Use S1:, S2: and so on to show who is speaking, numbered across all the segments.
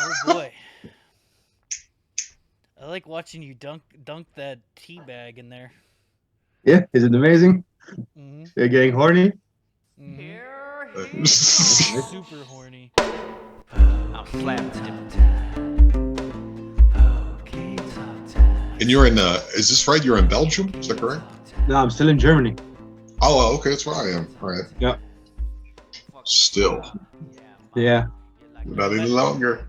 S1: Oh boy. I like watching you dunk that tea bag in there.
S2: Yeah, is it amazing?
S1: Mm-hmm.
S2: You're getting horny?
S1: Mm-hmm.
S2: Nice.
S1: Super horny.
S3: I'm slap Pokey talk time.
S4: And you're in, is this right? You're in Belgium? Is that correct?
S2: No, I'm still in Germany.
S4: Oh, okay, that's where I am. All right.
S2: Yeah.
S4: Still.
S2: Yeah.
S4: Not any longer.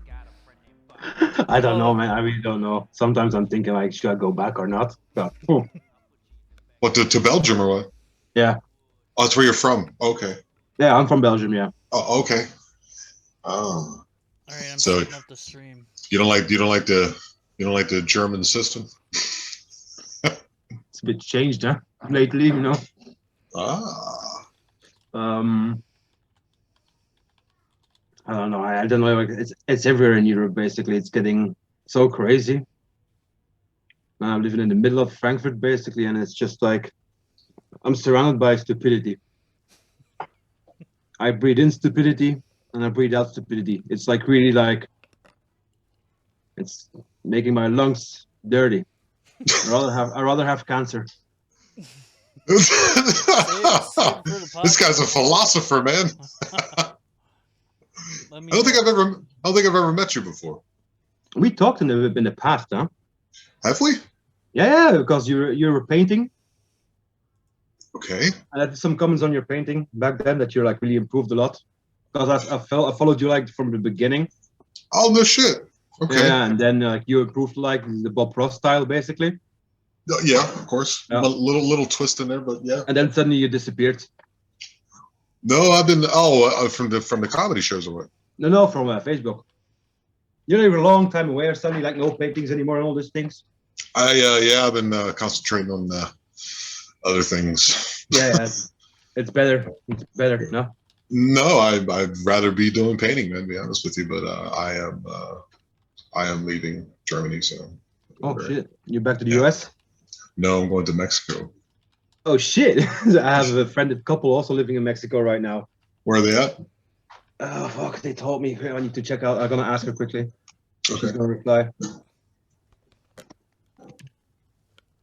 S2: I don't know, man. I really don't know. Sometimes I'm thinking, like, should I go back or not? But,
S4: What, to Belgium or what?
S2: yeah.
S4: Oh, that's where you're from. Okay.
S2: Yeah, I'm from Belgium, yeah.
S4: Oh, okay. Oh.
S1: All right, I'm
S4: So-
S1: setting up the stream.
S4: You don't like the German system?
S2: It's a bit changed, huh? Lately, you know.
S4: Ah.
S2: I don't know. I don't know. Like, it's everywhere in Europe. Basically, it's getting so crazy. I'm living in the middle of Frankfurt, basically, and it's just like I'm surrounded by stupidity. I breathe in stupidity and I breathe out stupidity. It's like really like it's making my lungs dirty. I'd rather have cancer.
S4: This
S1: for the
S4: guy's a philosopher, man. I don't think I've ever met you before.
S2: We talked in the past, huh?
S4: Have we?
S2: Yeah, because you were painting.
S4: Okay.
S2: I had some comments on your painting back then that you're like really improved a lot. Because I followed you like from the beginning.
S4: Oh, no shit. Okay.
S2: Yeah, and then like you improved like the Bob Ross style basically.
S4: Yeah, of course.
S2: Yeah.
S4: A little twist in there, but yeah.
S2: And then suddenly you disappeared.
S4: No, I've been from the comedy shows or what?
S2: No, from Facebook. You know, you were a long time away, or suddenly like no paintings anymore and all these things.
S4: I've been concentrating on other things.
S2: Yeah, it's better. It's better, no?
S4: No, I'd rather be doing painting, man, to be honest with you. But I am leaving Germany, so.
S2: Oh shit! You're back to the US?
S4: No, I'm going to Mexico.
S2: Oh shit! I have a friended couple also living in Mexico right now.
S4: Where are they at?
S2: Oh fuck! They told me. I need to check out. I'm gonna ask her quickly.
S4: Okay.
S2: She's gonna reply.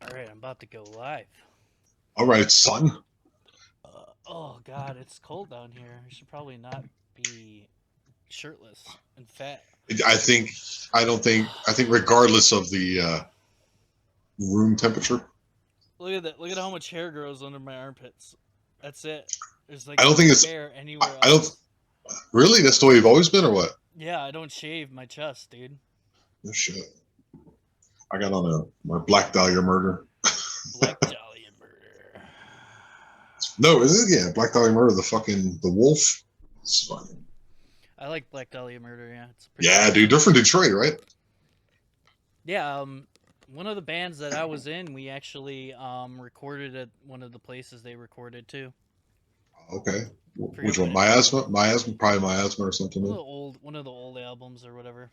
S1: All right, I'm about to go live.
S4: All right, son.
S1: Oh god, it's cold down here. I should probably not be shirtless and fat.
S4: I think regardless of the room temperature.
S1: Look at that! Look at how much hair grows under my armpits. That's it. There's like
S4: I don't think it's
S1: hair anywhere else.
S4: I don't really. That's the way you've always been, or what?
S1: Yeah, I don't shave my chest, dude.
S4: No shit. I got on my Black Dahlia Murder.
S1: Black Dahlia Murder.
S4: No, is it? Yeah, Black Dahlia Murder. The wolf. It's funny.
S1: I like Black Dahlia Murder. Yeah, it's
S4: Yeah, dude. They're from Detroit, right?
S1: Yeah. One of the bands that I was in, we actually recorded at one of the places they recorded too.
S4: Okay.
S1: Forget
S4: Which one?
S1: what
S4: Miasma, probably Miasma or something.
S1: One of the old albums or whatever.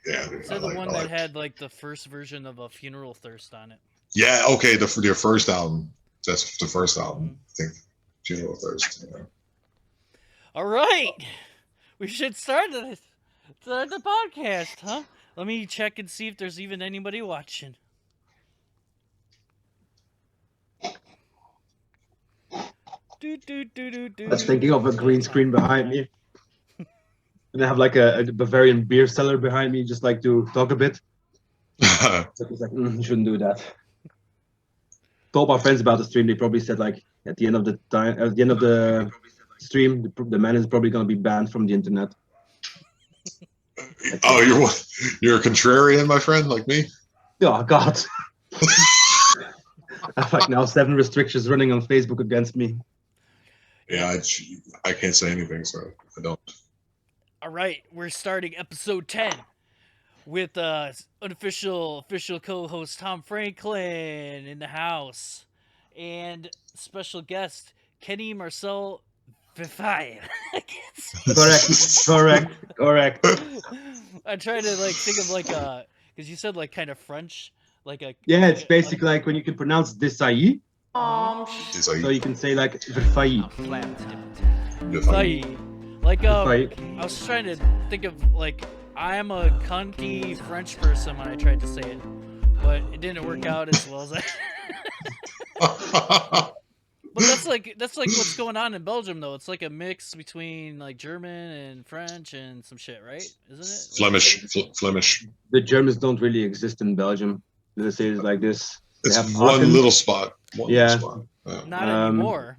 S4: Yeah,
S1: So the one that had like the first version of a Funeral Thirst on it.
S4: Yeah, okay, their first album. That's the first album. I think Funeral Thirst. Yeah.
S1: All right, we should start the podcast, huh? Let me check and see if there's even anybody watching.
S2: I was thinking of a green screen behind me. And I have like a Bavarian beer cellar behind me, just like to talk a bit. So it's like, you shouldn't do that. Told my friends about the stream. They probably said like at the end of the stream, the man is probably gonna be banned from the internet.
S4: Oh, you're a contrarian, my friend, like me.
S2: Oh God. I have like now 7 restrictions running on Facebook against me.
S4: Yeah, I can't say anything, so I don't.
S1: All right, we're starting episode 10 with unofficial co-host Tom Franklin in the house and special guest Kenny Marcel Verfaillie.
S2: Correct.
S1: I tried to like think of like because you said like kind of French, like a
S2: Yeah, it's basically like when you can pronounce Desailly,
S4: It's like,
S2: so you can say like Verfaillie.
S1: Verfaillie. Like
S2: I-
S1: I was trying to think of like I'm a cunty French person when I tried to say it, but it didn't work out as well as I. But that's like what's going on in Belgium though. It's like a mix between like German and French and some shit, right? Isn't it?
S4: Flemish.
S2: The Germans don't really exist in Belgium. Let's say it like this. They
S4: It's
S2: have
S4: one
S2: Aachen.
S4: little spot. One
S2: Yeah.
S4: little spot.
S1: Not anymore.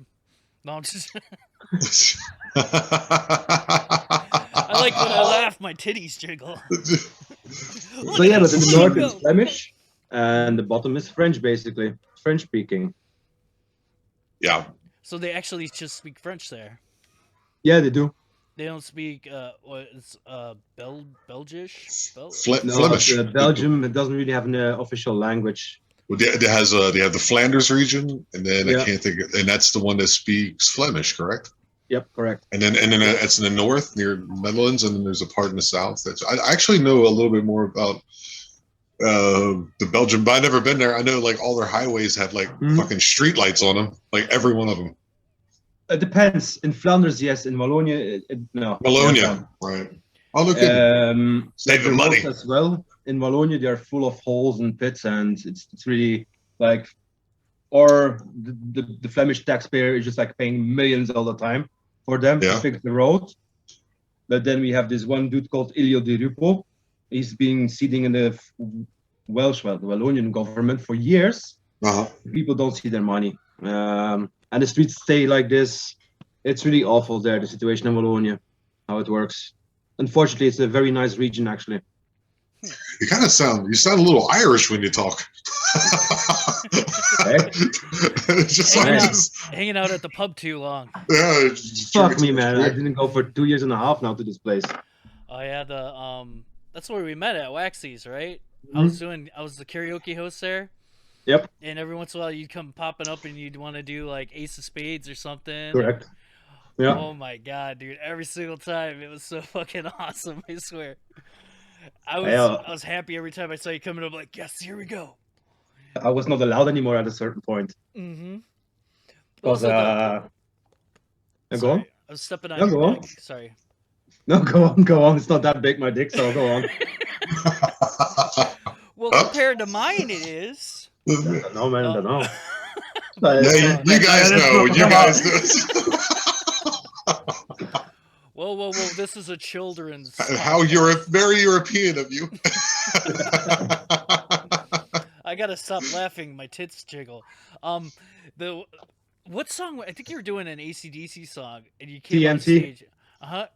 S1: No, I'm just.
S4: Yeah.
S1: I like when I laugh, my titties jiggle.
S2: So yeah, but in the north it's Flemish, and the bottom is French, basically French speaking.
S4: Yeah.
S1: So they actually just speak French there.
S2: Yeah, they do.
S1: They don't speak what is Belgish?
S2: No,
S4: Flemish.
S2: Belgium it doesn't really have an official language.
S4: Well, they have the Flanders region, and then
S2: Yeah.
S4: I can't think, and that's the one that speaks Flemish, correct?
S2: Yep, correct.
S4: And then it's in the north near Netherlands, and then there's a part in the south. I actually know a little bit more about the Belgium, but I've never been there. I know like all their highways have like fucking street lights on them, like every one of them.
S2: It depends. In Flanders, yes. In Wallonia, no.
S4: Wallonia, right? Oh, look at saving money
S2: as well. In Wallonia, they are full of holes and pits, and it's really like, or the Flemish taxpayer is just like paying millions all the time for them to fix the road. But then we have this one dude called Ilio Di Rupo. He's been sitting in the the Wallonian government for years. People don't see their money. And the streets stay like this. It's really awful there, the situation in Wallonia, how it works. Unfortunately, it's a very nice region, actually.
S4: You sound a little Irish when you talk.
S1: Hanging out at the pub too long.
S4: Yeah,
S2: fuck me, man. I didn't go for 2 years and a half now to this place.
S1: Oh yeah, that's where we met at Waxy's, right? I was the karaoke host there.
S2: Yep.
S1: And every once in a while you'd come popping up and you'd want to do like Ace of Spades or something.
S2: Correct. Yeah.
S1: Oh my god, dude! Every single time it was so fucking awesome. I swear. I was happy every time I saw you coming up. Like, yes, here we go.
S2: I was not allowed anymore at a certain point.
S1: Mm-hmm.
S2: Because
S1: go
S2: on.
S1: I was stepping on your neck. Sorry.
S2: No, go on. It's not that big, my dick. So go on.
S1: Well, compared to mine, it is.
S2: No, man, I don't know.
S4: Yeah, you guys know. You guys know.
S1: Whoa! This is a children's.
S4: How very European of you.
S1: I gotta stop laughing. My tits jiggle. What song? I think you were doing an AC/DC song, and you came on stage.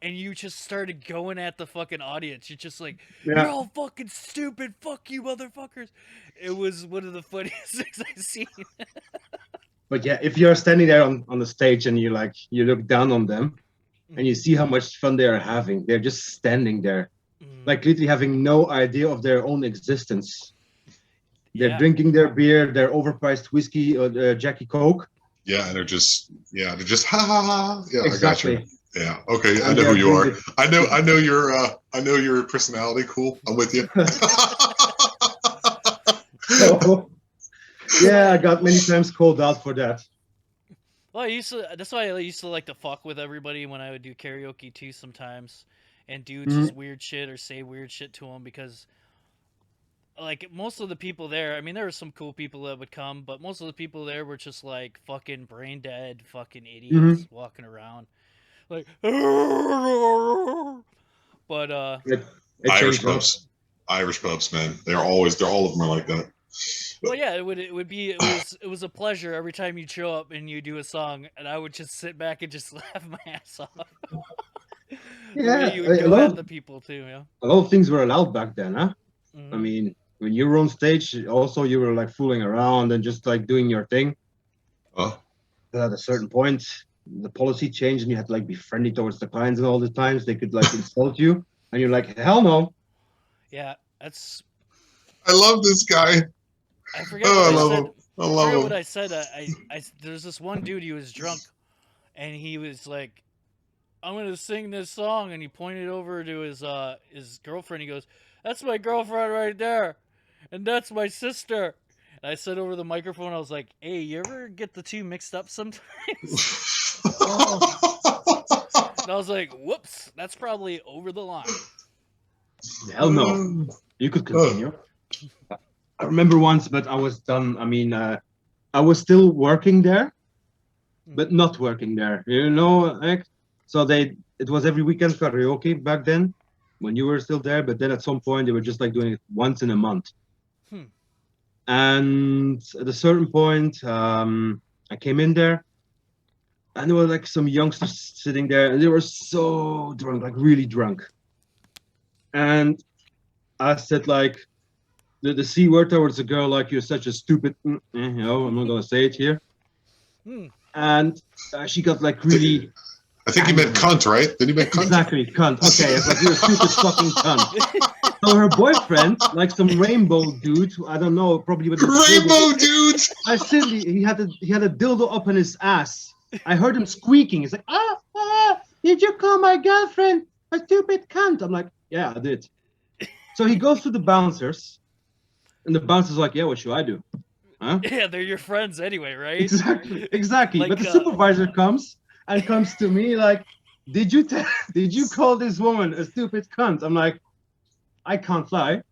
S1: And you just started going at the fucking audience. You're just like, you're all fucking stupid. Fuck you, motherfuckers. It was one of the funniest things I've seen.
S2: But yeah, if you're standing there on the stage and you look down on them and you see how much fun they are having, they're just standing there, like literally having no idea of their own existence. They're drinking their beer, their overpriced whiskey or Jackie Coke.
S4: Yeah, and they're just ha ha ha. Yeah,
S2: exactly.
S4: I got you. Yeah. Okay. I know who you are. I know your personality. Cool. I'm with you.
S2: So, yeah, I got many times called out for that.
S1: Well, that's why I used to like to fuck with everybody when I would do karaoke too sometimes, and do just weird shit or say weird shit to them because, like, most of the people there, I mean, there were some cool people that would come, but most of the people there were just like fucking brain dead, fucking idiots walking around. Like, but
S4: Irish pubs, man. They're all of them are like that.
S1: Well, yeah, it was a pleasure every time you'd show up and you do a song, and I would just sit back and just laugh my ass off.
S2: Yeah,
S1: you would go at the people too. Yeah,
S2: a lot of things were allowed back then, huh? I mean, when you were on stage, also you were like fooling around and just like doing your thing.
S4: Oh.
S2: But at a certain point, the policy changed and you had to like be friendly towards the clients, and all the times they could like insult you, and you're like, hell no.
S1: Yeah, that's.
S4: I love this guy.
S1: I forget what
S4: I
S1: I said. There's this one dude. He was drunk, and he was like, "I'm gonna sing this song," and he pointed over to his girlfriend. He goes, "That's my girlfriend right there, and that's my sister." And I said over the microphone, I was like, "Hey, you ever get the two mixed up sometimes?" And I was like, whoops, that's probably over the line.
S2: Hell no. You could continue. I remember once, but I was done. I mean, I was still working there, but not working there. You know, like, so it was every weekend karaoke back then, when you were still there. But then at some point, they were just like doing it once in a month. And at a certain point, I came in there, and there were like some youngsters sitting there, and they were so drunk, like really drunk. And I said like the C word towards the girl, like, you're such a stupid, you know, I'm not gonna say it here. And she got like really.
S4: I think you meant cunt, right? Then you meant cunt.
S2: Exactly, cunt. Okay, it's like, you're a stupid fucking cunt. So her boyfriend, like some rainbow dude, I don't know, probably with
S4: rainbow dude.
S2: I said he had a dildo up in his ass. I heard him squeaking. He's like, did you call my girlfriend a stupid cunt? I'm like, yeah, I did. So he goes to the bouncers, and the bouncer's like, yeah, what should I do? Huh?
S1: Yeah, they're your friends anyway, right?
S2: Exactly.
S1: Like,
S2: but the supervisor comes to me like, did you call this woman a stupid cunt? I'm like, I can't lie.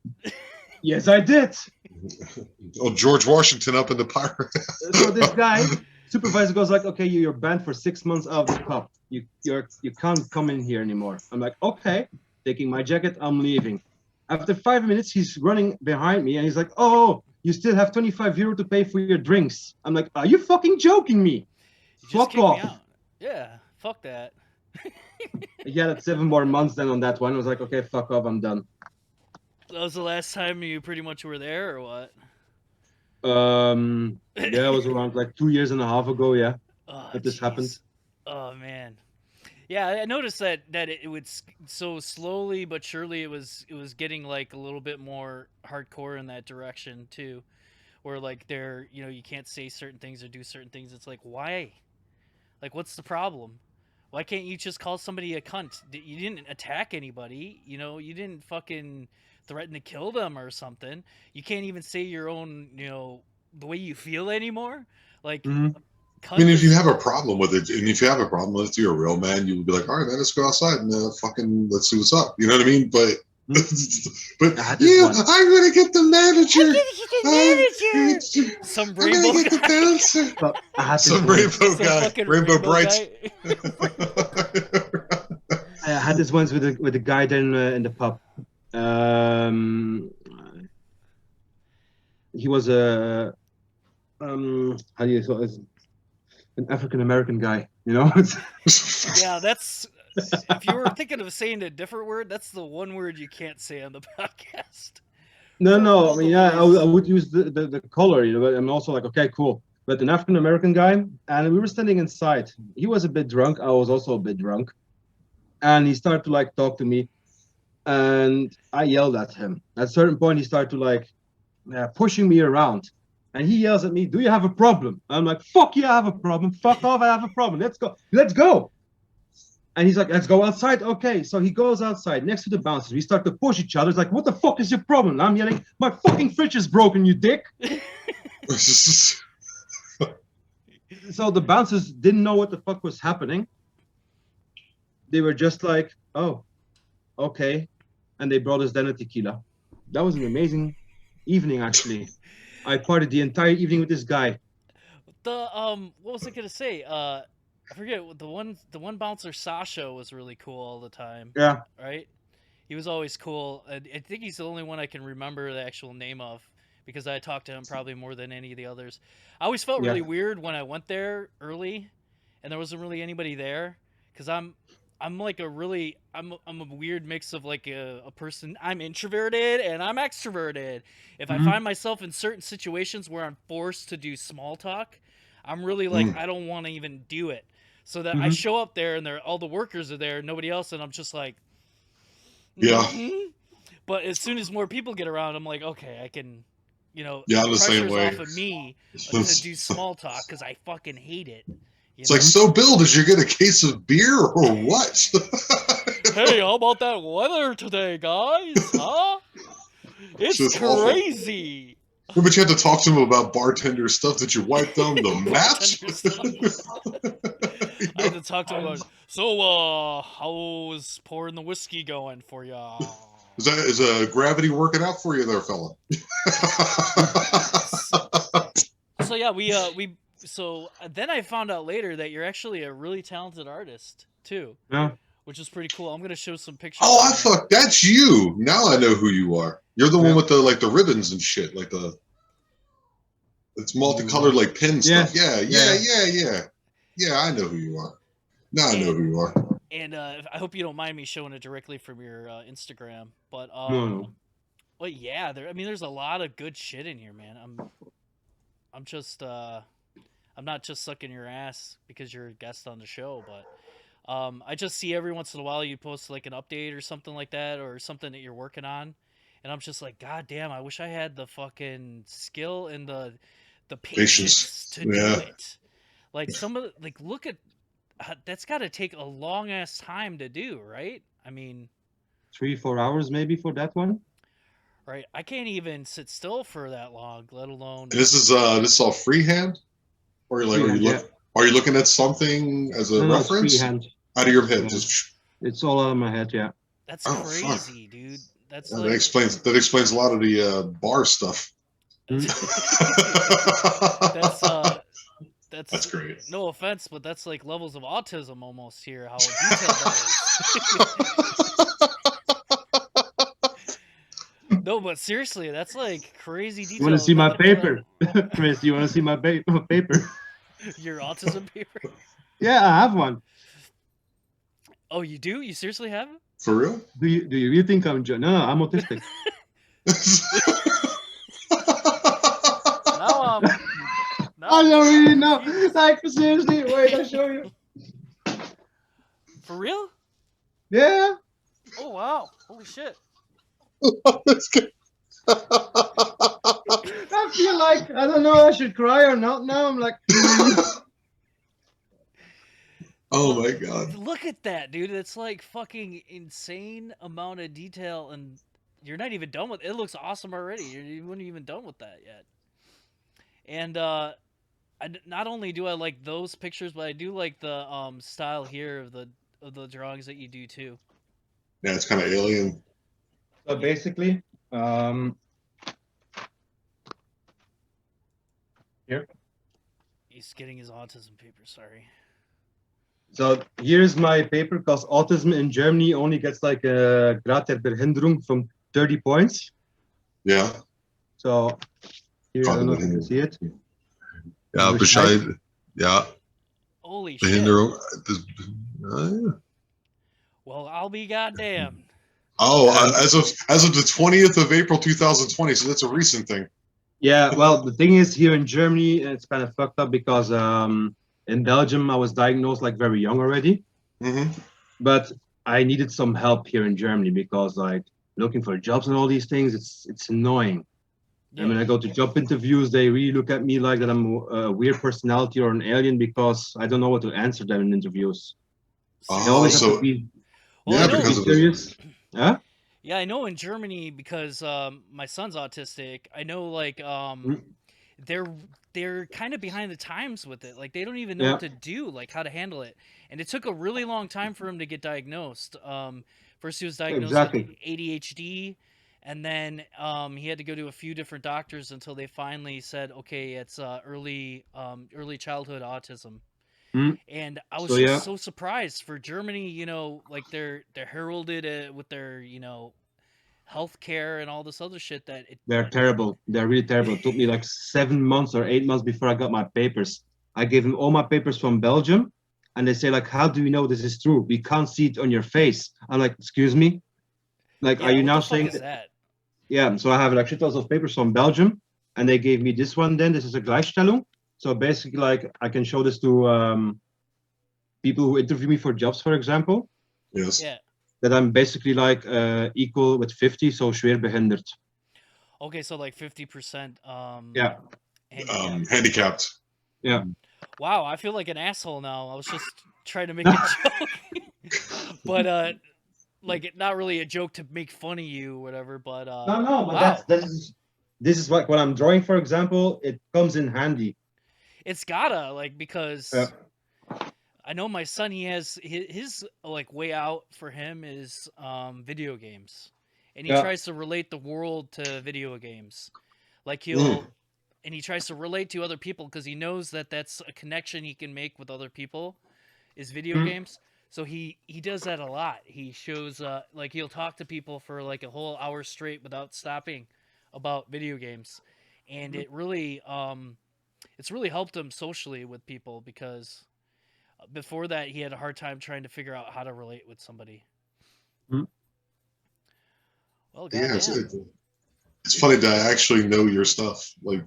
S2: Yes, I did.
S4: Oh, George Washington up in the pirate.
S2: So this guy, supervisor, goes like, okay, you're banned for 6 months out of the cup. You can't come in here anymore. I'm like, okay, taking my jacket, I'm leaving. After 5 minutes, he's running behind me, and he's like, oh, you still have €25 to pay for your drinks. I'm like, are you fucking joking me? Fuck off.
S1: Yeah, fuck that.
S2: Yeah, that's 7 more months then on that one. I was like, okay, fuck off, I'm done.
S1: That was the last time you pretty much were there, or what?
S2: Yeah, it was around like 2.5 years ago, yeah, that this happened.
S1: Oh, man. Yeah, I noticed that it would so slowly but surely it was getting like a little bit more hardcore in that direction too, where like you can't say certain things or do certain things. It's like, why? Like, what's the problem? Why can't you just call somebody a cunt? You didn't attack anybody, you didn't fucking threaten to kill them or something. You can't even say your own, the way you feel anymore. Like,
S4: I mean, if you have a problem with it, and if you have a problem with it, you're a real man, you would be like, all right, man, let's go outside and let's see what's up. You know what I mean? But I'm going to get the manager.
S1: Some rainbow guy.
S4: The bouncer. Some rainbow guy. Rainbow Brights.
S2: I had this once with a guy then in the pub. He was a how do you call it? An African American guy,
S1: Yeah, that's. If you were thinking of saying a different word, that's the one word you can't say on the podcast.
S2: No. I mean, yeah, I would use the color, but I'm also like, okay, cool. But an African American guy, and we were standing inside. He was a bit drunk. I was also a bit drunk, and he started to like talk to me, and I yelled at him. At a certain point, he started to like pushing me around. And he yells at me, do you have a problem? I'm like, fuck yeah, I have a problem. Fuck off, I have a problem. Let's go. Let's go. And he's like, let's go outside. Okay, so he goes outside next to the bouncers. We start to push each other. It's like, what the fuck is your problem? And I'm yelling, my fucking fridge is broken, you dick. So the bouncers didn't know what the fuck was happening. They were just like, oh, okay. And they brought us then a tequila. That was an amazing evening, actually. I partied the entire evening with this guy.
S1: What was I gonna say? I forget. The one bouncer, Sasha, was really cool all the time.
S2: Yeah.
S1: Right. He was always cool. I think he's the only one I can remember the actual name of, because I talked to him probably more than any of the others. I always felt really weird when I went there early, and there wasn't really anybody there, because I'm like I'm a weird mix of like a person. I'm introverted and I'm extroverted. If I find myself in certain situations where I'm forced to do small talk, I'm really like, I don't want to even do it. So that I show up there and all the workers are there, nobody else, and I'm just like, But as soon as more people get around, I'm like, okay, I can,
S4: the same way.
S1: Off of me to do small talk, because I fucking hate it.
S4: It's like, so Bill, did you get a case of beer or what?
S1: Hey, how about that weather today, guys? Huh? It's crazy.
S4: Yeah, but you had to talk to him about bartender stuff that you wiped down the match.
S1: I had to talk to him about. So, how's pouring the whiskey going for ya?
S4: Is gravity working out for you there, fella?
S1: So yeah, so then I found out later that you're actually a really talented artist too,
S2: Yeah.
S1: which is pretty cool. I'm gonna show some pictures.
S4: Oh,
S1: on
S4: I fuck. That's you. Now I know who you are. You're the one
S2: Yeah.
S4: with the ribbons and shit, like it's multicolored like pin stuff.
S2: Yes.
S4: Yeah. I know who you are. Now I know who you are.
S1: And I hope you don't mind me showing it directly from your Instagram, but
S2: No.
S1: well, yeah, there's a lot of good shit in here, man. I'm just I'm not just sucking your ass because you're a guest on the show, but I just see every once in a while you post like an update or something like that, or something that you're working on, and I'm just like, God damn, I wish I had the fucking skill and the patience to do it. Like look at that's got to take a long ass time to do, right? I mean,
S2: 3-4 hours maybe for that one.
S1: right? I can't even sit still for that long, let alone.
S4: And this is all freehand, or are you looking at something as a reference?
S2: It's freehand.
S4: Out of your head,
S2: Yeah.
S4: just.
S2: It's all out of my head, yeah.
S1: That's
S4: Oh,
S1: crazy, dude. That's
S4: Yeah,
S1: like
S4: that explains a lot of the bar stuff.
S1: that's
S4: great.
S1: No offense, but that's like levels of autism almost here. How detailed that is. No, but seriously, that's like crazy detail.
S2: You want to see my paper, Chris? You want to see my paper?
S1: Your autism paper?
S2: Yeah, I have one.
S1: Oh, you do? You seriously have it?
S4: For real?
S2: Do you really think I'm No, I'm autistic.
S1: Now
S2: I don't really know. Like, seriously, wait, I'll show you.
S1: For real?
S2: Yeah.
S1: Oh wow! Holy shit!
S4: That's good.
S2: I feel like I don't know. I should cry or not. Now I'm like.
S4: Oh my god!
S1: Look at that, dude! It's like fucking insane amount of detail, and you're not even done with it. It looks awesome already. You weren't even done with that yet. And not only do I like those pictures, but I do like the style here of the drawings that you do too.
S4: Yeah, it's kind of alien.
S2: So basically, here.
S1: He's getting his autism paper. Sorry.
S2: So here's my paper, because autism in Germany only gets like a Grad der Behinderung from 30 points.
S4: Yeah.
S2: So here, I don't know if you can see it.
S4: Ja, Bescheid. Ja.
S1: Holy shit.
S4: Behinderung.
S1: Well, I'll be goddamn.
S4: Oh, as of the 20th of April 2020, so that's a recent thing.
S2: Yeah, well, the thing is, here in Germany, it's kind of fucked up because in Belgium, I was diagnosed like very young already.
S4: Mm-hmm.
S2: But I needed some help here in Germany because like looking for jobs and all these things, it's annoying.
S1: Yeah.
S2: And when I go to job interviews, they really look at me like that I'm a weird personality or an alien because I don't know what to answer them in interviews. They always have to be
S4: because of
S2: serious. Huh?
S1: Yeah, I know in Germany because my son's autistic. I know like they're kind of behind the times with it. Like they don't even know what to do, like how to handle it. And it took a really long time for him to get diagnosed. First he was diagnosed with ADHD, and then he had to go to a few different doctors until they finally said, okay, it's early childhood autism. And I was just so surprised for Germany, you know, like they're heralded with their, you know, healthcare and all this other shit that
S2: they're terrible. They're really terrible. It took me like 7 months or 8 months before I got my papers. I gave them all my papers from Belgium, and they say like, how do you know this is true? We can't see it on your face. I'm like, excuse me? Like, are you now saying
S1: that?
S2: Yeah, so I have like shitloads of papers from Belgium, and they gave me this one then. This is a Gleichstellung. So basically, like, I can show this to people who interview me for jobs, for example.
S4: Yes.
S1: Yeah.
S2: That I'm basically like equal with 50, so schwer behinderd.
S1: Okay, so like 50%.
S4: Handicapped.
S2: Yeah.
S1: Wow, I feel like an asshole now. I was just trying to make a joke, but like not really a joke to make fun of you, or whatever. But
S2: no, but this is what I'm drawing, for example. It comes in handy.
S1: It's gotta, like, because I know my son. He has his like way out for him is video games, and he
S2: Yeah.
S1: tries to relate the world to video games. Like
S4: Mm.
S1: and he tries to relate to other people because he knows that that's a connection he can make with other people is video
S2: Mm.
S1: games. So he does that a lot. He shows like he'll talk to people for like a whole hour straight without stopping about video games, and it's really helped him socially with people because before that he had a hard time trying to figure out how to relate with somebody.
S2: Mm.
S1: Well,
S4: Yeah,
S1: goddamn.
S4: it's funny that I actually know your stuff. Like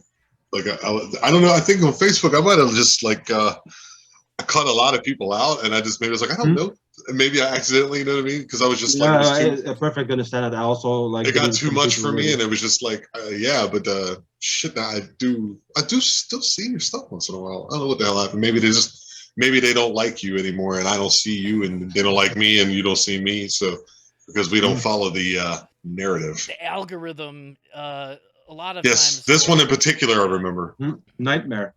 S4: I don't know. I think on Facebook I might have just like I cut a lot of people out, and I just maybe was like I don't know. And maybe I accidentally, you know what I mean? Because I was just like it was too.
S2: I perfectly understand that. I also like
S4: It got
S2: didn't
S4: too much
S2: completely
S4: for me,
S2: relate
S4: and
S2: it.
S4: it was just like yeah. But shit, now I do still see your stuff once in a while. I don't know what the hell happened. Maybe they don't like you anymore, and I don't see you, and they don't like me, and you don't see me. So because we don't follow the narrative.
S1: The algorithm a lot of
S4: Yes,
S1: times
S4: this one in particular, I remember.
S2: Nightmare.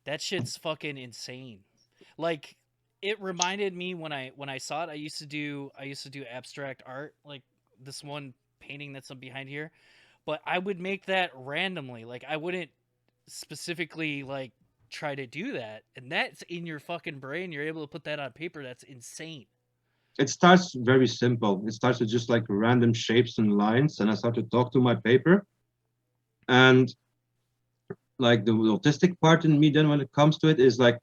S1: that shit's fucking insane. Like it reminded me when I saw it. I used to do abstract art, like this one painting that's behind here, but I would make that randomly. Like I wouldn't specifically like try to do that, and that's in your fucking brain. You're able to put that on paper. That's insane.
S2: It starts very simple. It starts with just like random shapes and lines, and I start to talk to my paper. And like the autistic part in me, then when it comes to it, is like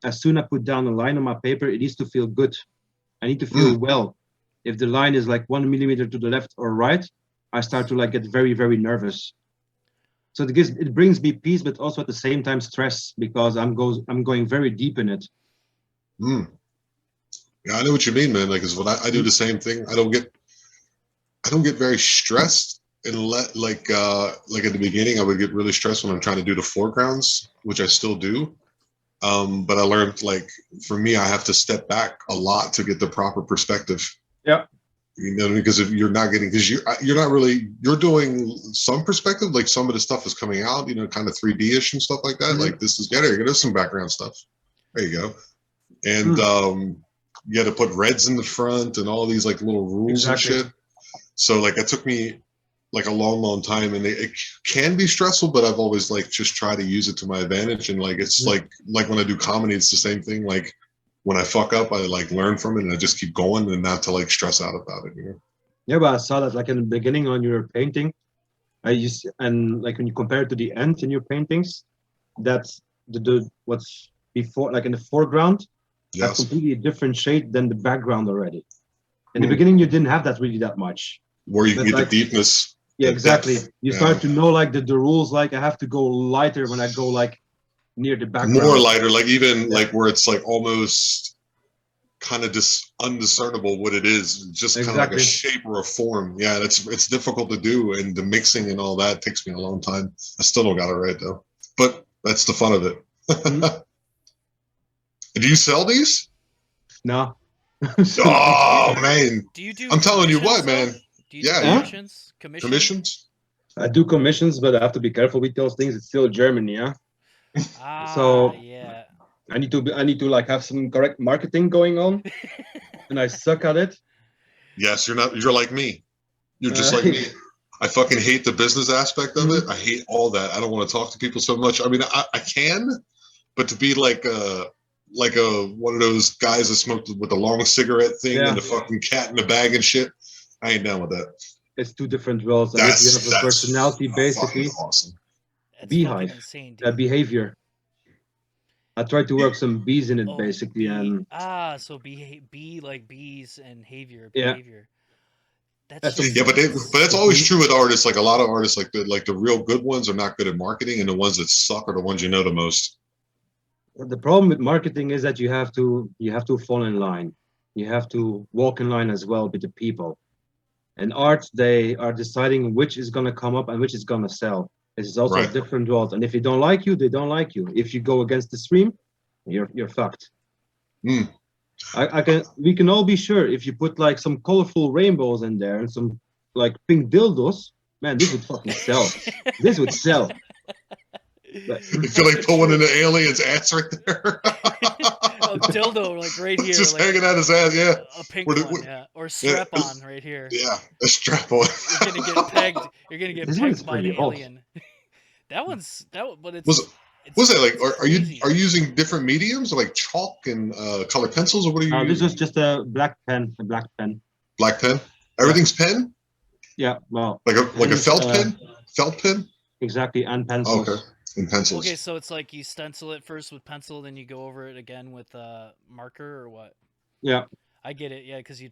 S2: as soon as I put down a line on my paper, it needs to feel good. I need to feel well. If the line is like 1 millimeter to the left or right, I start to like get very, very nervous. So it brings me peace, but also at the same time stress because I'm going very deep in it.
S4: Mm. Yeah, I know what you mean, man. Like, is what I do the same thing. I don't get very stressed and like at the beginning, I would get really stressed when I'm trying to do the foregrounds, which I still do. But I learned like for me, I have to step back a lot to get the proper perspective.
S2: Yeah.
S4: You know, because if you're not getting, because you're not really, you're doing some perspective, like some of the stuff is coming out, you know, kind of 3D-ish and stuff like that. Like this is there's some background stuff. There you go. And you got to put reds in the front and all these like little rules and shit. So like it took me like a long, long time, and it can be stressful, but I've always like just tried to use it to my advantage. And like it's like when I do comedy, it's the same thing. Like when I fuck up, I like learn from it and I just keep going and not to like stress out about it. You know?
S2: Yeah, but I saw that like in the beginning on your painting, and like when you compare it to the end in your paintings, that's the what's before, like in the foreground, that's completely a different shade than the background already. In the beginning, you didn't have that really that much.
S4: Where you can get like, the deepness.
S2: Yeah, exactly. Depth. You start to know like the rules. Like I have to go lighter when I go like near the background.
S4: More lighter, like even like where it's like almost kind of just undiscernible what it is, just kind of like a shape or a form. Yeah, it's difficult to do, and the mixing and all that takes me a long time. I still don't got it right though, but that's the fun of it. Do you sell these?
S2: No.
S4: Oh man,
S1: do you do?
S4: I'm telling you what, man.
S1: Do you do commissions?
S4: Commissions?
S2: I do commissions, but I have to be careful with those things. It's still Germany, yeah.
S1: So yeah,
S2: I need to like have some correct marketing going on, and I suck at it.
S4: Yes, you're like me. You're just like me. I fucking hate the business aspect of it. I hate all that. I don't want to talk to people so much. I mean, I can, but to be like one of those guys that smoked with the long cigarette thing and the fucking cat in the bag and shit, I ain't down with that.
S2: It's two different worlds. I guess you have a personality basically.
S4: Awesome.
S1: Beehive. Insane, dude.
S2: Behavior. I tried to work some bees in it basically, and
S1: so bee like bees and behavior.
S2: That's
S4: but that's always true with artists. Like a lot of artists, like the real good ones are not good at marketing, and the ones that suck are the ones you know the most.
S2: The problem with marketing is that you have to fall in line. You have to walk in line as well with the people. In art, they are deciding which is going to come up and which is going to sell. This is also a different world. And if they don't like you, they don't like you. If you go against the stream, you're fucked. We can all be sure if you put like some colorful rainbows in there and some like pink dildos, man, this would fucking sell. This would sell.
S4: You feel like pulling in the alien's ass right there.
S1: dildo like right here,
S4: Just
S1: like
S4: hanging out his ass, yeah.
S1: a pink
S4: What-
S1: one,
S4: what-
S1: yeah, or strap on right here.
S4: Yeah, a strap on.
S1: You're gonna get pegged. You're gonna get
S2: This one is
S1: pegged by an
S2: pretty old.
S1: alien. But it's
S4: Was Was that like?
S1: it's
S4: Are you
S1: crazy.
S4: using different mediums like chalk and colored pencils, or what are you?
S2: This
S4: using?
S2: was just a black pen.
S4: Black pen. Everything's pen.
S2: Yeah, well,
S4: Like a
S2: pens,
S4: felt pen. Felt pen.
S2: exactly, and pencils.
S4: Okay. And pencils.
S1: Okay, so it's like you stencil it first with pencil, then you go over it again with marker or what?
S2: Yeah,
S1: I get it, yeah, because you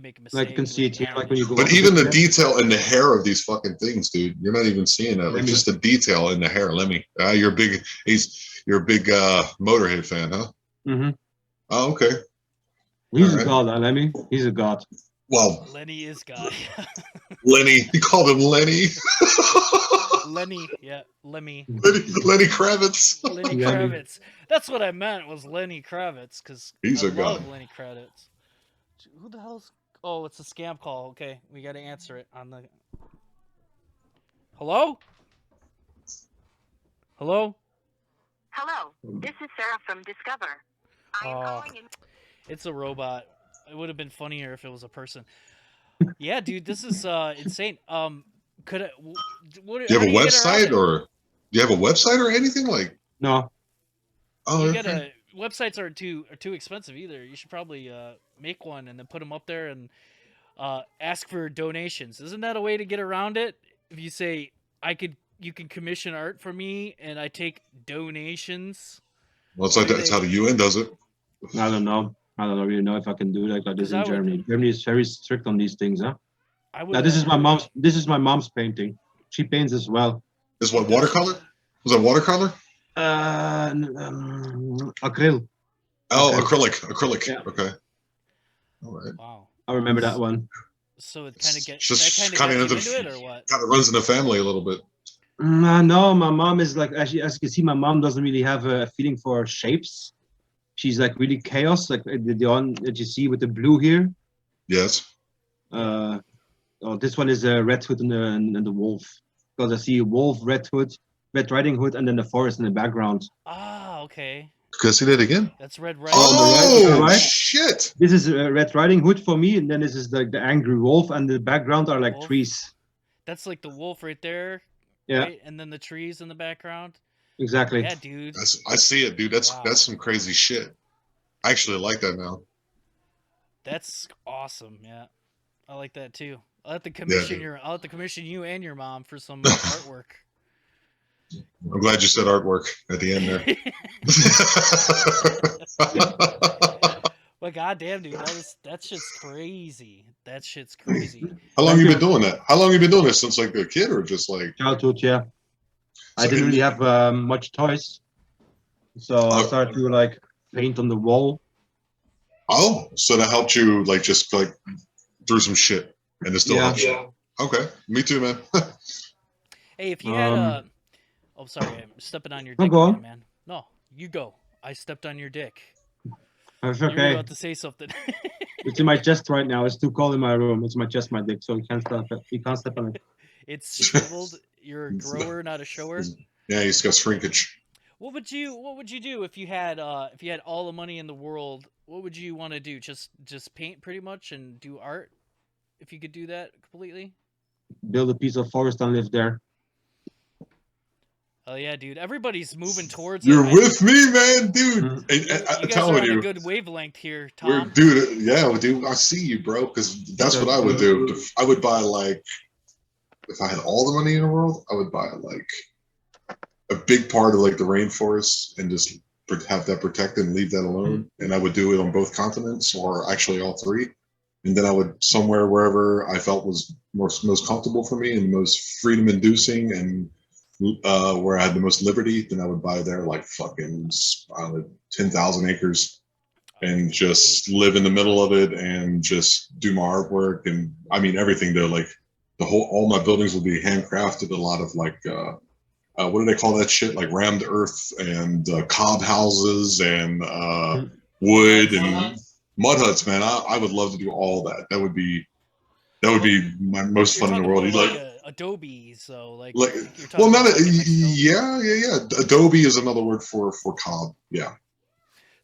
S1: make a mistake.
S2: like you can see it here, like when you go.
S4: But
S2: over
S4: even
S2: the
S4: the
S2: pen.
S4: detail in the hair of these fucking things, dude, you're not even seeing it. Like
S2: Lemmy.
S4: just the detail in the hair. Lemmy, you're a big. You're a big Motorhead fan, huh?
S2: Mhm.
S4: Oh, okay.
S2: He's
S4: Alright.
S2: a god, Lemmy. He's a god.
S4: Well,
S1: Lenny is God.
S4: Lenny, you called him Lenny.
S1: Lenny, yeah, Lemmy.
S4: Lenny Kravitz.
S1: Lenny
S2: Lenny.
S1: Kravitz. That's what I meant was Lenny Kravitz, because
S4: He's
S1: I
S4: a
S1: love
S4: god.
S1: Lenny Kravitz. Who the hell's? Oh, it's a scam call. Okay, we got to answer it on the. Hello? Hello?
S5: Hello, this is Sarah from Discover. I am
S1: Oh.
S5: calling in.
S1: It's a robot. It would have been funnier if it was a person. Yeah, dude, this is insane. Could I? What,
S4: Do you have a
S1: how get around
S4: website
S1: it?
S4: or do you have a website or anything like?
S2: No,
S4: Oh,
S1: You
S4: okay.
S1: gotta websites are too expensive either. You should probably make one and then put them up there and ask for donations. Isn't that a way to get around it? If you say you can commission art for me and I take donations.
S4: Well, it's like that's how the UN does it.
S2: I don't know. I don't really know if I can do like this
S1: 'Cause
S2: in
S1: I would-
S2: Germany. Germany is very strict on these things, huh?
S1: I would.
S2: Now this is my mom's. This is my mom's painting. She paints as well.
S4: This what watercolor? Was that watercolor?
S2: Acryl.
S4: Oh,
S2: Okay.
S4: acrylic.
S2: Yeah.
S4: Okay. All right.
S1: Wow.
S2: I remember that one.
S1: So it kind of gets
S4: Just
S1: that
S4: kinda
S1: kind of
S4: into-
S1: into it or what?
S4: Kind of runs in the family a little bit.
S2: No, my mom is like, as you can see, my mom doesn't really have a feeling for shapes. She's like really chaos, like the one that you see with the blue here.
S4: Yes.
S2: This one is a Red Hood and the wolf, because I see a wolf, Red Hood, Red Riding Hood, and then the forest in the background.
S1: Ah, okay.
S4: Can I see that again?
S1: That's Red Riding.
S2: Oh,
S4: Oh,
S2: right.
S4: shit!
S2: This is a Red Riding Hood for me, and then this is like the angry wolf, and the background are like
S1: Wolf.
S2: trees.
S1: That's like the wolf right there.
S2: Yeah,
S1: Right? And then the trees in the background.
S2: exactly.
S1: Yeah, dude.
S4: I see it, dude.
S1: Wow.
S4: That's some crazy shit. I actually like that now.
S1: That's awesome. Yeah, I like that too. I'll have to commission
S4: dude.
S1: I'll have to commission you and your mom for some artwork.
S4: I'm glad you said artwork at the end there.
S1: But goddamn, dude, that shit's crazy. That shit's crazy.
S4: How long you been doing that? How long you been doing this since like a kid or just like?
S2: Childhood, yeah. I
S4: So
S2: didn't
S4: in-
S2: really have much toys, so I started to like paint on the wall.
S4: Oh, so that helped you like just like through some shit, and it still
S2: Yeah.
S4: helps you. Okay, me too, man.
S1: Hey, if you had a,
S2: Um,
S1: oh sorry, I'm stepping on your
S2: No,
S1: dick,
S2: go
S1: again,
S2: on.
S1: man. No, you go. I stepped on your dick.
S2: It's
S1: You were
S2: okay.
S1: about to say something.
S2: It's in my chest right now. It's too cold in my room. It's my chest, my dick, so you can't step it. You can't step on it.
S1: It's shriveled. You're a grower, not a shower.
S4: Yeah, he's got shrinkage.
S1: What would you do if you had all the money in the world? What would you want to do? Just paint pretty much and do art? If you could do that completely?
S2: Build a piece of forest and live there.
S1: Oh yeah, dude. Everybody's moving towards
S4: You're
S1: it.
S4: with me, man, dude.
S2: Mhm.
S4: And,
S1: You
S4: I'm
S1: guys
S4: telling
S1: are on
S4: you,
S1: a good wavelength here,
S4: we're,
S1: Tom.
S4: dude. Yeah, dude. I see you, bro. Because that's what I would do. I would buy like, if I had all the money in the world, I would buy like a big part of like the rainforest and just have that protected and leave that alone. And I would do it on both continents, or actually all three. And then I would somewhere wherever I felt was most comfortable for me and most freedom inducing and where I had the most liberty, then I would buy there like fucking 10,000 acres and just live in the middle of it and just do my artwork. And I mean, everything though, like all my buildings would be handcrafted. A lot of like, what do they call that shit? Like rammed earth and cob houses and wood and mud huts, man. I would love to do all that. That would be my most
S1: You're
S4: fun in the
S1: talking
S4: world.
S1: about,
S4: You'd like
S1: Adobe, so like
S4: like
S1: you're talking
S4: well, not
S1: about
S4: a,
S1: like Mexico.
S4: yeah. Adobe is another word for cob. Yeah.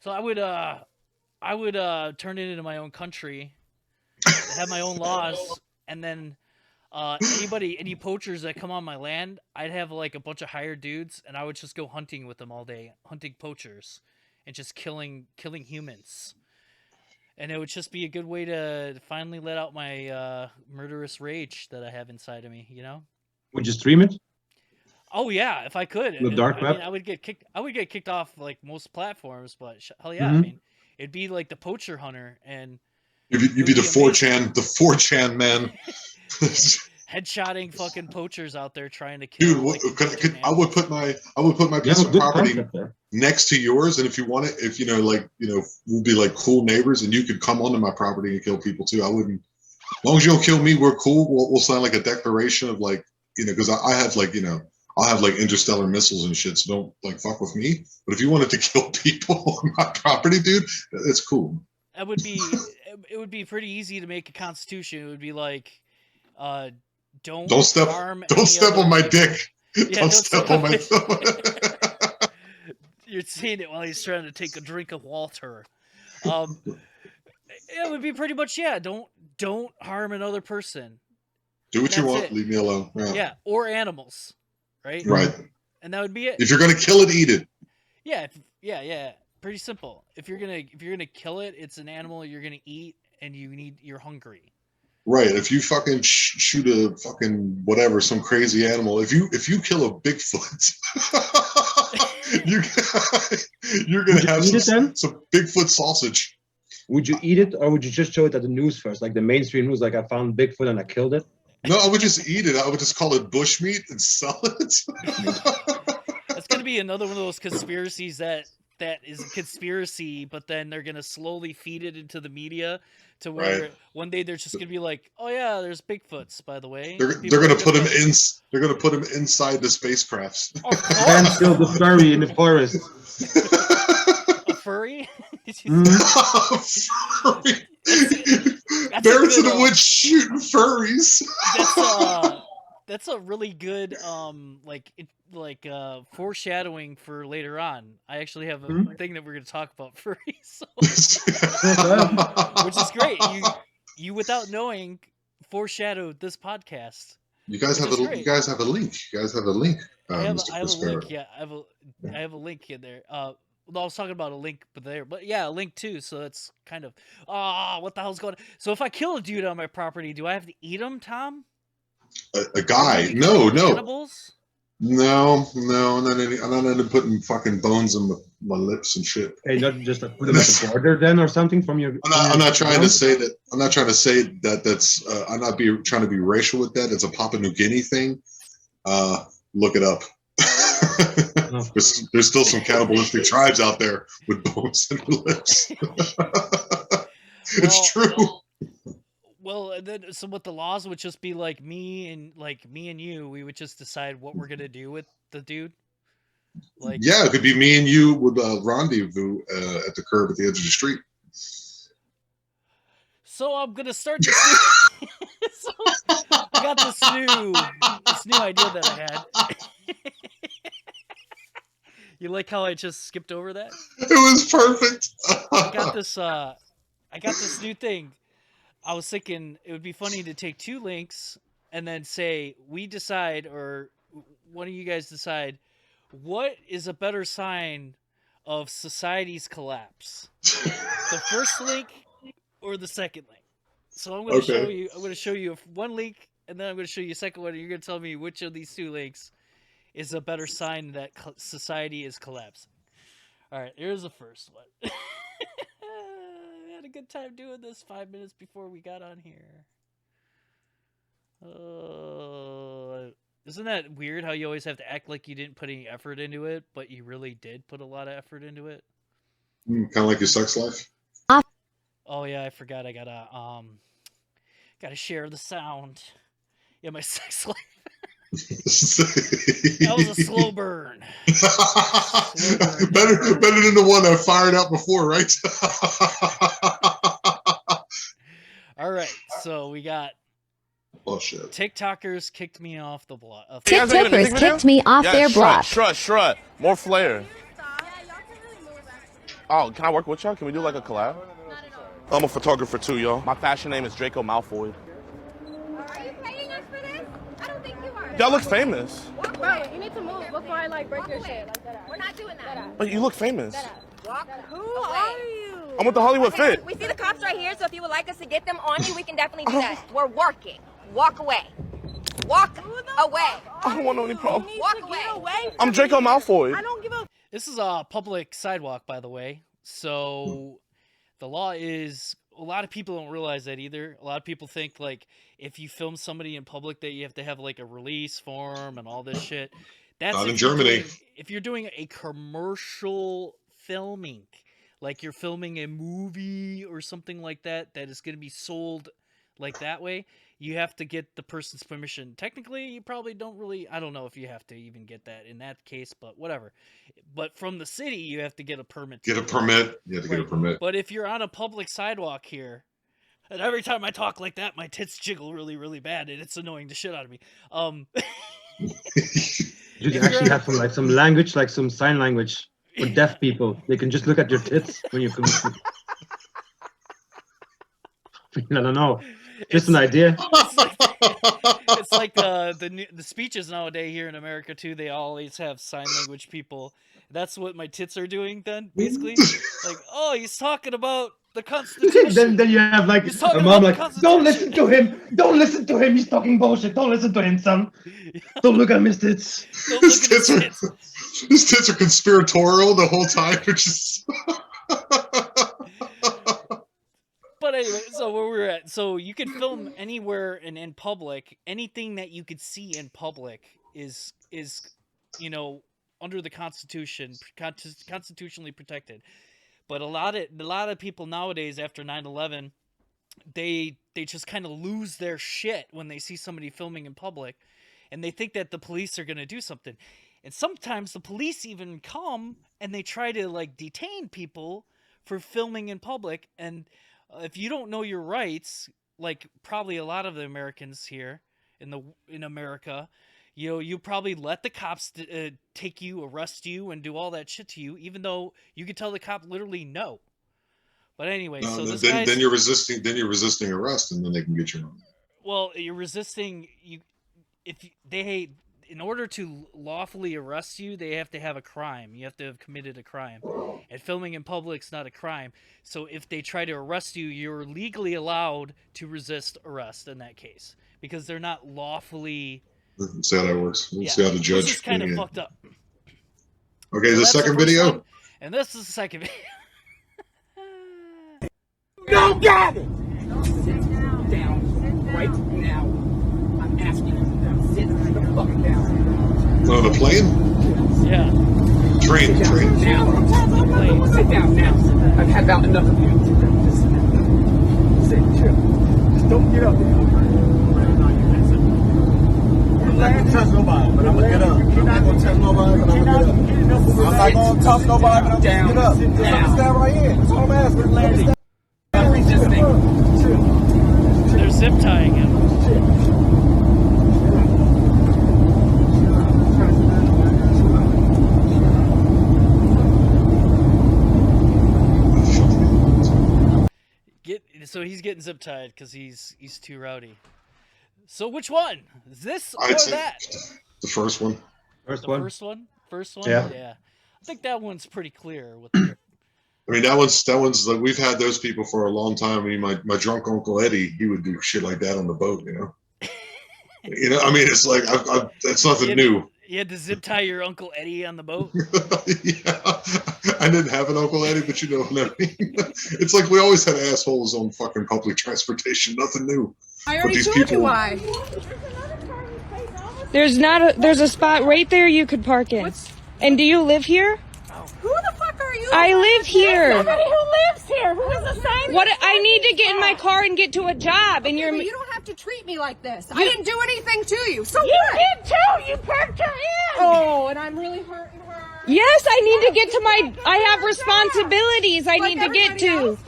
S1: So I would turn it into my own country, have my own laws, and then any poachers that come on my land, I'd have like a bunch of hired dudes, and I would just go hunting with them all day, hunting poachers, and just killing humans. And it would just be a good way to finally let out my murderous rage that I have inside of me. You know?
S2: Would you stream it?
S1: Oh yeah, if I could.
S2: The dark web?
S1: I mean, I would get kicked off like most platforms, but hell yeah,
S2: Mhm.
S1: I mean, it'd be like the poacher hunter, and
S4: You'd be the 4chan man.
S1: headshotting fucking poachers out there trying to kill.
S4: Dude,
S1: like,
S4: I would put my
S2: You
S4: piece
S2: have a
S4: of
S2: good
S4: property
S2: concept there.
S4: next to yours, and if you want it, if we'll be like cool neighbors, and you could come onto my property and kill people too. I wouldn't. As long as you don't kill me, we're cool. We'll sign like a declaration of like, because I have like, I'll have like interstellar missiles and shit, so don't like fuck with me. But if you wanted to kill people on my property, dude, it's cool.
S1: That would be it would be pretty easy to make a constitution. It would be like, don't
S4: step
S1: harm
S4: don't
S1: any
S4: step
S1: other
S4: on my
S1: people.
S4: dick.
S1: Yeah,
S4: don't step on my
S1: You're seeing it while he's trying to take a drink of water. It would be pretty much, yeah. Don't harm another person.
S4: Do what you
S1: That's
S4: want.
S1: it.
S4: Leave me alone.
S1: Yeah, or animals, right?
S4: Right.
S1: And that would be it.
S4: If you're gonna kill it, eat it.
S1: Yeah, yeah. Pretty simple. If you're gonna kill it, it's an animal you're gonna eat, and you're hungry.
S4: Right. If you fucking shoot a fucking whatever, some crazy animal. If you kill a Bigfoot, you're gonna have some Bigfoot sausage.
S2: Would you eat it, or would you just show it at the news first, like the mainstream news? Like, I found Bigfoot and I killed it.
S4: No, I would just eat it. I would just call it bushmeat and sell it.
S1: That's gonna be another one of those conspiracies that is a conspiracy, but then they're gonna slowly feed it into the media to where one day they're just gonna be like, "Oh yeah, there's Bigfoots, by the way."
S4: They're gonna put him in. They're gonna put him inside the spacecrafts.
S2: And kill the furry in the forest.
S1: A furry?
S4: Furry. Bears in the woods shooting furries.
S1: That's a really good foreshadowing for later on. I actually have a thing that we're going to talk about furries, which is great. You without knowing foreshadowed this podcast.
S4: You guys have a link. You guys have a link.
S1: I have a link. Yeah, I have a link in there. Well, I was talking about a link there, but yeah, a link too. So that's kind of what the hell's going on? So if I kill a dude on my property, do I have to eat him, Tom?
S4: A guy? No.
S1: Cannibals?
S4: No. I'm not into putting fucking bones in my lips and shit.
S2: Hey, not just like put them at the border then or something from your.
S4: I'm not trying to say that. I'm not trying to say that. That's. I'm not trying to be racial with that. It's a Papua New Guinea thing. Look it up. There's still some cannibalistic tribes out there with bones in their lips. It's true.
S1: Well, and then so what the laws would just be like me and you, we would just decide what we're gonna do with the dude. Like,
S4: yeah, it could be me and you would rendezvous at the curb at the edge of the street.
S1: So I'm gonna start this. So I got this new idea that I had. You like how I just skipped over that?
S4: It was perfect.
S1: I got this new thing. I was thinking it would be funny to take two links and then say we decide, or one of you guys decide, what is a better sign of society's collapse? The first link or the second link? So I'm going to show you. I'm going to show you one link, and then I'm going to show you a second one, and you're going to tell me which of these two links is a better sign that society is collapsing. All right, here's the first one. We had a good time doing this 5 minutes before we got on here. Isn't that weird how you always have to act like you didn't put any effort into it, but you really did put a lot of effort into it?
S4: Kind of like your sex life.
S1: Oh yeah, I forgot. I gotta share the sound. Yeah, my sex life. That was a slow burn.
S4: Better than the one I fired out before, right?
S1: All right, so we got.
S4: Oh shit!
S1: TikTokers kicked me off the block.
S6: TikTokers kicked me off their block.
S7: Strut. More flair.
S6: Oh, can I work with y'all? Can we do like a collab? I'm a photographer too, y'all. My fashion name is Draco Malfoy.
S7: Are you paying us for this? I don't think you are.
S6: Y'all look famous.
S7: Bro, you need to move before I like break your shit. Like that. We're not doing that.
S6: But you look famous.
S7: Walk. Who are you?
S6: I'm with the Hollywood Fit.
S7: We see the cops right here, so if you would like us to get them on you, we can definitely do that. We're working. Walk away. Walk away.
S6: I don't want any problem.
S7: Walk away.
S6: I'm Draco Malfoy.
S7: I don't give a.
S1: This is a public sidewalk, by the way. So the law is, a lot of people don't realize that either. A lot of people think like if you film somebody in public that you have to have like a release form and all this shit. That's
S4: Not in Germany.
S1: If you're doing a commercial filming, like you're filming a movie or something like that, that is going to be sold like that way, you have to get the person's permission. Technically, you probably don't really, I don't know if you have to even get that in that case, but whatever. But from the city, you have to get a permit.
S4: Get a permit. You have to get a permit.
S1: But if you're on a public sidewalk here, and every time I talk like that, my tits jiggle really, really bad, and it's annoying the shit out of me.
S2: You can actually have some language, like some sign language for deaf people. They can just look at your tits when you come. I don't know. Just an idea.
S1: It's like the speeches nowadays here in America too. They always have sign language people. That's what my tits are doing then, basically. Like, oh, he's talking about the Constitution.
S2: then you have like a mom like, don't listen to him. Don't listen to him. He's talking bullshit. Don't listen to him, son. Don't look at his tits.
S4: His tits are conspiratorial the whole time. Just...
S1: But anyway, so where we're at, so you can film anywhere and in public. Anything that you could see in public is under the Constitution, constitutionally protected. But a lot of people nowadays after 9/11, they just kind of lose their shit when they see somebody filming in public, and they think that the police are going to do something. And sometimes the police even come and they try to like detain people for filming in public. And if you don't know your rights, like probably a lot of the Americans here in America, you probably let the cops take you, arrest you, and do all that shit to you, even though you could tell the cop literally no. But anyway, so this
S4: then you're resisting. Then you're resisting arrest, and then they can get you on.
S1: Well, you're resisting. In order to lawfully arrest you, they have to have a crime. You have to have committed a crime. And filming in public's not a crime. So if they try to arrest you, you're legally allowed to resist arrest in that case, because they're not lawfully.
S4: Let's see how that works. Let's see how the judge.
S1: This is kind of fucked up.
S4: Okay, so the second video.
S1: One, and this is the second video.
S8: Go get it! Sit down right now. I'm asking you to sit the fuck down.
S4: On a plane?
S1: Yeah.
S4: Train.
S8: Now. Sit down now. I've had about enough of you. Sit, chill. Just don't get up. I'm not gonna touch nobody, but I'm gonna get up. I'm not gonna touch nobody, but I'm gonna get up. I'm not gonna touch nobody, but I'm gonna get up. Just stand right here. That's all I'm asking. I'm resisting.
S1: They're zip tying him. So he's getting zip tied because he's too rowdy. So which one? Is this or that?
S4: The first one.
S1: First one?
S2: Yeah.
S1: I think that one's pretty clear.
S4: I mean, that one's like, we've had those people for a long time. I mean, my drunk Uncle Eddie, he would do shit like that on the boat, I mean, it's like, it's nothing new.
S1: You had to zip tie your Uncle Eddie on the boat?
S4: Yeah. I didn't have an Uncle Eddie, but you know what I mean. It's like we always had assholes on fucking public transportation. Nothing new.
S9: I already told you why. There's a spot right there you could park in. And do you live here?
S7: Who the fuck are you?
S9: I live here.
S7: There's nobody who lives here. Who is assigned?
S9: What? I need to get in my car and get to a job, and
S7: You don't have to treat me like this. I didn't do anything to you. So
S9: You
S7: what?
S9: did too. You parked her in.
S7: Oh, and I'm really hurting her.
S9: Yes, I need to get to my. I have responsibilities. I need to get to.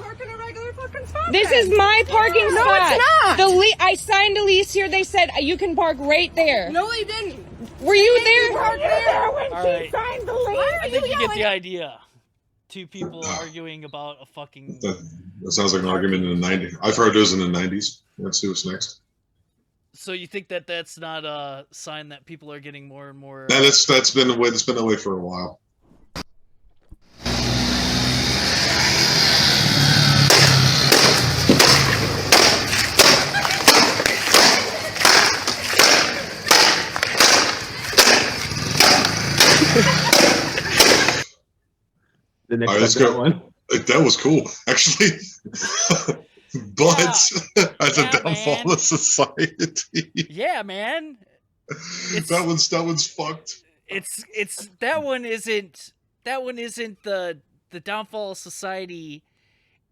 S9: This is my parking spot.
S7: No, it's not.
S9: I signed a lease here. They said you can park right there.
S7: No, they didn't.
S9: Were you there?
S7: Park there when
S1: All
S7: she
S1: right.
S7: signed the lease.
S1: I think you get the idea. Two people arguing about a fucking.
S4: That sounds like an argument in the 90s. I've heard those in the 90s. Let's see what's next.
S1: So you think that that's not a sign that people are getting more and more?
S4: Yeah, that's been the way. That's been the way for a while.
S2: The next
S4: All right, let's
S2: that
S4: go.
S2: one.
S4: That was cool, actually. But as a
S1: Yeah,
S4: downfall
S1: man.
S4: of society,
S1: Yeah, man.
S4: that one's fucked.
S1: It's that one isn't the downfall of society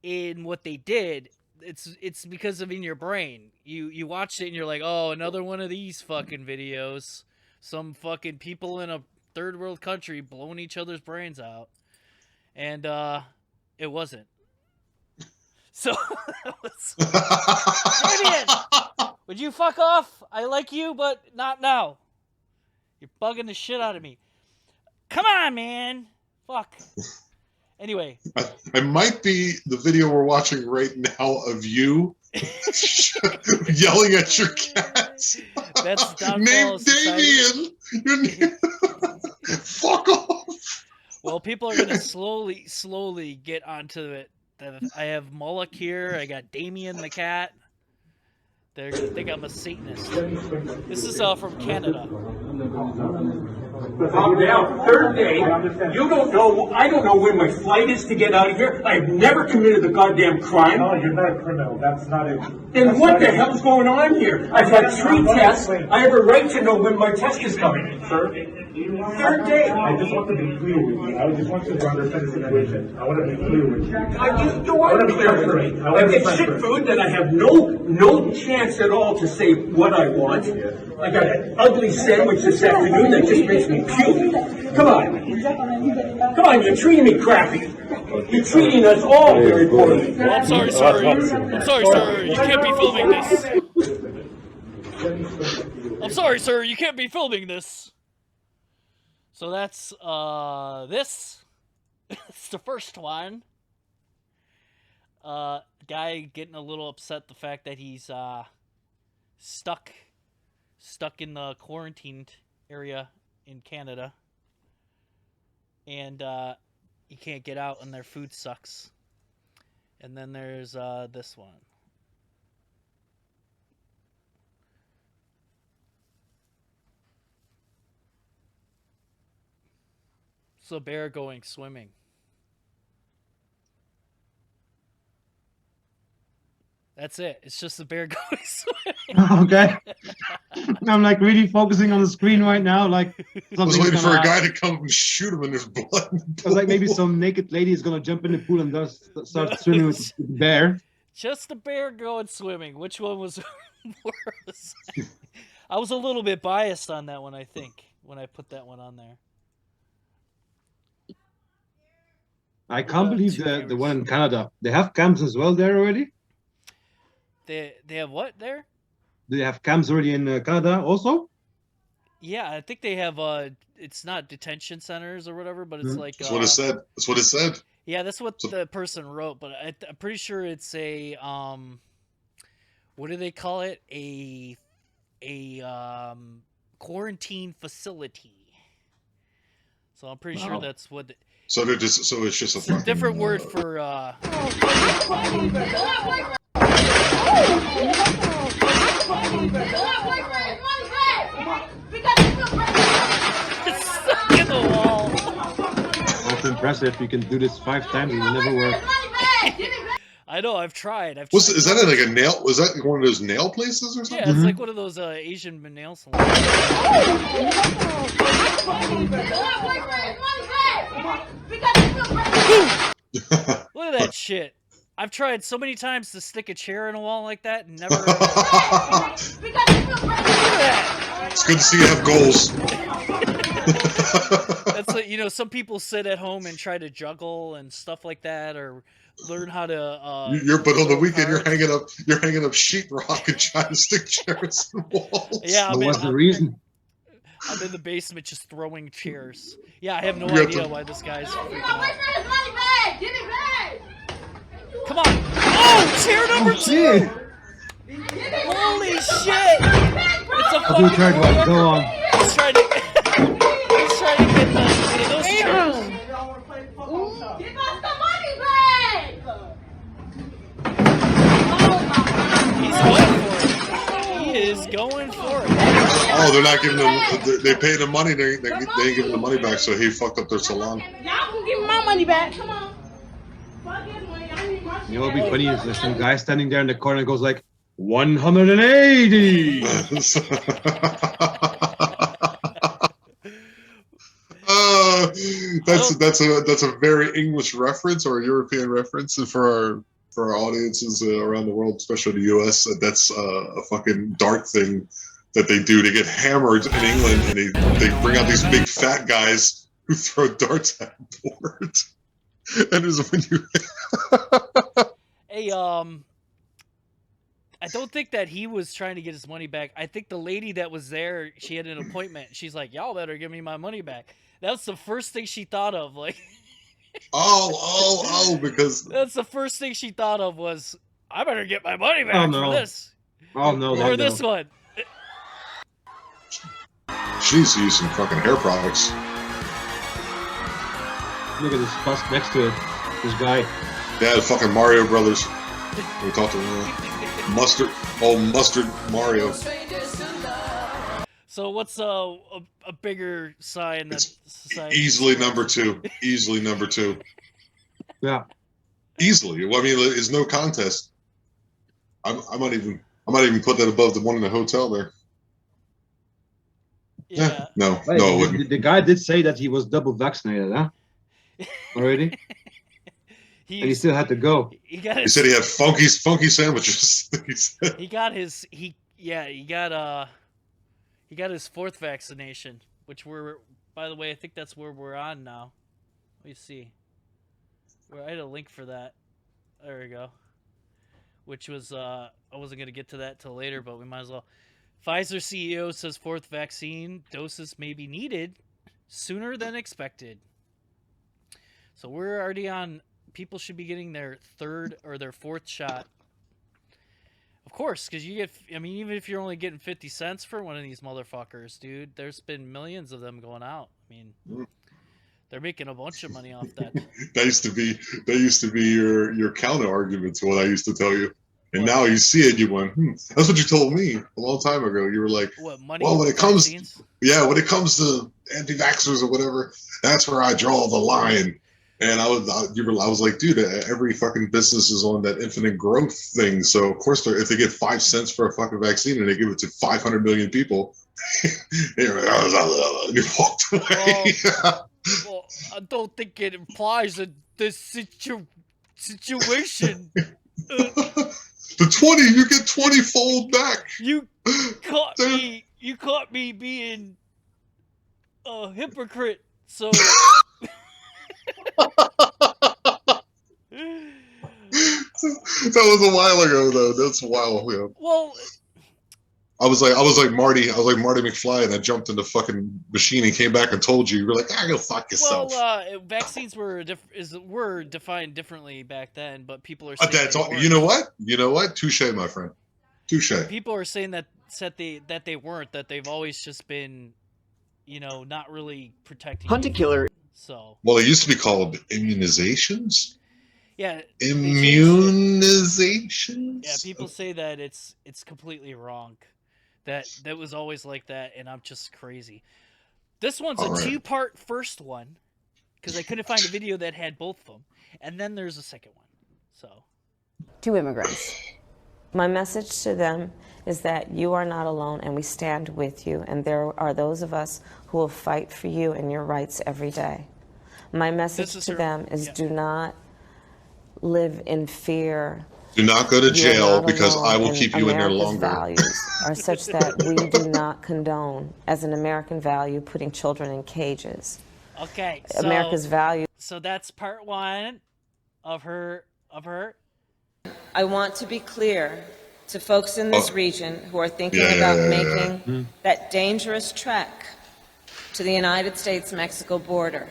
S1: in what they did. It's because of in your brain. You watched it and you're like, oh, another one of these fucking videos. Some fucking people in a third world country blowing each other's brains out. And it wasn't. So that was Damien! Would you fuck off? I like you, but not now. You're bugging the shit out of me. Come on, man. Fuck. Anyway.
S4: I might be the video we're watching right now of you yelling at your cats.
S1: That's the downfall
S4: Name
S1: of society.
S4: Damien. Fuck off.
S1: Well, people are gonna slowly get onto it. I have Moloch here. I got Damien the cat. They're gonna think I'm a Satanist. This is from Canada.
S10: Calm down. Third day. You don't know. I don't know when my flight is to get out of here. I've never committed a goddamn crime.
S8: No, you're not a criminal. That's not it.
S10: Then what the hell's going on here? I've had 3 tests. I have a right to know when my test is coming.
S8: Sir,
S10: Third day.
S8: I just want to be clear with you. I just want you to understand the situation. I want to be clear with you.
S10: You are clear with me. I get shit food that I have no chance at all to say what I want. I got an ugly sandwich this afternoon that just makes me puke. Come on, you're treating me crappy. You're treating us all very poorly.
S1: Well, I'm sorry, sir. I'm sorry, sir. You can't be filming this. I'm sorry, sir. You can't be filming this. So that's this. It's the first one. Guy getting a little upset the fact that he's stuck in the quarantined area in Canada, and you can't get out and their food sucks. And then there's this one. It's a bear going swimming. That's it. It's just a bear going swimming.
S2: Okay. I'm like really focusing on the screen right now. Like
S4: I was waiting for a guy to come and shoot him and there's blood.
S2: I was like, maybe some naked lady is gonna jump in the pool and start swimming with the bear.
S1: Just a bear going swimming. Which one was worse? I was a little bit biased on that one, I think, when I put that one on there.
S2: I can't believe the one in Canada. They have camps as well there already.
S1: They have what there?
S2: Do they have camps already in Canada also?
S1: Yeah, I think they have. It's not detention centers or whatever, but it's like.
S4: That's what it said. That's what it said.
S1: Yeah, that's what the person wrote, but I'm pretty sure it's a what do they call it? A quarantine facility. So I'm pretty sure that's what.
S4: So they're just it's just a fucking,
S1: different word for It's stuck in the wall.
S2: That's impressive. You can do this 5 times and it'll never work.
S1: I know, I've tried.
S4: Is that like a nail? Was that one of those nail places or something?
S1: Yeah, it's like one of those Asian nail salons. Look at that shit. I've tried so many times to stick a chair in a wall like that and never. Look at that.
S4: It's good to see you have goals.
S1: That's like, some people sit at home and try to juggle and stuff like that, or learn how to.
S4: But on the weekend you're hanging up sheetrock and trying to stick chairs in walls.
S1: Yeah,
S2: What's the reason?
S1: I'm in the basement just throwing chairs. Yeah, I have no idea why this guy's freaking out. Come on. Oh, chair number 2. Holy shit. It's a
S2: I'll do
S1: fucking
S2: third one. Go on.
S1: He's trying to get one of those chairs.
S7: Give us the money back!
S1: He's going for it. He is going for it.
S4: Oh, they're not giving them. They paid the money. They ain't giving the money back, so he fucked up their salon.
S9: Y'all can give me my money back. Come on.
S2: You know what would be funny is there's some guy standing there in the corner and goes like, 180!
S4: That's a very English reference or a European reference, and for our audiences around the world, especially the U.S., that's a fucking dart thing that they do. They get hammered in England, and they bring out these big fat guys who throw darts at the board. And there's when you.
S1: Hey, I don't think that he was trying to get his money back. I think the lady that was there, she had an appointment. She's like, y'all better give me my money back. That's the first thing she thought of. Like,
S4: because
S1: that's the first thing she thought of was, I better get my money back for this.
S2: Oh no,
S1: or this one.
S4: She's used some fucking hair products.
S2: Look at this bus next to it. This guy.
S4: Yeah, the fucking Mario Brothers. We talked to Mustard Mario.
S1: So what's a bigger sign that society?
S4: Easily number 2. Easily number 2.
S2: Yeah.
S4: Easily. Well, I mean, it's no contest. I might even put that above the one in the hotel there.
S1: Yeah.
S4: No,
S2: Wait,
S4: no, it wouldn't.
S2: The guy did say that he was double vaccinated, huh? Already? And he still had to go.
S1: He
S4: said he had funky sandwiches.
S1: He got his 4th vaccination, which by the way, I think that's where we're on now. Let me see. I had a link for that. There we go. Which was I wasn't gonna get to that till later, but we might as well. Pfizer CEO says 4th vaccine doses may be needed sooner than expected. So we're already on. People should be getting their 3rd or their 4th shot. Of course, because you get. I mean, even if you're only getting 50 cents for one of these motherfuckers, dude, there's been millions of them going out. I mean, they're making a bunch of money off that.
S4: That used to be your counter argument to what I used to tell you. And now you see it, you went, that's what you told me a long time ago. You were like,
S1: what, money
S4: well, when it comes
S1: vaccines?
S4: when it comes to anti-vaxxers or whatever, that's where I draw the line. And I was like, dude, every fucking business is on that infinite growth thing. So of course, if they get 5 cents for a fucking vaccine and they give it to 500 million people, you walked away.
S1: Well, I don't think it implies that this situation.
S4: The 20, you get 20-fold back.
S1: You caught me being a hypocrite. So.
S4: That was a while ago, though. That's a while ago.
S1: Well,
S4: I was like Marty McFly, and I jumped in the fucking machine and came back and told you. You were like, go fuck yourself.
S1: Well, vaccines were defined differently back then, but people are saying
S4: that's all. You know what? Touche, my friend. Touche.
S1: People are saying that they weren't. That they've always just been, not really protecting.
S3: Hunt a killer.
S1: So.
S4: Well, it used to be called immunizations.
S1: Yeah.
S4: Immunizations.
S1: Yeah, people say that it's completely wrong. That was always like that, and I'm just crazy. This one's a 2-part first one, because I couldn't find a video that had both of them, and then there's a second one. So.
S11: To immigrants, my message to them is that you are not alone, and we stand with you, and there are those of us who will fight for you and your rights every day. My message to them is do not live in fear.
S4: Do not go to jail because I will keep you in there
S11: America's
S4: longer.
S11: Values are such that we do not condone, as an American value, putting children in cages.
S1: Okay.
S11: America's value.
S1: So that's part 1 of her.
S11: I want to be clear to folks in this region who are thinking about making that dangerous trek to the United States-Mexico border.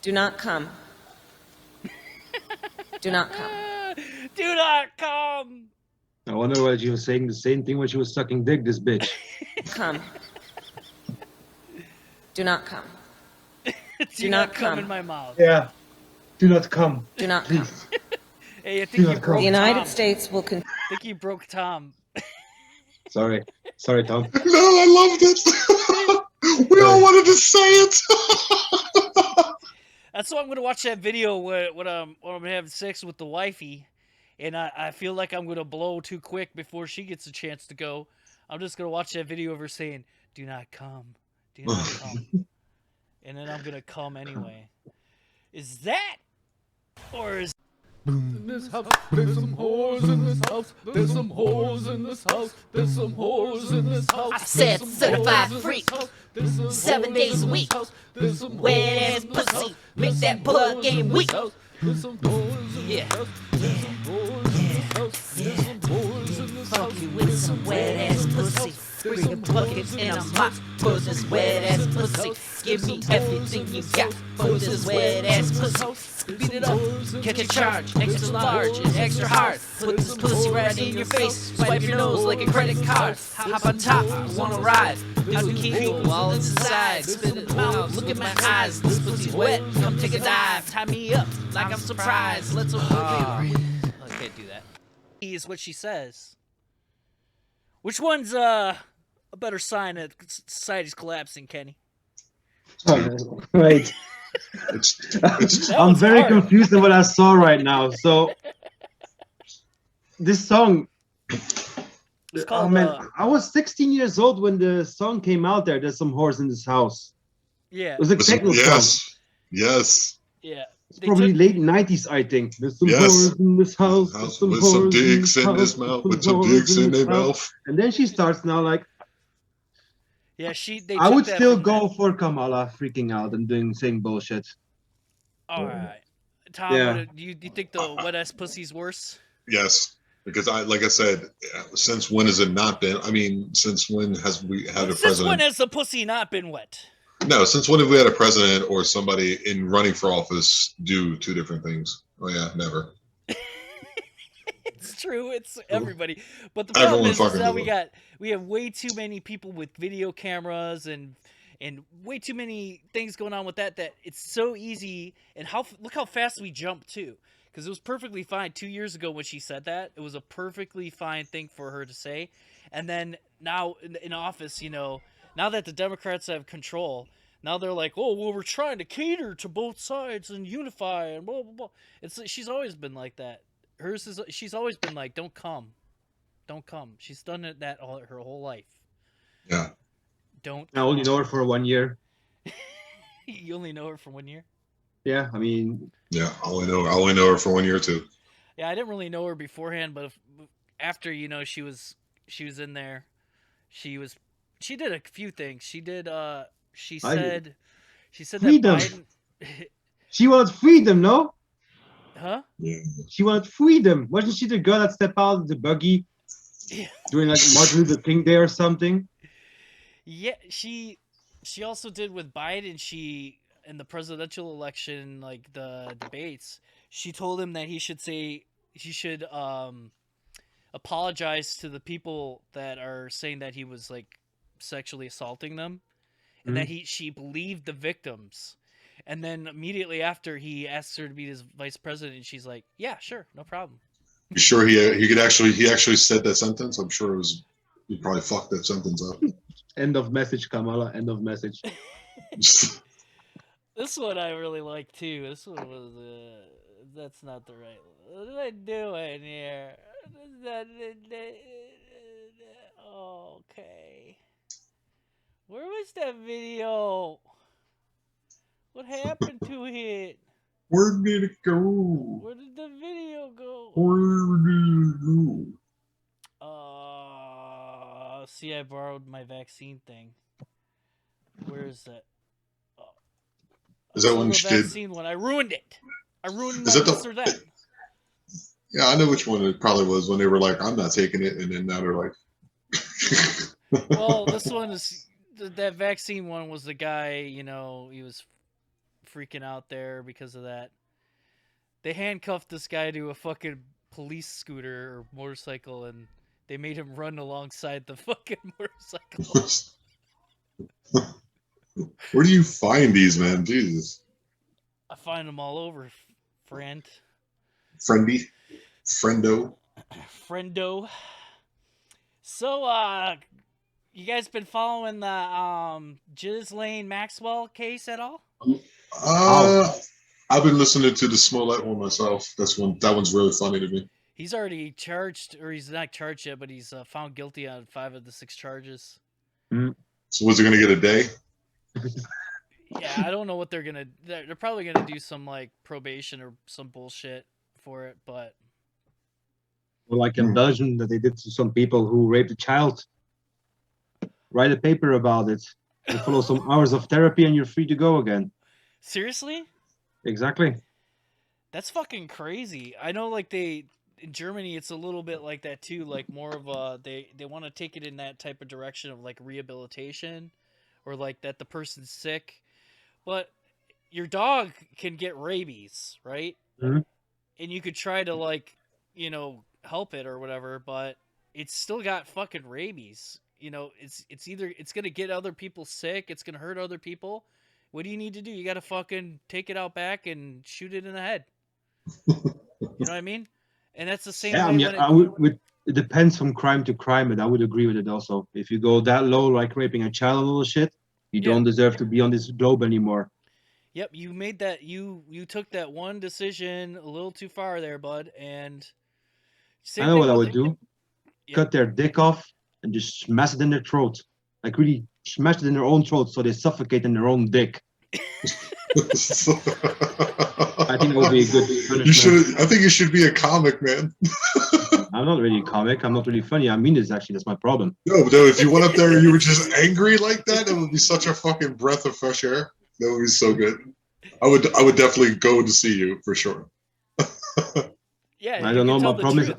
S11: Do not come. Do not come.
S1: Do not come.
S2: I wonder why she was saying the same thing when she was sucking dick, this bitch.
S11: Come. Do not come.
S1: Do not come in my mouth.
S2: Yeah. Do not come.
S11: Do not come.
S1: Hey, I think you broke
S11: The United
S1: Tom.
S11: States will continue.
S1: I think you broke Tom.
S2: Sorry, Tom.
S4: No, I loved it. We all wanted to say it.
S1: That's why I'm gonna watch that video when I'm having sex with the wifey, and I feel like I'm gonna blow too quick before she gets a chance to go. I'm just gonna watch that video of her saying, "Do not come, do not come," and then I'm gonna come anyway. Is that, or is?
S3: In this house, there's some whores in this house. There's some whores in this house. There's some whores in this house.
S12: I said certified freak. 7 days a week. Wet ass pussy. Make that blood game weak. Yeah. Pokey with some wet ass pussy. Bring buckets and a mop for this wet ass pussy. Give me everything you got for this wet ass pussy. Beat it up, catch a charge, extra large and extra hard. Put this pussy right in your face, swipe your nose like a credit card. Hop on top, I wanna ride. I'll keep you while it's inside. Spit it out, look at my eyes. This pussy's wet, come take a dive. Tie me up like I'm surprised. Let's I can't do that.
S1: Is what she says. Which one's a better sign that society's collapsing, Kenny?
S2: Right. I'm very confused on what I saw right now. So, this song.
S1: It's called,
S2: I was 16 years old when the song came out. There's some whores in this house.
S1: Yeah.
S2: It was a techno song.
S4: Yes.
S1: Yeah.
S2: It's probably late 90s, I think. There's some whores in this house.
S4: With some dicks in this mouth. With some dicks in their mouth.
S2: And then she starts now like.
S1: Yeah,
S2: I would still go for Kamala freaking out and saying bullshit.
S1: All right, Tom.
S2: Yeah.
S1: Do you think the wet ass pussy's worse?
S4: Yes, because like I said, since when has it not been? I mean, since when has we had a president?
S1: Since when has the pussy not been wet?
S4: No, since when have we had a president or somebody in running for office do two different things? Oh yeah, never.
S1: It's true. It's everybody. But the problem is that we have way too many people with video cameras and way too many things going on with that it's so easy. And look how fast we jump too, because it was perfectly fine 2 years ago when she said that. It was a perfectly fine thing for her to say, and then now in office, now that the Democrats have control, now they're like, oh well, we're trying to cater to both sides and unify and blah blah blah. She's always been like that. She's always been like, don't come. She's done that her whole life.
S4: Yeah.
S2: I only know her for 1 year.
S1: You only know her for 1 year?
S2: Yeah, I mean.
S4: Yeah, I only know her for 1 year too.
S1: Yeah, I didn't really know her beforehand, but after she was in there, she did a few things. She did. She said
S2: freedom.
S1: That Biden.
S2: She wanted freedom, no?
S1: Huh?
S4: Yeah.
S2: She wanted freedom. Wasn't she the girl that stepped out of the buggy during like Martin Luther King Day or something?
S1: Yeah, she also did with Biden. She in the presidential election, like the debates, she told him that he should apologize to the people that are saying that he was like sexually assaulting them, and that she believed the victims. And then immediately after, he asked her to be his vice president, and she's like, "Yeah, sure, no problem."
S4: You sure he actually said that sentence? I'm sure he probably fucked that sentence up.
S2: End of message, Kamala. End of message.
S1: This one I really like too. This one was that's not the right. What am I doing here? Okay. Where was that video? What happened to it?
S4: Where did it go?
S1: Where did the video go?
S4: Where did it go?
S1: See, I borrowed my vaccine thing. Where is that?
S4: Is that when she did?
S1: Vaccine one. I ruined it. I ruined
S4: Is
S1: my
S4: that
S1: this or that.
S4: Yeah, I know which one it probably was when they were like, "I'm not taking it," and then now they're like.
S1: Well, this one is that vaccine one was the guy. He was freaking out there because of that. They handcuffed this guy to a fucking police scooter or motorcycle, and they made him run alongside the fucking motorcycle.
S4: Where do you find these, man? Jesus.
S1: I find them all over, friend.
S4: Friendy. Friendo.
S1: Friendo. So, you guys been following the Ghislaine Maxwell case at all?
S4: I've been listening to the Smollett one myself. That one's really funny to me.
S1: He's already charged, or he's not charged yet, but he's found guilty on 5 of the 6 charges.
S4: So was he gonna get a day?
S1: Yeah, I don't know what they're gonna. They're probably gonna do some like probation or some bullshit for it, but.
S2: Or like in Belgium, that they did to some people who raped a child. Write a paper about it. And follow some hours of therapy, and you're free to go again.
S1: Seriously?
S2: Exactly.
S1: That's fucking crazy. I know, like in Germany, it's a little bit like that too. Like more of a they want to take it in that type of direction of like rehabilitation, or like that the person's sick, but your dog can get rabies, right?
S2: Mm-hmm.
S1: And you could try to like, help it or whatever, but it's still got fucking rabies. It's either it's gonna get other people sick, it's gonna hurt other people. What do you need to do? You gotta fucking take it out back and shoot it in the head. You know what I mean? And that's the same way.
S2: It depends from crime to crime, but I would agree with it also. If you go that low, like raping a child, a little shit, you don't deserve to be on this globe anymore.
S1: Yep, you made that. You took that one decision a little too far there, bud. And
S2: I know what I would do. Yep. Cut their dick off and just smash it in their throat. Like really smash it in their own throat so they suffocate in their own dick. I think it would be a good punishment.
S4: I think you should be a comic, man.
S2: I'm not really a comic. I'm not really funny. I mean this, actually. That's my problem.
S4: No, but if you went up there and you were just angry like that, it would be such a fucking breath of fresh air. That would be so good. I would definitely go to see you for sure.
S1: Yeah,
S2: I don't know. My problem is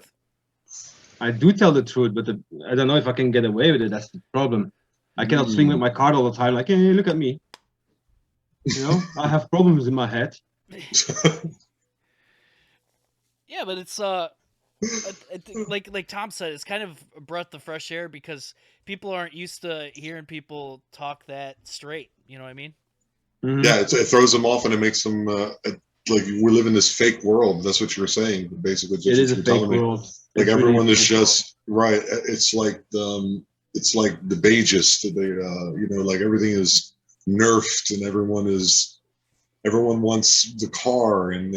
S2: I do tell the truth, but I don't know if I can get away with it. That's the problem. I cannot swing with my card all the time. Like, hey, look at me. I have problems in my head.
S1: Yeah, but it's like Tom said, it's kind of a breath of fresh air because people aren't used to hearing people talk that straight. You know what I mean?
S2: Mm-hmm.
S4: Yeah, it throws them off and it makes them like we live in this fake world. That's what you were saying, basically.
S2: It is a fake world.
S4: Like everyone is just right. It's like the Beges. They like everything is nerfed and everyone wants the car and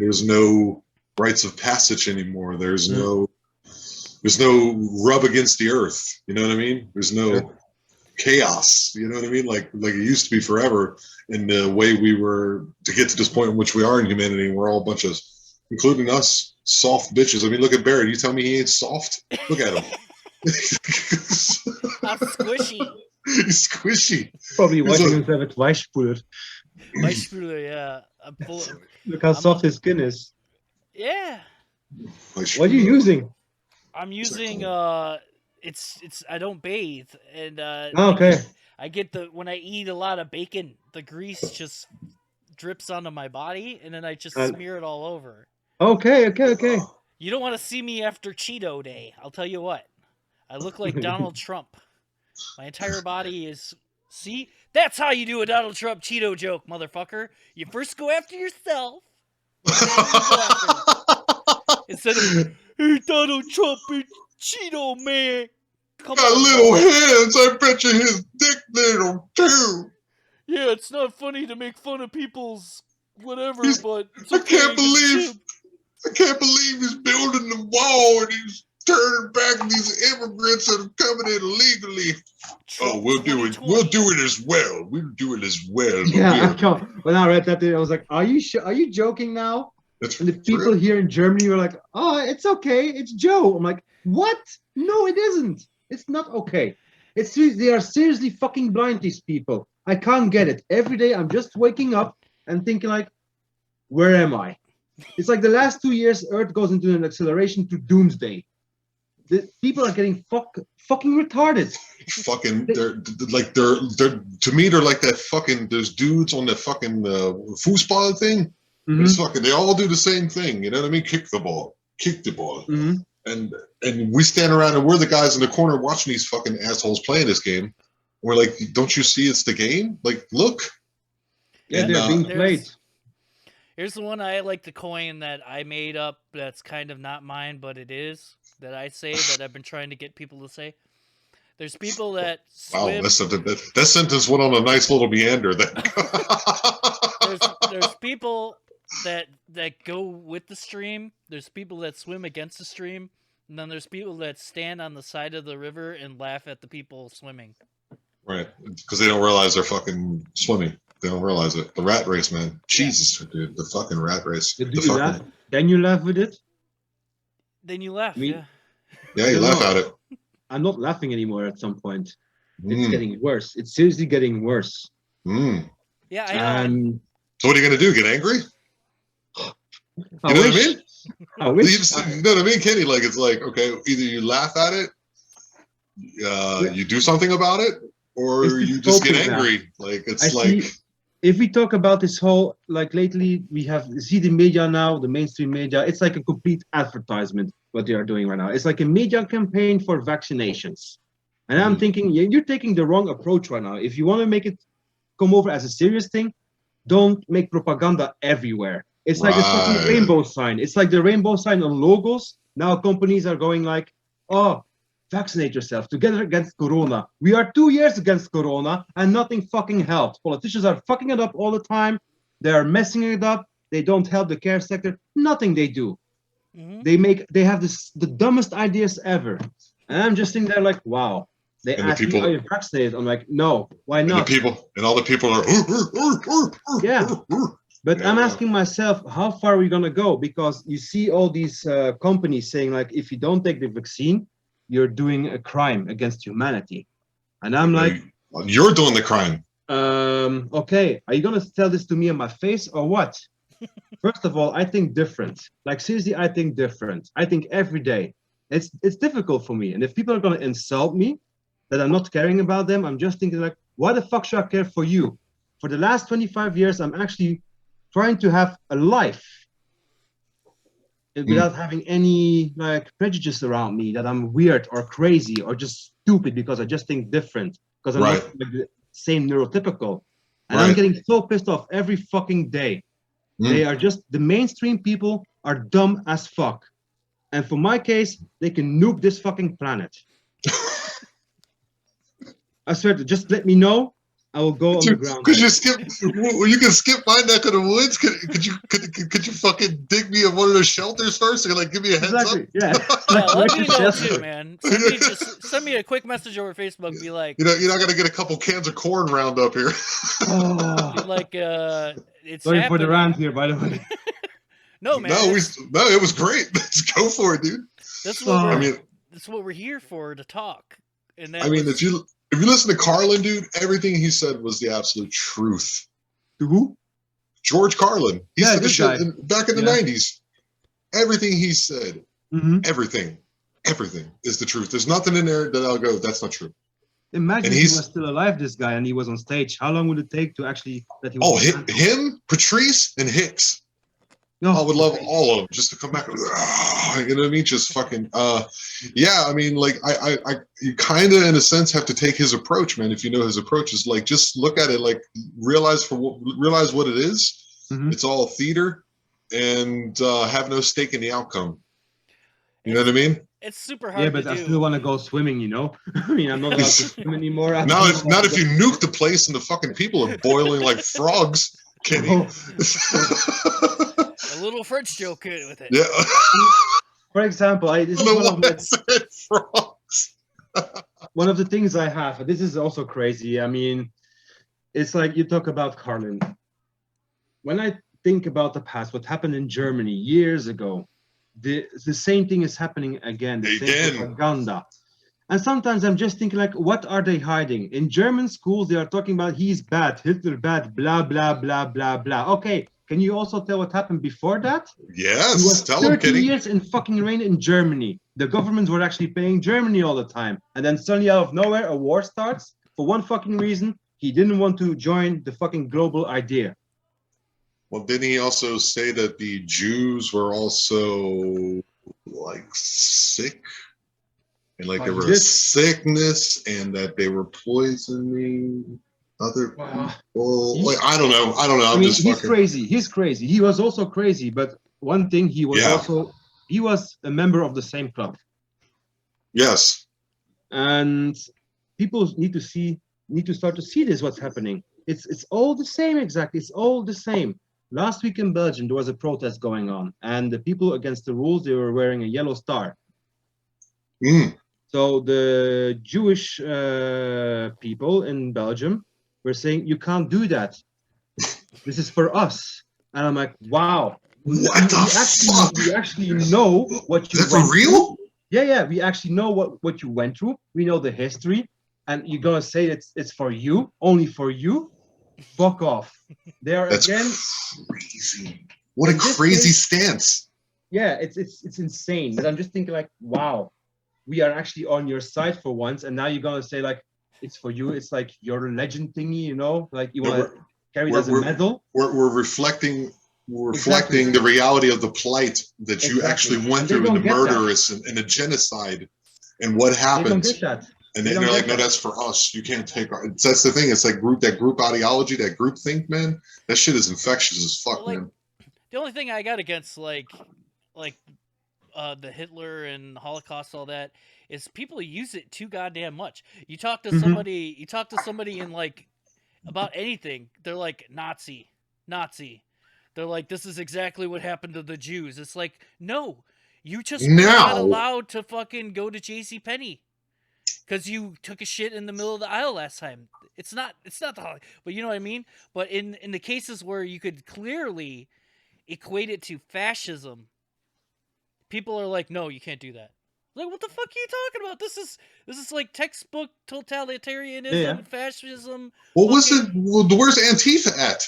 S4: there's no rites of passage anymore. There's no rub against the earth. You know what I mean? There's no chaos. You know what I mean? Like it used to be forever. In the way we were to get to this point in which we are in humanity, we're all a bunch of, including us, soft bitches. I mean, look at Barrett. You tell me he ain't soft? Look at him.
S1: I'm squishy.
S4: He's squishy.
S2: Probably washing himself with Weisspuller.
S1: Weisspuller, yeah.
S2: Look how soft his skin is.
S1: Yeah.
S2: What are you using?
S1: I'm using it's I don't bathe and
S2: okay.
S1: I get when I eat a lot of bacon, the grease just drips onto my body and then I just smear it all over.
S2: Okay.
S1: You don't want to see me after Cheeto Day. I'll tell you what. I look like Donald Trump. My entire body is... See? That's how you do a Donald Trump Cheeto joke, motherfucker. You first go after yourself. Instead of, hey, Donald Trump, it's Cheeto Man.
S4: Got little hands. I bet you his dick little too.
S1: Yeah, it's not funny to make fun of people's whatever, but it's
S4: I can't believe he's building the wall and he's turning back these immigrants that are coming in illegally. Trump, we'll do it. We'll do it as well. We'll do it as well.
S2: Yeah, when I read that, I was like, "Are you joking now?"
S4: That's
S2: and the people here in Germany were like, "Oh, it's okay. It's Joe." I'm like, "What? No, it isn't. It's not okay. They are seriously fucking blind, these people. I can't get it. Every day I'm just waking up and thinking like, where am I? It's like the last 2 years, Earth goes into an acceleration to doomsday. The people are getting fucking retarded.
S4: They're to me they're like that fucking those dudes on the fucking foosball thing. But it's fucking. They all do the same thing. You know what I mean? Kick the ball. And we stand around and we're the guys in the corner watching these fucking assholes playing this game. We're like, don't you see it's the game? Like, look.
S2: Yeah, and, they're being played.
S1: Here's the one I like to coin that I made up that's kind of not mine, but it is, that I say, that I've been trying to get people to say. There's people that swim.
S4: Wow, that sentence went on a nice little meander then.
S1: there's people that go with the stream. There's people that swim against the stream. And then there's people that stand on the side of the river and laugh at the people swimming.
S4: Right, because they don't realize they're fucking swimming. They don't realize it. The rat race, man. Jesus, dude. The fucking rat race.
S2: Do you laugh? Can you laugh with it?
S1: Then you laugh, yeah.
S4: Yeah, you laugh at it.
S2: I'm not laughing anymore at some point. It's getting worse. It's seriously getting worse.
S1: Yeah, I know.
S4: So what are you going to do? Get angry? You know what I mean?
S2: I wish.
S4: You know what I mean, Kenny? Like, it's like, okay, either you laugh at it, you do something about it, or you just get angry. Like, it's like...
S2: If we talk about this whole, like lately, we see the media now, the mainstream media, it's like a complete advertisement, what they are doing right now. It's like a media campaign for vaccinations. And I'm thinking, you're taking the wrong approach right now. If you want to make it come over as a serious thing, don't make propaganda everywhere. It's like a fucking rainbow sign. It's like the rainbow sign on logos. Now companies are going like, oh, vaccinate yourself together against Corona. We are 2 years against Corona and nothing fucking helped. Politicians are fucking it up all the time. They are messing it up. They don't help the care sector. Nothing they do. They have the dumbest ideas ever. And I'm just sitting there like, wow. They ask me, are you vaccinated? I'm like, no, why not?
S4: And all the people are
S2: yeah. But I'm asking myself, how far are we gonna go? Because you see all these companies saying like, if you don't take the vaccine, you're doing a crime against humanity. And I'm like,
S4: you're doing the crime.
S2: Okay, are you gonna tell this to me in my face or what? First of all, I think different. Like seriously, I think different. I think every day. It's difficult for me. And if people are gonna insult me, that I'm not caring about them, I'm just thinking like, why the fuck should I care for you? For the last 25 years, I'm actually trying to have a life without having any like prejudice around me that I'm weird or crazy or just stupid because I just think different because I'm not like the same neurotypical. And I'm getting so pissed off every fucking day. They are just, the mainstream people are dumb as fuck. And for my case, they can nuke this fucking planet. I swear to, just let me know. I will go on the ground.
S4: Could you skip? You can skip my neck of the woods. Could you fucking dig me in one of those shelters first and like give me a heads up?
S2: Yeah.
S1: Let me know too, man. Just send me a quick message over Facebook. Be like,
S4: you're not gonna get a couple cans of corn round up here.
S1: Like, it's
S2: sorry
S1: happening.
S2: for the round here, by the way.
S1: No, man.
S4: No, it was great. Let's go for it, dude.
S1: That's what that's what we're here for, to talk. And then
S4: if you listen to Carlin, dude, everything he said was the absolute truth.
S2: Who?
S4: George Carlin. He said this shit back in the 90s. Everything he said, everything is the truth. There's nothing in there that I'll go, that's not true.
S2: Imagine if he was still alive, this guy, and he was on stage. How long would it take to actually that he was
S4: him, Patrice, and Hicks. No, I would love all of them just to come back. You know what I mean? Just fucking, yeah. I mean, like, you kind of, in a sense, have to take his approach, man. If you know his approach is like, just look at it, like, realize what it is. It's all theater, and have no stake in the outcome. You know what I mean?
S1: It's super hard.
S2: Yeah, but I still want to go swimming. You know, I mean, I'm not allowed to swim anymore.
S4: Not if you nuke the place and the fucking people are boiling like frogs, Kenny.
S1: A little French joke with it.
S4: Yeah.
S2: For example, this is one of the things I have. This is also crazy. I mean, it's like you talk about Carlin. When I think about the past, what happened in Germany years ago, the same thing is happening again. The same propaganda. And sometimes I'm just thinking, like, what are they hiding? In German schools, they are talking about he's bad, Hitler bad, blah, blah, blah, blah, blah. Okay. Can you also tell what happened before that?
S4: Yes,
S2: he was
S4: tell him,
S2: 30 years in fucking reign in Germany. The governments were actually paying Germany all the time. And then suddenly out of nowhere, a war starts. For one fucking reason, he didn't want to join the fucking global idea.
S4: Well, didn't he also say that the Jews were also like sick? And like there
S2: he
S4: were
S2: did.
S4: sickness and that they were poisoning other people.
S2: He-
S4: Like, I don't know.
S2: I mean, he's crazy. He's crazy. He was also crazy, but one thing, he was he was a member of the same club.
S4: Yes.
S2: And people need to start to see this, what's happening. It's all the same, exactly. It's all the same. Last week in Belgium, there was a protest going on, and the people against the rules, they were wearing a yellow star. So the Jewish people in Belgium were saying, you can't do that. This is for us. And I'm like, wow.
S4: What the fuck?
S2: We actually know what you
S4: went through. Is that for real?
S2: Yeah, we actually know what you went through. We know the history. And you're going to say it's for you, only for you? Fuck off. That's crazy. What a crazy stance. Yeah, it's insane. But I'm just thinking like, wow, we are actually on your side for once. And now you're going to say like, it's for you. It's like your legend thingy, you know? Like you want to carry it as a medal. We're reflecting the reality of the plight that you actually went through, and the murderous and the genocide and what happened. They don't get that. And then they're like, no, that's for us. You can't take our... That's the thing. It's like that group ideology, that group think, man. That shit is infectious as fuck, man.
S1: The only thing I got against like the Hitler and Holocaust, all that, is people use it too goddamn much. You talk to somebody in like about anything, they're like Nazi. They're like, this is exactly what happened to the Jews. It's like, no, you just were not allowed to fucking go to JCPenney. Because you took a shit in the middle of the aisle last time. It's not the, but you know what I mean? But in the cases where you could clearly equate it to fascism, people are like, no, you can't do that. Like, what the fuck are you talking about? This is like textbook totalitarianism, fascism.
S4: What was it? Where's Antifa at?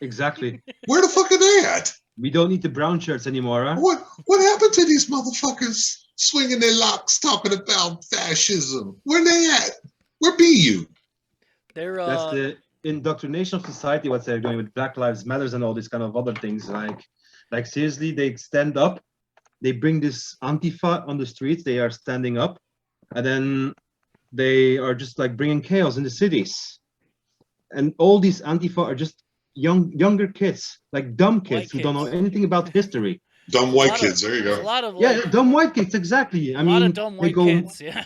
S2: Exactly.
S4: Where the fuck are they at?
S2: We don't need the brown shirts anymore, huh?
S4: What happened to these motherfuckers swinging their locks talking about fascism? Where they at? Where be you?
S2: That's the indoctrination of society, what they're doing with Black Lives Matters and all these kind of other things. Like seriously, they stand up, they bring this Antifa on the streets, they are standing up, and then they are just like bringing chaos in the cities. And all these Antifa are just younger kids, like dumb kids who don't know anything about history.
S4: Dumb white kids, there you go.
S2: Dumb white kids, exactly. I mean,
S1: dumb white kids, yeah.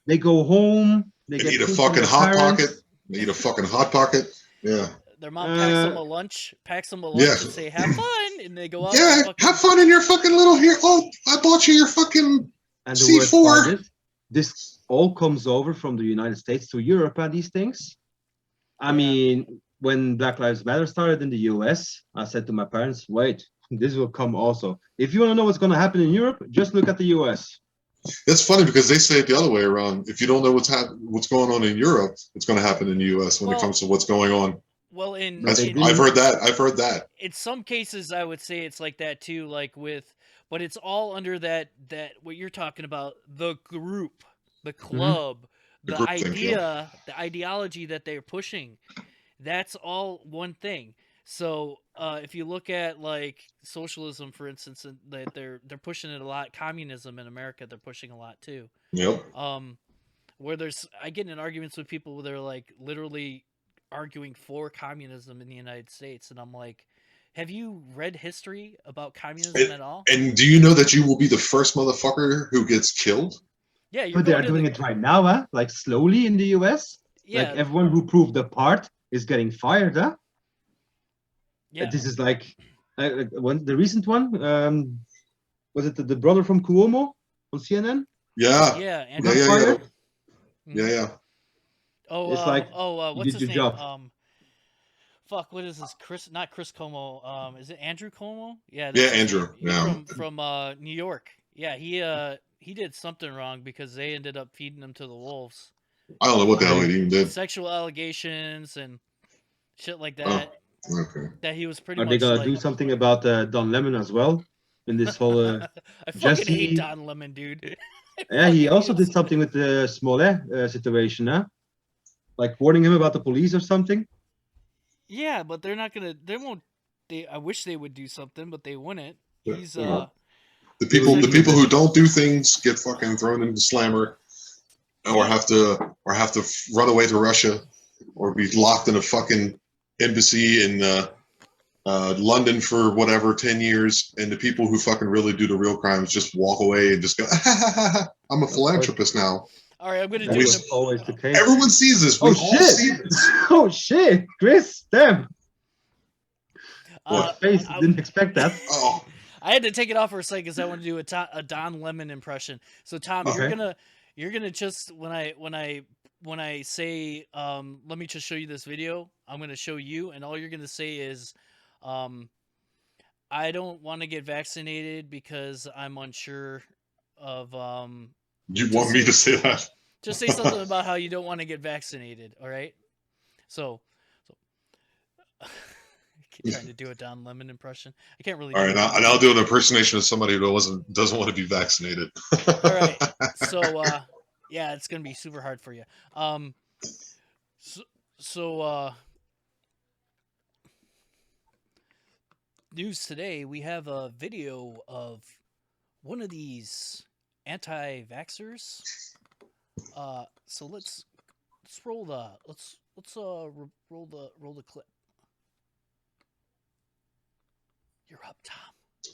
S2: They go home, they
S4: eat a fucking hot pocket. They eat a fucking hot pocket. Yeah.
S1: Their mom packs them a lunch, and say, have fun, and they go out.
S4: Yeah, have fun in your fucking little here. Oh, I bought you your fucking C4.
S2: This all comes over from the United States to Europe and these things. I mean, when Black Lives Matter started in the US, I said to my parents, wait, this will come also. If you want to know what's going to happen in Europe, just look at the US.
S4: It's funny because they say it the other way around. If you don't know what's going on in Europe, it's going to happen in the US when it comes to what's going on.
S1: Well,
S4: I've heard that.
S1: In some cases, I would say it's like that too, but it's all under that what you're talking about, the group, the club, the idea, the ideology that they're pushing. That's all one thing. So if you look at like socialism, for instance, that they're pushing it a lot. Communism in America, they're pushing a lot too.
S4: Yep.
S1: Where I get in arguments with people where they're like literally arguing for communism in the United States, and I'm like, have you read history about communism at all?
S4: And do you know that you will be the first motherfucker who gets killed?
S1: Yeah,
S2: but they are doing it right now, huh? Like slowly in the US.
S1: Yeah.
S2: Like everyone who proved the part is getting fired, huh?
S1: Yeah.
S2: This is like the recent one. Was it the brother from Cuomo on CNN?
S4: Yeah.
S1: Yeah.
S4: Yeah.
S1: Oh,
S2: it's like,
S1: what's his name?
S2: Job.
S1: Fuck, what is this? Not Chris Cuomo. Is it Andrew Cuomo? Yeah.
S4: Andrew. Yeah.
S1: From New York. Yeah, he did something wrong because they ended up feeding him to the wolves.
S4: I don't know what the hell he even did.
S1: Sexual allegations and shit like that.
S4: Oh, okay.
S1: That he was pretty much.
S2: Are they gonna do something about Don Lemon as well in this whole?
S1: I fucking hate Don Lemon, dude.
S2: Yeah, he also did something with the Smollett situation, huh? Like warning him about the police or something.
S1: Yeah, but they're not gonna. They won't I wish they would do something, but they wouldn't.
S4: Yeah.
S1: He's
S4: The people who don't do things get fucking thrown into slammer, or have to run away to Russia, or be locked in a fucking embassy in London for whatever 10 years. And the people who fucking really do the real crimes just walk away and just go, I'm a philanthropist now.
S1: All right, I'm gonna
S2: That
S1: do
S2: was always the case.
S4: Everyone sees this. We
S2: Oh
S4: all
S2: shit!
S4: see this.
S2: Oh shit, Chris, damn.
S1: What?
S2: Face didn't expect that.
S4: Oh.
S1: I had to take it off for a second because I want to do a Don Lemon impression. So Tom,
S2: Okay.
S1: you're gonna just when I say let me just show you this video, I'm gonna show you, and all you're gonna say is I don't want to get vaccinated because I'm unsure of
S4: You want me to say that?
S1: Just say something about how you don't want to get vaccinated, all right? So I keep trying to do a Don Lemon impression. I can't really.
S4: All right, and I'll do an impersonation of somebody who doesn't want to be vaccinated.
S1: All right, so yeah, it's gonna be super hard for you. News today, we have a video of one of these anti-vaxxers. So let's roll the roll the clip. You're up, Tom.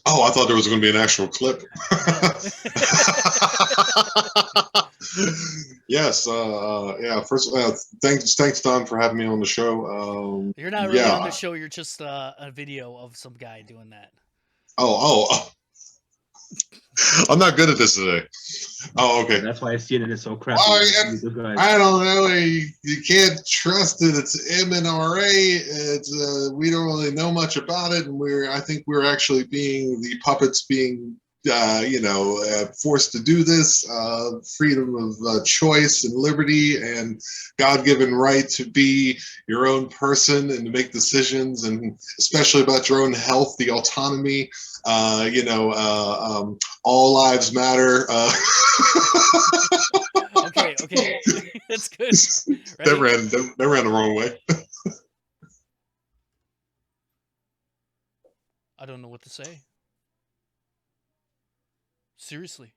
S4: Oh, I thought there was going to be an actual clip. Yes. Yeah. First, thanks, Don, for having me on the show.
S1: You're not really on the show. You're just a video of some guy doing that.
S4: Oh. I'm not good at this today. Oh, okay.
S2: That's why CNN is so crappy.
S4: I don't know. You can't trust it. It's MNRA. It's we don't really know much about it, and I think we're actually being the puppets being forced to do this. Freedom of choice and liberty and God-given right to be your own person and to make decisions, and especially about your own health, the autonomy. All lives matter.
S1: Okay, that's good.
S4: That ran the wrong way.
S1: I don't know what to say. Seriously,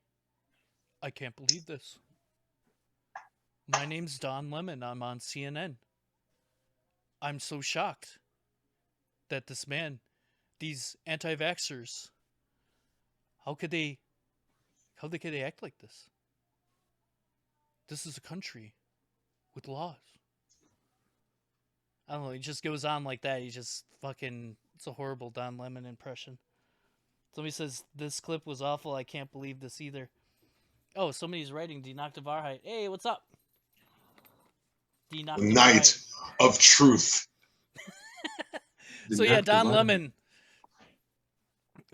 S1: I can't believe this. My name's Don Lemon. I'm on CNN. I'm so shocked that this man, these anti-vaxxers, how could they act like this? This is a country with laws. I don't know, he just goes on like that. He just fucking, it's a horrible Don Lemon impression. Somebody says, this clip was awful. I can't believe this either. Oh, somebody's writing, Die Nacht der Wahrheit. Hey, what's up?
S4: Night of truth.
S1: So yeah, Don Lemon.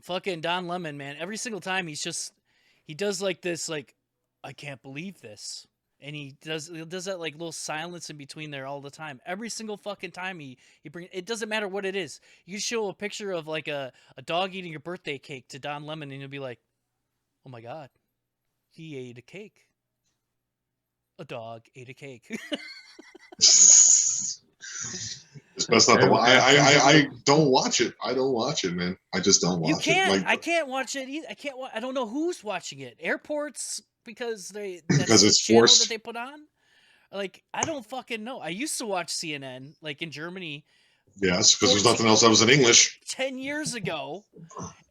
S1: Fucking Don Lemon, man. Every single time he does like this, like, I can't believe this. And he does that like little silence in between there all the time. Every single fucking time he brings, it doesn't matter what it is. You show a picture of like a dog eating a birthday cake to Don Lemon, and he'll be like, oh my God, he ate a cake. A dog ate a cake.
S4: That's not the one. I don't watch it. I don't watch it, man. I just don't watch
S1: it.
S4: Like,
S1: I can't watch it either. I don't know who's watching it. Airports, because
S4: because it's
S1: channel
S4: forced
S1: that they put on. Like, I don't fucking know. I used to watch CNN, like in Germany.
S4: Yes, because there's nothing else that was in English.
S1: 10 years ago,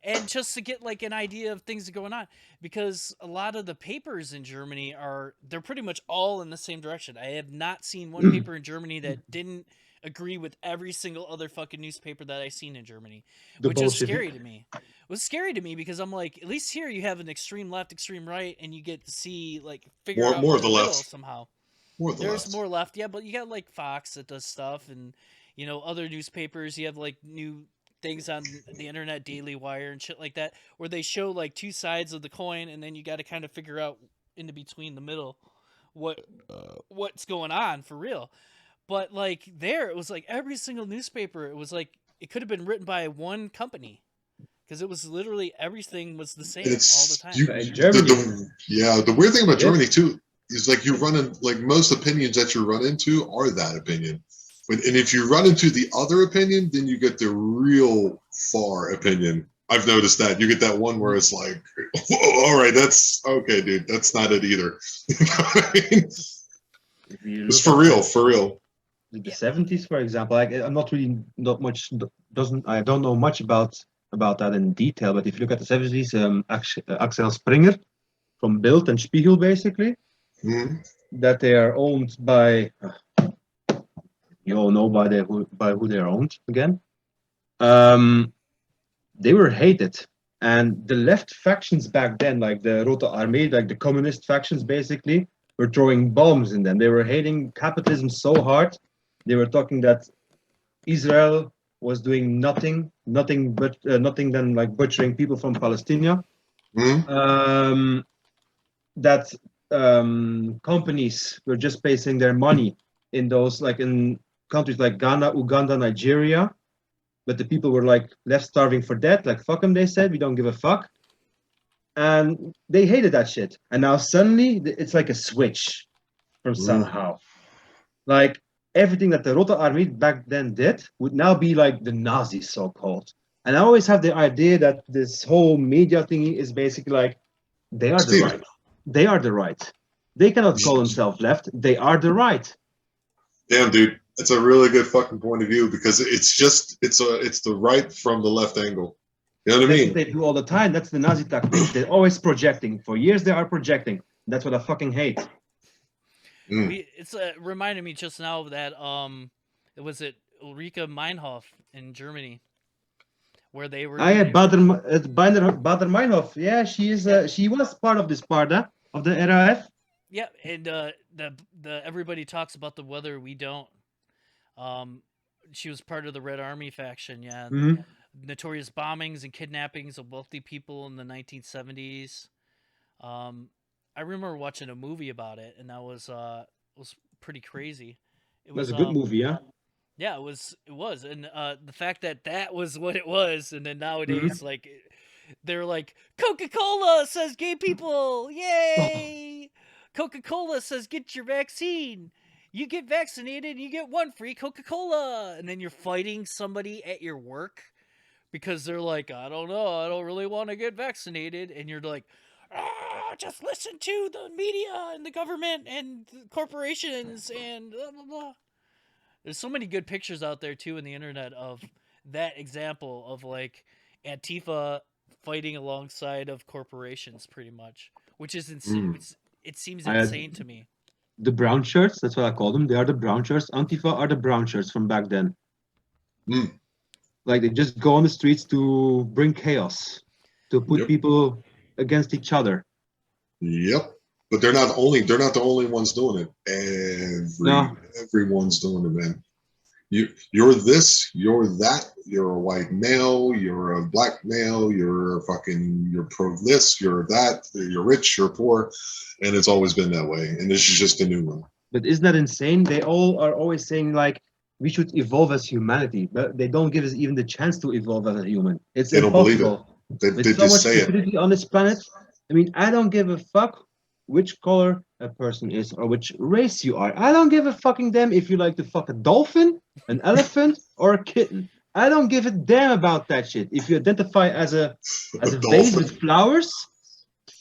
S1: and just to get like an idea of things going on, because a lot of the papers in Germany they're pretty much all in the same direction. I have not seen one paper in Germany that didn't agree with every single other fucking newspaper that I've seen in Germany, which is scary to me. It was scary to me because I'm like, at least here you have an extreme left, extreme right, and you get to see like figure out
S4: more of the left
S1: somehow.
S4: There's
S1: more left, yeah, but you got like Fox that does stuff, and other newspapers. You have like new things on the internet, Daily Wire and shit like that, where they show like two sides of the coin, and then you got to kind of figure out in between the middle what's going on for real. But like there, it was like every single newspaper, it was like it could have been written by one company, because it was literally everything was the same all the time.
S4: The weird thing about Germany too is like you run in, like most opinions that you run into are that opinion. And if you run into the other opinion, then you get the real far opinion. I've noticed that. You get that one where it's like, whoa, all right, that's okay, dude. That's not it either. You know what I mean? It's for real, for real.
S2: The 70s, for example, like, I'm not I don't know much about that in detail, but if you look at the 70s, Axel Springer from Bild and Spiegel, basically, that they are owned by, you all know by who they are owned again. They were hated, and the left factions back then, like the Rote Armee, like the communist factions, basically, were throwing bombs in them. They were hating capitalism so hard. They were talking that Israel was doing nothing than like butchering people from Palestine. That companies were just placing their money in those, like in countries like Ghana, Uganda, Nigeria, but the people were like left starving for debt. Like, fuck them, they said, we don't give a fuck. And they hated that shit. And now suddenly it's like a switch from somehow. Like, everything that the Rote Armee back then did would now be like the Nazis, so-called. And I always have the idea that this whole media thingy is basically like, they are the right. They are the right. They cannot call themselves left. They are the right.
S4: Damn, dude. That's a really good fucking point of view, because it's the right from the left angle. You know what I mean?
S2: That's what they do all the time. That's the Nazi tactic. They're always projecting. For years they are projecting. That's what I fucking hate.
S1: It's reminded me just now of that it was Ulrike Meinhof in Germany, where they were.
S2: Bader Meinhof. Yeah, she was part of this part of the RAF.
S1: Yeah, and the everybody talks about the weather, we don't. She was part of the Red Army faction. Yeah. Notorious bombings and kidnappings of wealthy people in the 1970s. I remember watching a movie about it, and that was pretty crazy. It was
S2: a good movie, yeah.
S1: Yeah, it was, and the fact that was what it was, and then nowadays, like, they're like, Coca-Cola says gay people, yay! Coca-Cola says get your vaccine. You get vaccinated, you get one free Coca-Cola, and then you're fighting somebody at your work because they're like, I don't know, I don't really want to get vaccinated, and you're like, just listen to the media and the government and the corporations and blah, blah, blah. There's so many good pictures out there, too, in the internet of that example of, like, Antifa fighting alongside of corporations, pretty much, which is insane. It seems insane to me.
S2: The brown shirts, that's what I call them. They are the brown shirts. Antifa are the brown shirts from back then. Like, they just go on the streets to bring chaos, to put people against each other.
S4: Yep. But they're not the only ones doing it. Everyone's doing it, man. You're this, you're that, you're a white male, you're a black male, you're pro this, you're that, you're rich, you're poor, and it's always been that way. And this is just a new one.
S2: But isn't that insane? They all are always saying, like, we should evolve as humanity, but they don't give us even the chance to evolve as a human. It's impossible.
S4: They don't believe it. They
S2: so much
S4: just say
S2: stupidity on this planet. I mean, I don't give a fuck which color a person is or which race you are. I don't give a fucking damn if you like to fuck a dolphin, an elephant, or a kitten. I don't give a damn about that shit. If you identify as a vase with flowers,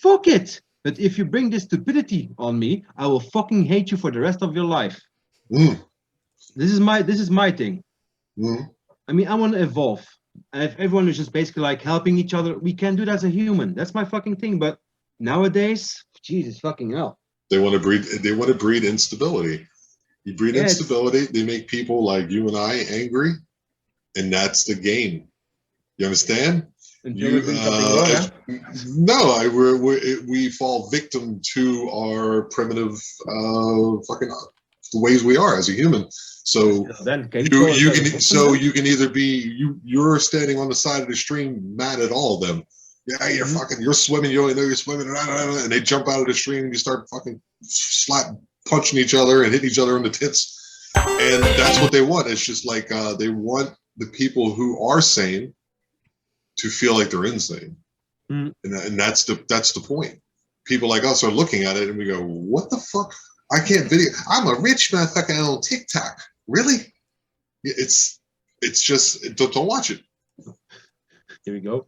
S2: fuck it. But if you bring this stupidity on me, I will fucking hate you for the rest of your life. This is my thing. I mean, I want to evolve. And if everyone is just basically like helping each other, we can do that as a human. That's my fucking thing. But nowadays, Jesus fucking hell.
S4: They want to breed instability. You breed instability, they make people like you and I angry, and that's the game. You understand? We fall victim to our primitive fucking the ways we are as a human. So you can either be you're standing on the side of the stream mad at all of them. Yeah, you're swimming, you only know you're swimming, and they jump out of the stream and you start fucking punching each other and hitting each other in the tits. And that's what they want. It's just like they want the people who are sane to feel like they're insane. And that's the point. People like us are looking at it and we go, what the fuck? I can't video. I'm a rich motherfucker on TikTok. Really? It's just don't watch it.
S2: Here we go.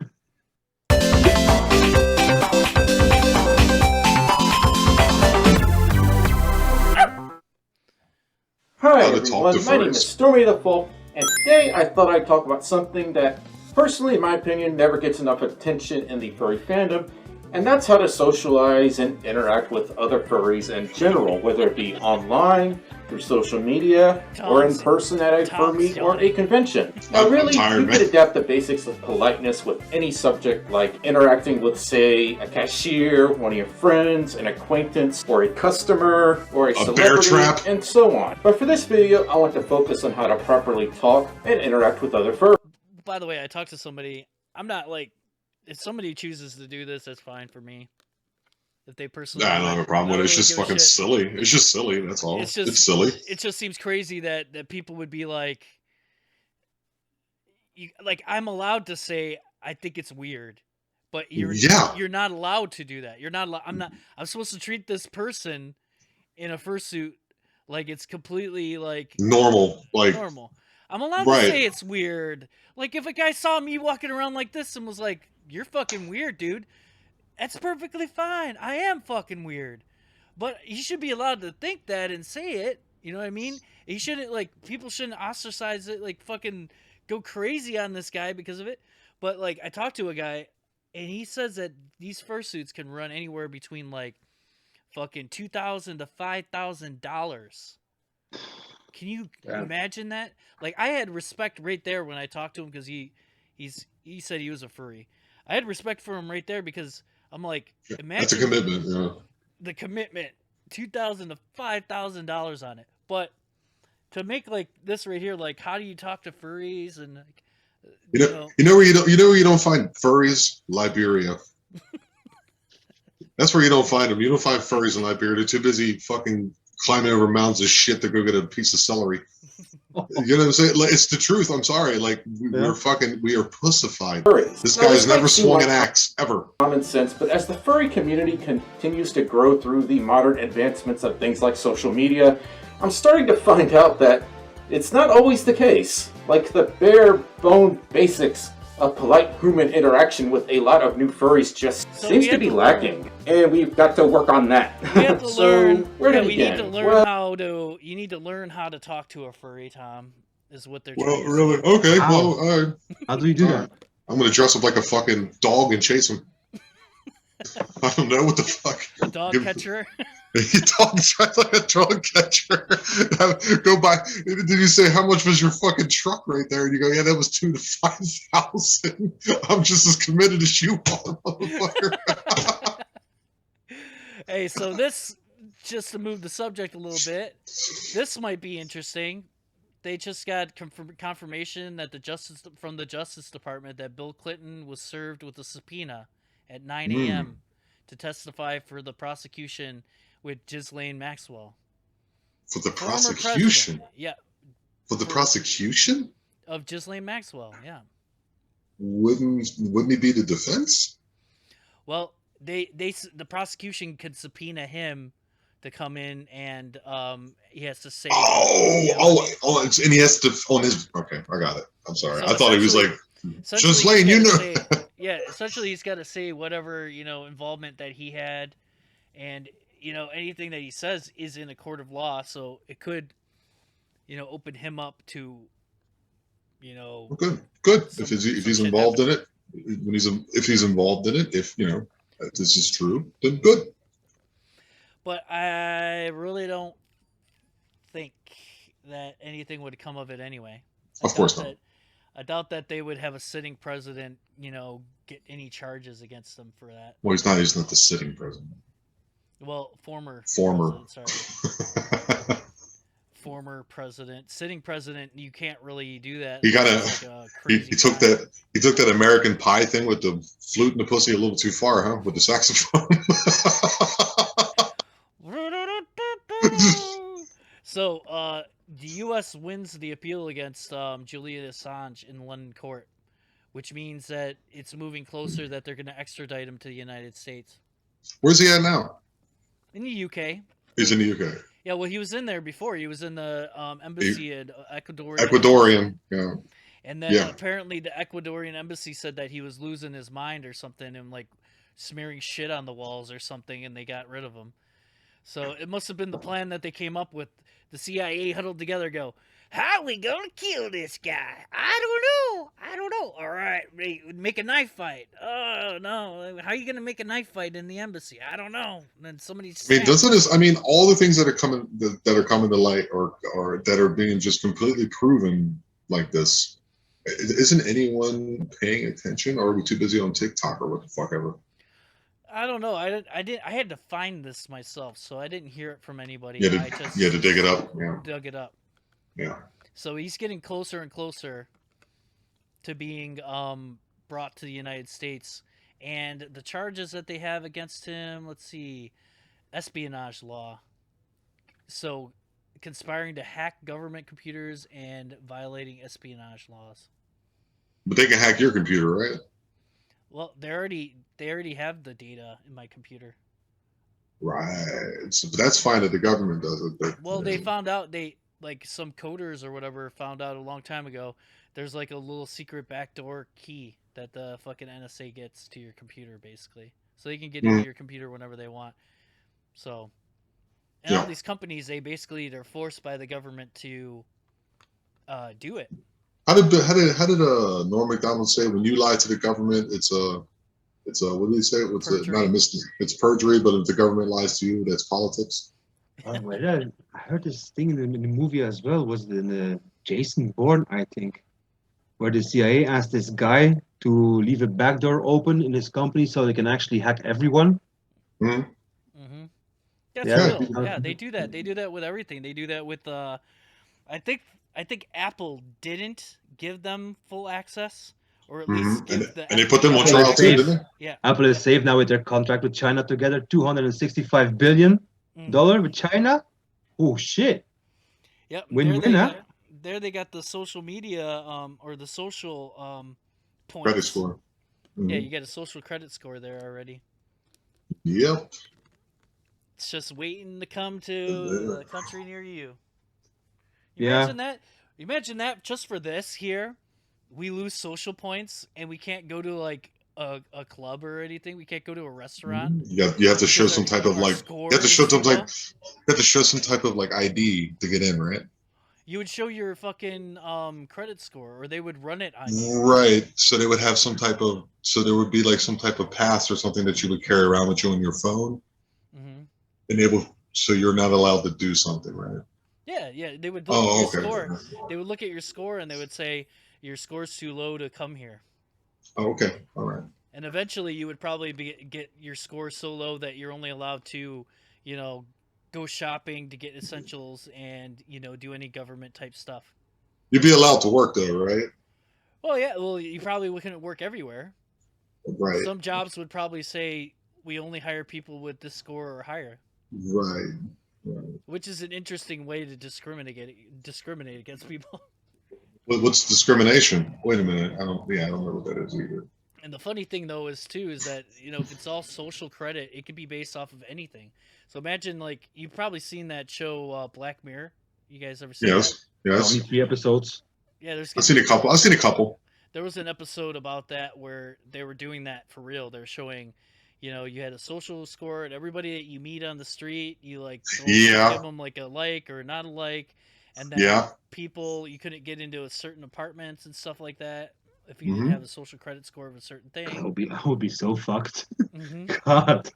S13: Hi everyone, my name is Stormy the Folk, and today I thought I'd talk about something that, personally in my opinion, never gets enough attention in the furry fandom, and that's how to socialize and interact with other furries in general, whether it be online, through social media, or in person at a fur meet or a convention. Now really, you could adapt the basics of politeness with any subject, like interacting with, say, a cashier, one of your friends, an acquaintance, or a customer, or a celebrity,
S4: bear trap,
S13: and so on. But for this video, I want to focus on how to properly talk and interact with other furries.
S1: By the way, I talked to somebody. I'm not like, if somebody chooses to do this, that's fine for me. If they personally,
S4: I don't have a problem with it. It's just fucking silly. It's just silly. That's all. It's silly.
S1: It just seems crazy that people would be like, I'm allowed to say I think it's weird, but you're not allowed to do that. You're not. I'm supposed to treat this person in a fursuit like it's completely like
S4: normal.
S1: Normal. I'm allowed to say it's weird. Like if a guy saw me walking around like this and was like, "You're fucking weird, dude." That's perfectly fine. I am fucking weird. But he should be allowed to think that and say it. You know what I mean? He shouldn't, people shouldn't ostracize it, fucking go crazy on this guy because of it. But, I talked to a guy, and he says that these fursuits can run anywhere between, fucking $2,000 to $5,000. Can you imagine that? I had respect right there when I talked to him because he said he was a furry. I had respect for him right there because I'm like, imagine
S4: that's a commitment. Yeah.
S1: The commitment, $2,000 to $5,000 on it. But to make this right here, how do you talk to furries and
S4: you know where you don't find furries? Liberia. That's where you don't find them. You don't find furries in Liberia. They're too busy fucking climbing over mountains of shit to go get a piece of celery. You know what I'm saying? It's the truth. I'm sorry. We are pussified. This guy's never swung an axe ever.
S13: Common sense, but as the furry community continues to grow through the modern advancements of things like social media, I'm starting to find out that it's not always the case. The bare bone basics of polite human interaction with a lot of new furries just seems to be lacking, and we've got to work on that.
S1: We have to learn.
S13: Where to
S1: we
S13: begin?
S1: need to learn how to. You need to learn how to talk to a furry, Tom. Is what they're.
S4: Well, really? Okay.
S2: How?
S4: Well,
S2: How do you do that?
S4: I'm gonna dress up like a fucking dog and chase him. I don't know what the fuck.
S1: A dog catcher.
S4: Dog like a dog catcher. Go buy. Did you say how much was your fucking truck right there? And you go, yeah, that was $2,000 to $5,000. I'm just as committed as you are, motherfucker.
S1: Hey, so this, just to move the subject a little bit, this might be interesting. They just got confirmation that from the Justice Department that Bill Clinton was served with a subpoena at 9 a.m. to testify for the prosecution with Ghislaine Maxwell.
S4: For the prosecution?
S1: Yeah.
S4: For the prosecution?
S1: Of Ghislaine Maxwell, yeah.
S4: Wouldn't he be the defense?
S1: Well, the prosecution could subpoena him to come in, and he has to say.
S4: And he has to on his. Okay, I got it. I'm sorry. I thought he was like, Ghislaine, you know.
S1: Yeah, essentially, he's got to say whatever involvement that he had, and anything that he says is in a court of law, so it could, open him up to,
S4: Good. If he's involved in it, if he's involved in it, if this is true, then good.
S1: But I really don't think that anything would come of it anyway.
S4: Of course not.
S1: I doubt that they would have a sitting president, get any charges against them for that.
S4: Well, he's not the sitting president.
S1: Well, former. President, sorry. Former president, sitting president. You can't really do that.
S4: He took that American Pie thing with the flute and the pussy a little too far, huh? With the saxophone.
S1: So, the U.S. wins the appeal against Julian Assange in London court, which means that it's moving closer that they're going to extradite him to the United States.
S4: Where's he at now?
S1: In the UK.
S4: He's in the UK.
S1: Yeah, well, he was in there before. He was in the embassy at Ecuadorian.
S4: Ecuadorian, yeah.
S1: And then
S4: Yeah.
S1: apparently the Ecuadorian embassy said that he was losing his mind or something and like smearing shit on the walls or something, and they got rid of him. So it must have been the plan that they came up with. The CIA huddled together, go, how we gonna kill this guy? I don't know. All right, make a knife fight. Oh no, how are you gonna make a knife fight in the embassy? I don't know. And then somebody.
S4: I mean, doesn't this? I mean, all the things that are coming to light, or that are being just completely proven like this. Isn't anyone paying attention, or are we too busy on TikTok or what the fuck ever?
S1: I don't know. I had to find this myself, so I didn't hear it from anybody.
S4: You
S1: I just
S4: had to dig it up. Yeah.
S1: Dug it up.
S4: Yeah.
S1: So he's getting closer and closer to being brought to the United States, and the charges that they have against him. Let's see, espionage law. So, conspiring to hack government computers and violating espionage laws.
S4: But they can hack your computer, right?
S1: Well, they already have the data in my computer.
S4: Right. So that's fine that the government does it. But,
S1: well, they found out like some coders or whatever found out a long time ago. There's like a little secret backdoor key that the fucking NSA gets to your computer, basically, so they can get into your computer whenever they want. So, and all these companies, they're forced by the government to do it.
S4: How did Norm Macdonald say, when you lie to the government, it's a what did he say? Not a mistake. It's perjury, but if the government lies to you, that's politics.
S2: I heard this thing in the movie as well. Was it in the Jason Bourne, I think, where the CIA asked this guy to leave a backdoor open in his company so they can actually hack everyone.
S1: That's real. Yeah, they do that. They do that with everything. They do that with I think Apple didn't give them full access, or at least give
S4: and they put them on trial too, didn't they?
S1: Yeah.
S2: Apple is safe now with their contract with China together, $265 billion with China. Oh shit.
S1: Yep.
S2: Win-win, huh?
S1: There they got the social media or the social points.
S4: Credit score.
S1: Yeah, you get a social credit score there already.
S4: Yep.
S1: It's just waiting to come to a country near you. Imagine that just for this here, we lose social points and we can't go to like a club or anything. We can't go to a restaurant.
S4: You have to show some type of like. You have to show some type of like ID to get in, right?
S1: You would show your fucking credit score, or they would run it on you.
S4: Right. So they would have some type of. So there would be like some type of pass or something that you would carry around with you on your phone. So you're not allowed to do something, right?
S1: Yeah. They would look at your score. They would look at your score and they would say your score's too low to come here.
S4: Oh, okay. All right.
S1: And eventually, you would probably get your score so low that you're only allowed to, go shopping to get essentials and do any government type stuff.
S4: You'd be allowed to work though, right?
S1: Well, yeah. Well, you probably couldn't work everywhere.
S4: Right.
S1: Some jobs would probably say we only hire people with this score or higher.
S4: Right.
S1: Which is an interesting way to discriminate against people.
S4: What's discrimination? Wait a minute. I don't know what that is either.
S1: And the funny thing though is that if it's all social credit, it could be based off of anything. So imagine, like, you've probably seen that show Black Mirror. You guys ever seen that?
S2: Yes. Only 3 episodes.
S1: Yeah,
S4: I've seen a couple.
S1: There was an episode about that where they were doing that for real. They're showing, you had a social score, and everybody that you meet on the street, you give them like a like or not a like, and then people, you couldn't get into certain apartments and stuff like that if you didn't have a social credit score of a certain thing.
S2: I would be so fucked. God.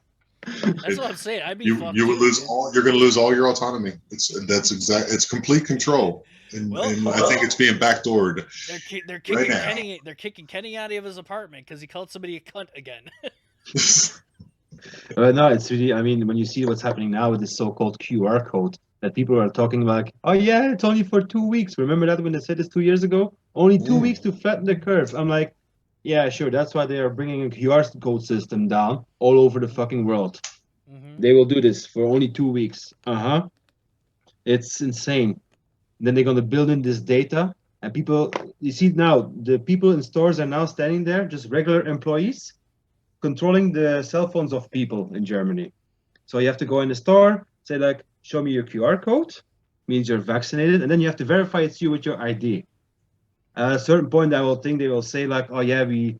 S1: That's what I'm saying. I'd be fucked.
S4: You would lose all. You're going to lose all your autonomy. It's complete control, and I think it's being backdoored.
S1: They're kicking Kenny. They're kicking Kenny out of his apartment because he called somebody a cunt again.
S2: No, it's really. I mean, when you see what's happening now with this so-called QR code, that people are talking like, oh yeah, it's only for 2 weeks. Remember that when they said this 2 years ago? Only 2 weeks to flatten the curve. I'm like, yeah, sure. That's why they are bringing a QR code system down all over the fucking world. They will do this for only 2 weeks. It's insane. Then they're going to build in this data, and people, you see now, the people in stores are now standing there, just regular employees, controlling the cell phones of people in Germany. So you have to go in the store, say like, show me your QR code, means you're vaccinated, and then you have to verify it's you with your ID. At a certain point, I will think they will say like, oh yeah, we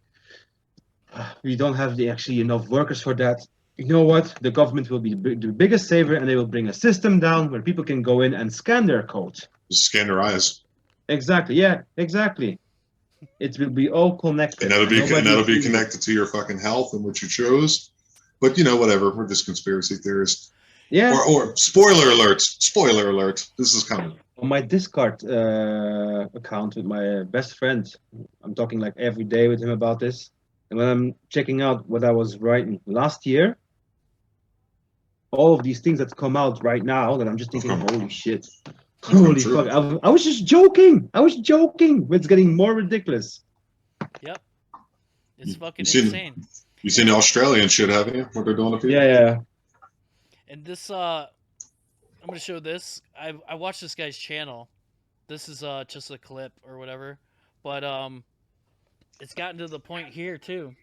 S2: don't have actually enough workers for that. You know what? The government will be the biggest saver, and they will bring a system down where people can go in and scan their code.
S4: Scan their eyes.
S2: Exactly. Yeah. Exactly. It will be all connected.
S4: And that'll be connected to your fucking health and what you chose. But whatever. We're just conspiracy theorists.
S2: Yeah.
S4: Or spoiler alert. Spoiler alert. This is coming.
S2: On my Discord account with my best friend, I'm talking like every day with him about this. And when I'm checking out what I was writing last year, all of these things that come out right now, that I'm just thinking, holy shit. Holy fuck. I was just joking. It's getting more ridiculous.
S1: Yep. It's fucking insane.
S4: You seen the Australian shit, haven't you? What they're doing up here?
S2: Yeah.
S1: And this, I'm going to show this. I watched this guy's channel. This is just a clip or whatever. But it's gotten to the point here, too.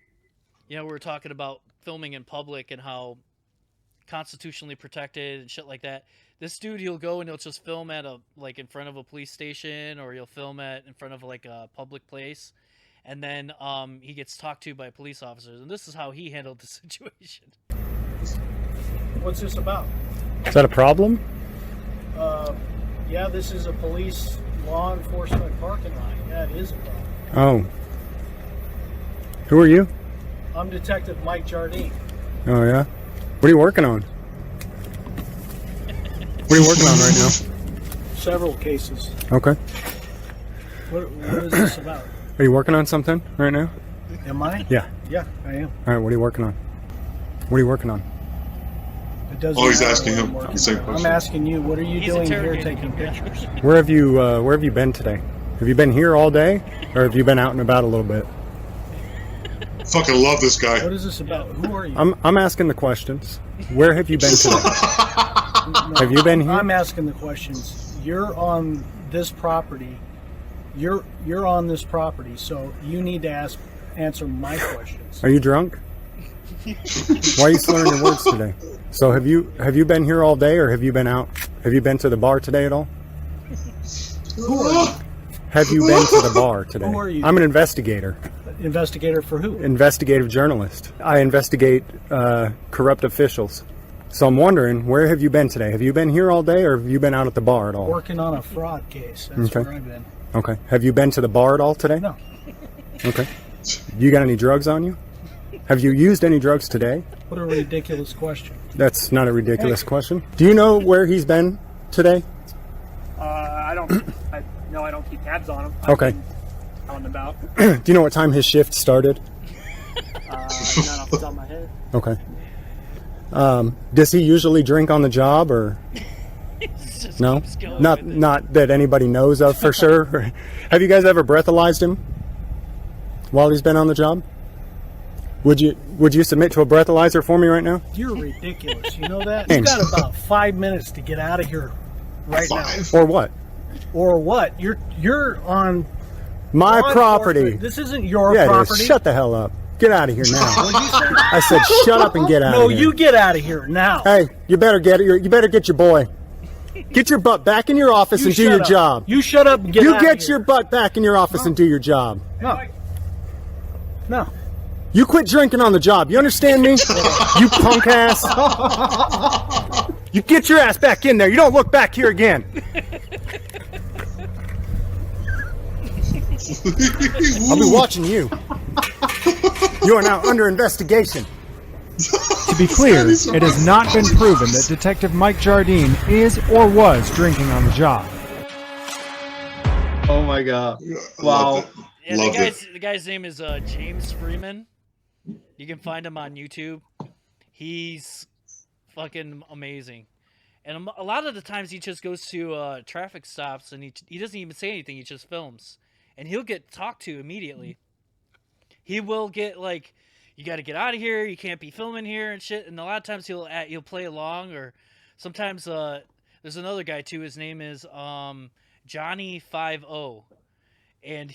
S1: We're talking about filming in public and how constitutionally protected and shit like that. This dude, he'll go and he'll just film at in front of a police station, or he'll film in front of like a public place, and then he gets talked to by police officers, and this is how he handled the situation.
S14: What's this about?
S15: Is that a problem?
S14: Yeah, this is a police law enforcement parking lot. Yeah, it is a problem.
S15: Oh. Who are you?
S14: I'm Detective Mike Jardine.
S15: Oh, yeah? What are you working on? What are you working on right now?
S14: Several cases.
S15: Okay.
S14: What is this about?
S15: Are you working on something right now?
S14: Am I?
S15: Yeah.
S14: Yeah, I am.
S15: All right, what are you working on? What are you working on?
S14: It doesn't
S4: he's
S14: matter
S4: asking
S14: what
S4: him
S14: I'm working
S4: the same
S14: on.
S4: question.
S14: I'm asking you, what are you doing here taking pictures?
S15: Where have you been today? Have you been here all day, or have you been out and about a little bit?
S4: Fucking love this guy.
S14: What is this about? Who are you?
S15: I'm asking the questions. Where have you been today? Have you been here?
S14: I'm asking the questions. You're on this property. You're on this property, so you need to answer my questions.
S15: Are you drunk? Why are you slurring your words today? So have you been here all day, or have you been out? Have you been to the bar today at all?
S14: Who are you?
S15: Have you been to the bar today?
S14: Who are you?
S15: I'm an investigator.
S14: Investigator for who?
S15: Investigative journalist. I investigate corrupt officials. So I'm wondering, where have you been today? Have you been here all day, or have you been out at the bar at all?
S14: Working on a fraud case. That's where I've been.
S15: Okay. Have you been to the bar at all today?
S14: No.
S15: Okay. You got any drugs on you? Have you used any drugs today?
S14: What a ridiculous question.
S15: That's not a ridiculous question. Do you know where he's been today?
S14: I don't keep tabs on him.
S15: Okay.
S14: Out and about.
S15: Do you know what time his shift started?
S14: Not off the top of my head.
S15: Okay. Does he usually drink on the job, or no? Not that anybody knows of for sure. Have you guys ever breathalyzed him while he's been on the job? Would you submit to a breathalyzer for me right now?
S14: You're ridiculous. You know that? You got about 5 minutes to get out of here right now.
S15: Or what?
S14: Or what? You're on
S15: my property.
S14: This isn't your
S15: Yeah,
S14: property.
S15: it is. Shut the hell up. Get out of here now.
S14: What'd you say?
S15: I said shut up and get out of here.
S14: No, you get out of here now.
S15: Hey, you better get your boy. Get your butt back in your office and do your job.
S14: You shut up and get out of here.
S15: You get your butt back in your office and do your job.
S14: No.
S15: You quit drinking on the job. You understand me? You punk ass. You get your ass back in there. You don't look back here again. I'll be watching you. You are now under investigation.
S16: To be clear, it has not been proven that Detective Mike Jardine is or was drinking on the job.
S2: Oh my god. Wow.
S1: Yeah, the guy's name is James Freeman. You can find him on YouTube. He's fucking amazing. And a lot of the times he just goes to traffic stops and he doesn't even say anything. He just films. And he'll get talked to immediately. He will get like, you got to get out of here. You can't be filming here and shit. And a lot of times he'll play along, or sometimes there's another guy too. His name is Johnny50, and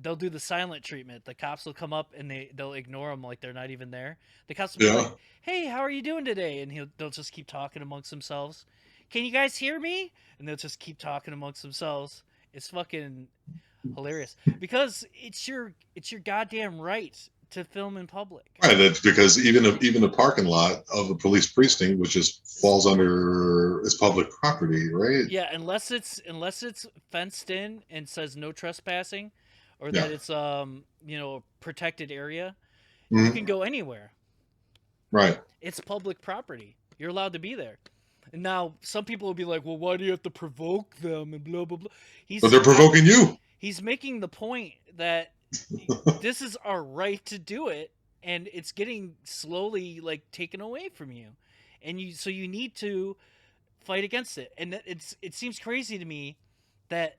S1: they'll do the silent treatment. The cops will come up and they'll ignore him like they're not even there. The cops will be like, "Hey, how are you doing today?" And they'll just keep talking amongst themselves. can you guys hear me? And they'll just keep talking amongst themselves. It's fucking hilarious because it's your goddamn right to film in public.
S4: Right, that's because even the parking lot of the police precinct, which just falls under is public property, right?
S1: Yeah, unless it's fenced in and says no trespassing, or that it's a protected area, you can go anywhere.
S4: Right.
S1: It's public property. You're allowed to be there. And now some people will be like, "Well, why do you have to provoke them?" and blah blah blah.
S4: But they're provoking you.
S1: He's making the point that this is our right to do it, and it's getting slowly like taken away from you, and you need to fight against it. And it seems crazy to me that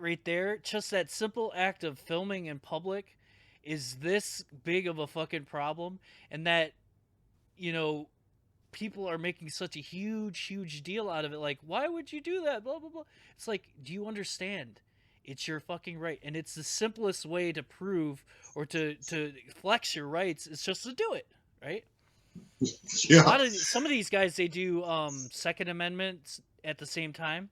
S1: right there, just that simple act of filming in public, is this big of a fucking problem, and that people are making such a huge deal out of it. Like, why would you do that? Blah blah blah. It's like, do you understand? It's your fucking right, and it's the simplest way to prove or to flex your rights is just to do it, right?
S4: Yeah.
S1: Some of these guys, they do Second Amendments at the same time.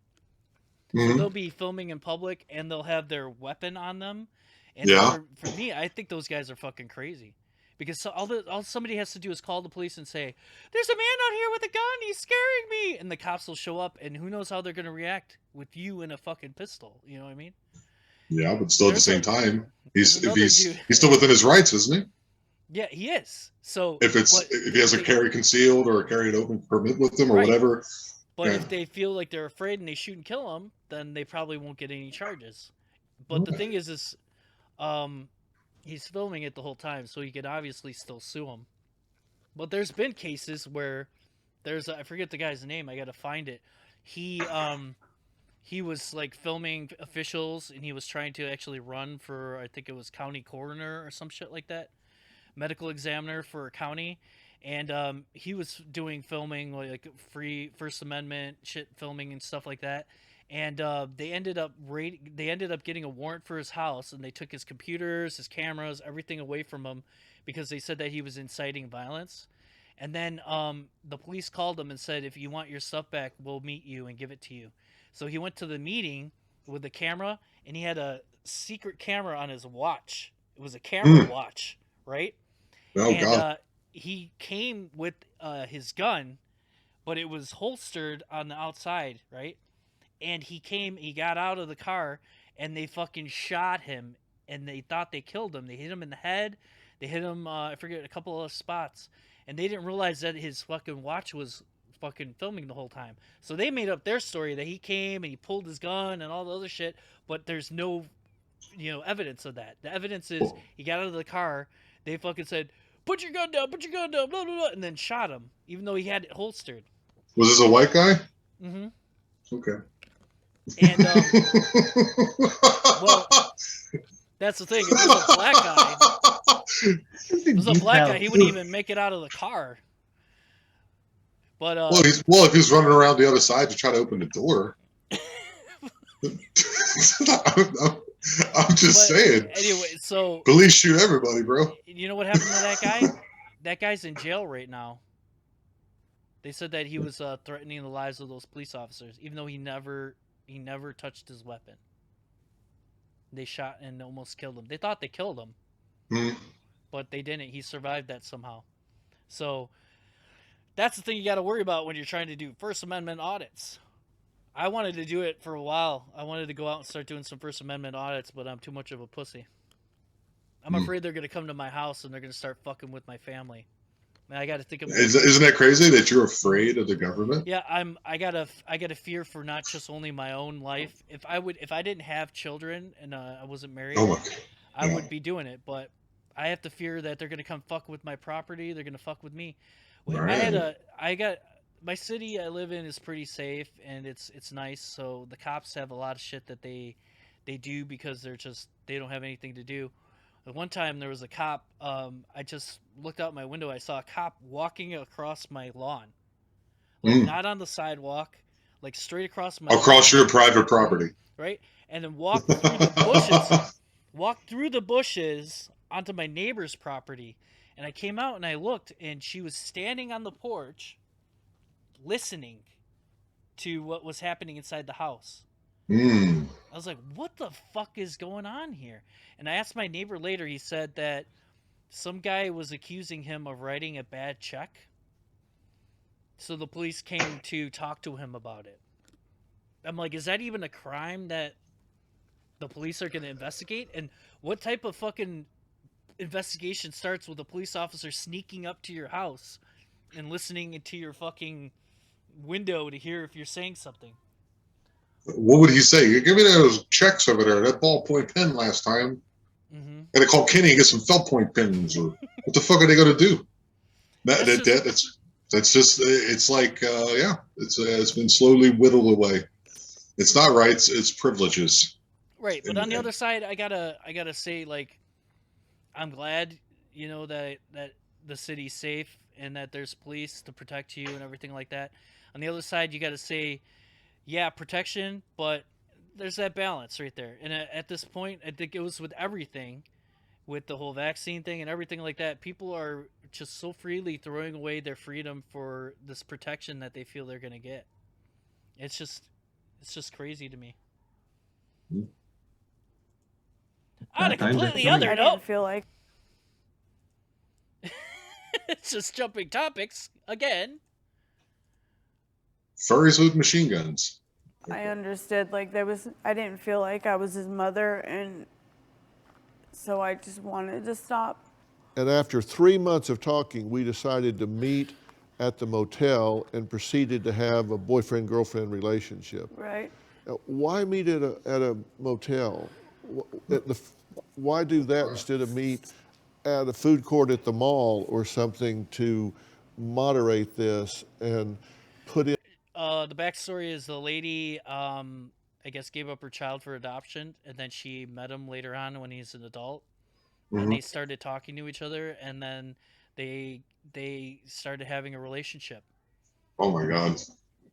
S4: Mm-hmm.
S1: So they'll be filming in public and they'll have their weapon on them. And for me, I think those guys are fucking crazy. Because all somebody has to do is call the police and say, "There's a man out here with a gun. He's scaring me." And the cops will show up, and who knows how they're going to react with you in a fucking pistol. You know what I mean?
S4: Yeah, but still at the same time, he's still within his rights, isn't he?
S1: Yeah, he is. So
S4: if he has a carry concealed or a carry it open permit with him or whatever.
S1: But if they feel like they're afraid and they shoot and kill him, then they probably won't get any charges. But the thing is he's filming it the whole time, so he could obviously still sue him. But there's been cases where I forget the guy's name. I got to find it. He was like filming officials, and he was trying to actually run for, I think it was county coroner or some shit like that, medical examiner for a county. And he was doing filming, like free First Amendment shit filming and stuff like that. And they ended up getting a warrant for his house, and they took his computers, his cameras, everything away from him because they said that he was inciting violence. And then the police called him and said, "If you want your stuff back, we'll meet you and give it to you." So he went to the meeting with the camera, and he had a secret camera on his watch. It was a camera watch, right?
S4: Oh, God.
S1: He came with his gun, but it was holstered on the outside, right? And he got out of the car, and they fucking shot him, and they thought they killed him. They hit him in the head. They hit him, I forget, a couple of spots. And they didn't realize that his fucking watch was fucking filming the whole time. So they made up their story that he came and he pulled his gun and all the other shit, but there's no, evidence of that. The evidence is he got out of the car. They fucking said, put your gun down, blah, blah, blah, and then shot him, even though he had it holstered.
S4: Was this a white guy?
S1: Mm-hmm.
S4: Okay.
S1: And, well, that's the thing. If it was a black guy, he wouldn't even make it out of the car. But
S4: if he's running around the other side to try to open the door. I'm just saying.
S1: Anyway, so
S4: police shoot everybody, bro.
S1: You know what happened to that guy? That guy's in jail right now. They said that he was threatening the lives of those police officers, even though he never touched his weapon. They shot and almost killed him. They thought they killed him, but they didn't. He survived that somehow. So that's the thing you got to worry about when you're trying to do First Amendment audits. I wanted to do it for a while. I wanted to go out and start doing some First Amendment audits, but I'm too much of a pussy. I'm afraid they're going to come to my house and they're going to start fucking with my family. And I got to think of.
S4: Isn't that crazy that you're afraid of the government?
S1: Yeah, I got a fear for not just only my own life. If I didn't have children and I wasn't married, I would be doing it. But I have to fear that they're going to come fuck with my property. They're going to fuck with me. My city I live in is pretty safe and it's nice. So the cops have a lot of shit that they do because they don't have anything to do. But one time there was a cop. I just looked out my window. I saw a cop walking across my lawn, not on the sidewalk, like straight across my
S4: across your private property,
S1: right? And then walked through the bushes, onto my neighbor's property. And I came out and I looked, and she was standing on the porch, listening to what was happening inside the house.
S4: Mm.
S1: I was like, what the fuck is going on here? And I asked my neighbor later. He said that some guy was accusing him of writing a bad check. So the police came to talk to him about it. I'm like, is that even a crime that the police are going to investigate? And what type of fucking investigation starts with a police officer sneaking up to your house and listening into your fucking window to hear if you're saying something?
S4: What would he say? Give me those checks over there, that ballpoint pen last time.
S1: Mm-hmm.
S4: Gotta call Kenny and get some felt point pens. Or what the fuck are they gonna do? That's just it's like yeah, it's been slowly whittled away. It's not rights, it's privileges.
S1: Right, but on the other side, I gotta say, like, I'm glad, you know, that the city's safe and that there's police to protect you and everything like that. On the other side, you gotta say, yeah, protection, but there's that balance right there. And at this point, I think it was with everything, with the whole vaccine thing and everything like that. People are just so freely throwing away their freedom for this protection that they feel they're gonna get. It's just crazy to me. On a completely other note,
S17: feel like
S1: it's just jumping topics again.
S4: Furries with machine guns.
S17: I understood, like, I didn't feel like I was his mother, and so I just wanted to stop.
S18: And after 3 months of talking, we decided to meet at the motel and proceeded to have a boyfriend-girlfriend relationship.
S17: Right.
S18: Now, why meet at a motel? Why do that instead of meet at a food court at the mall or something to moderate this and put in?
S1: The backstory is the lady, I guess, gave up her child for adoption, and then she met him later on when he's an adult, and they started talking to each other, and then they started having a relationship.
S4: Oh my God!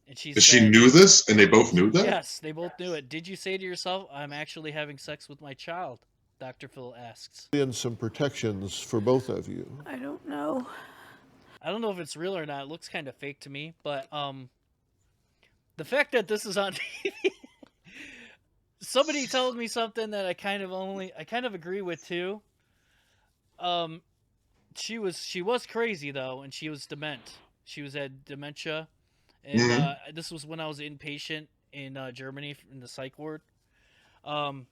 S1: And she
S4: knew this, and they both knew that.
S1: Yes, they both knew it. Did you say to yourself, "I'm actually having sex with my child"? Dr. Phil asks.
S18: In some protections for both of you.
S17: I don't know.
S1: I don't know if it's real or not. It looks kind of fake to me, but the fact that this is on TV, somebody told me something that I kind of agree with too. She was crazy though, and she was dement. She was at dementia, and this was when I was inpatient in Germany in the psych ward. One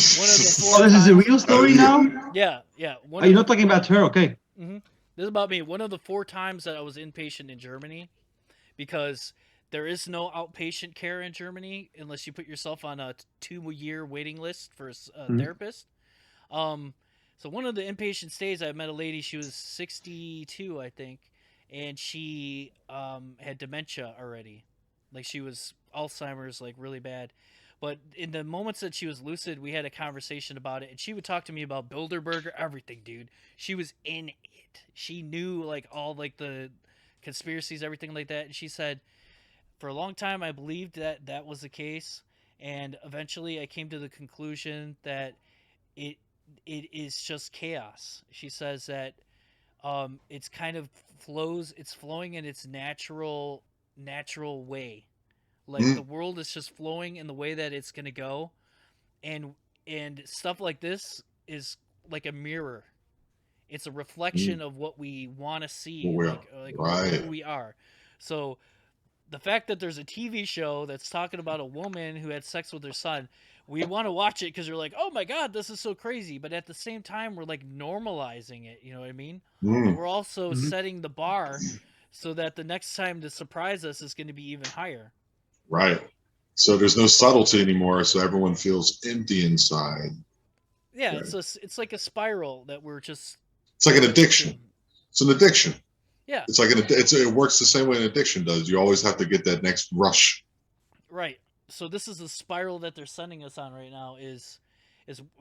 S1: of the
S2: oh, this is a real story now?
S1: Yeah.
S2: Are you not talking about her? Okay.
S1: Mm-hmm. This is about me. One of the 4 times that I was inpatient in Germany, because there is no outpatient care in Germany unless you put yourself on a 2-year waiting list for a therapist. So one of the inpatient stays, I met a lady. She was 62, I think, and she had dementia already. Like, she was Alzheimer's, like, really bad. But in the moments that she was lucid, we had a conversation about it, and she would talk to me about Bilderberger, everything, dude. She was in it. She knew, like, all, like, the conspiracies, everything like that. And she said, for a long time, I believed that that was the case, and eventually I came to the conclusion that it is just chaos. She says that it's kind of it's flowing in its natural way. Like, the world is just flowing in the way that it's going to go. And stuff like this is like a mirror. It's a reflection of what we want to see, like who we are. So the fact that there's a TV show that's talking about a woman who had sex with her son, we want to watch it because you're like, oh my God, this is so crazy. But at the same time, we're like normalizing it. You know what I mean? But we're also setting the bar so that the next time to surprise us is going to be even higher.
S4: Right. So there's no subtlety anymore, so everyone feels empty inside.
S1: Yeah, right. It's like a spiral that we're just...
S4: It's like an addiction. It's an addiction.
S1: Yeah.
S4: It's like it works the same way an addiction does. You always have to get that next rush.
S1: Right. So this is the spiral that they're sending us on right now, is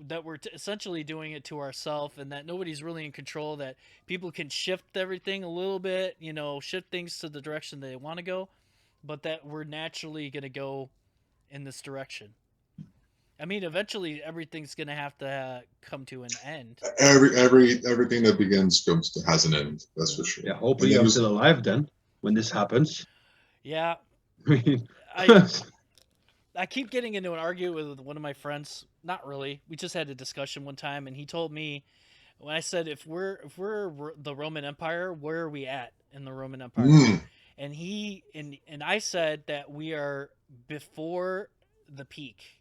S1: that we're essentially doing it to ourselves, and that nobody's really in control, that people can shift everything a little bit, you know, shift things to the direction they want to go, but that we're naturally going to go in this direction. I mean, eventually everything's going to have to come to an end.
S4: Everything that begins has an end. That's for sure.
S2: Yeah, hopefully I'm still alive then when this happens.
S1: Yeah, I keep getting into an argument with one of my friends. Not really. We just had a discussion one time, and he told me when I said if we're the Roman Empire, where are we at in the Roman Empire? And he and I said that we are before the peak,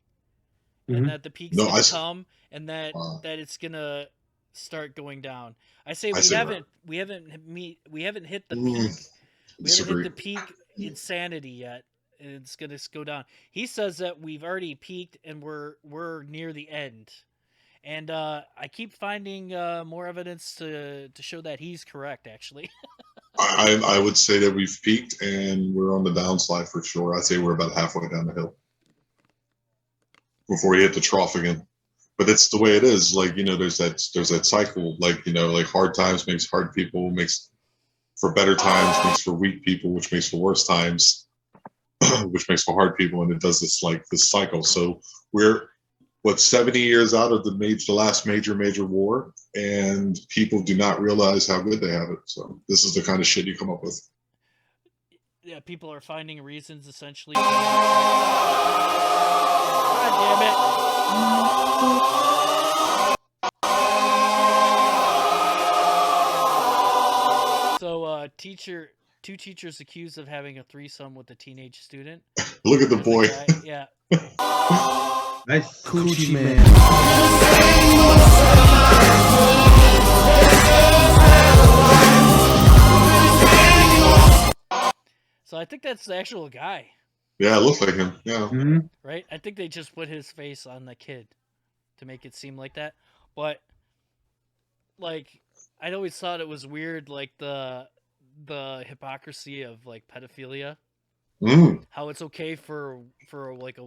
S1: and that the peak's gonna come, and that it's gonna start going down. I say we haven't hit the peak. We haven't hit the peak insanity yet. It's gonna go down. He says that we've already peaked and we're near the end. And I keep finding more evidence to show that he's correct, actually.
S4: I would say that we've peaked and we're on the downslide for sure. I'd say we're about halfway down the hill before we hit the trough again. But that's the way it is. Like, you know, there's that cycle. Like, you know, like hard times makes hard people, makes for better times, makes for weak people, which makes for worse times, which makes for hard people, and it does this cycle. So we're 70 years out of the last major war, and people do not realize how good they have it. So this is the kind of shit you come up with.
S1: Yeah, people are finding reasons essentially. God damn it. So, two teachers accused of having a threesome with a teenage student.
S4: Look at the boy.
S1: Yeah.
S2: Nice.
S3: Coochie man.
S1: So I think that's the actual guy.
S4: Yeah, it looks like him. Yeah.
S1: Right? I think they just put his face on the kid to make it seem like that. But like, I'd always thought it was weird, like the hypocrisy of like pedophilia. How it's okay for like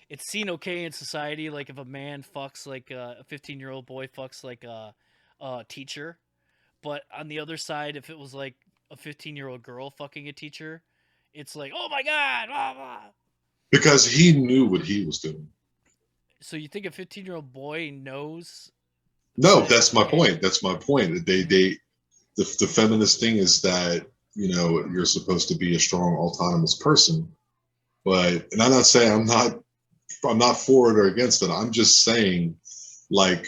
S1: it's seen okay in society, like if a man fucks like a 15-year-old boy fucks like a teacher, but on the other side, if it was like a 15-year-old girl fucking a teacher, it's like, oh my god, blah, blah.
S4: Because he knew what he was doing.
S1: So you think a 15-year-old boy knows?
S4: No, that's my point. That's my point. The feminist thing is that, you know, you're supposed to be a strong, autonomous person. But, and I'm not saying I'm not for it or against it. I'm just saying, like,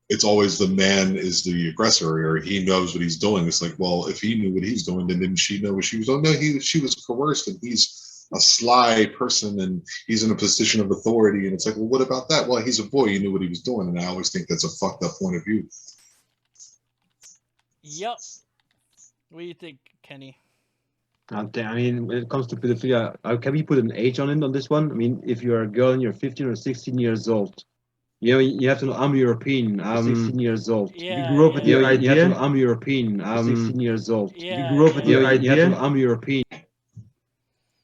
S4: it's always the man is the aggressor, or he knows what he's doing. It's like, well, if he knew what he's doing, then didn't she know what she was doing? No, she was coerced, and he's a sly person, and he's in a position of authority. And it's like, well, what about that? Well, he's a boy. He knew what he was doing. And I always think that's a fucked up point of view.
S1: Yep. What do you think, Kenny?
S2: I mean, when it comes to pedophilia, can we put an age on it on this one? I mean, if you're a girl and you're 15 or 16 years old, you know, you have to know I'm European. I'm 16 years old.
S1: Yeah,
S2: you grew up with the idea. You have to know I'm European. I'm 16 years old.
S1: Yeah,
S2: you grew up with the idea. You have to know I'm European.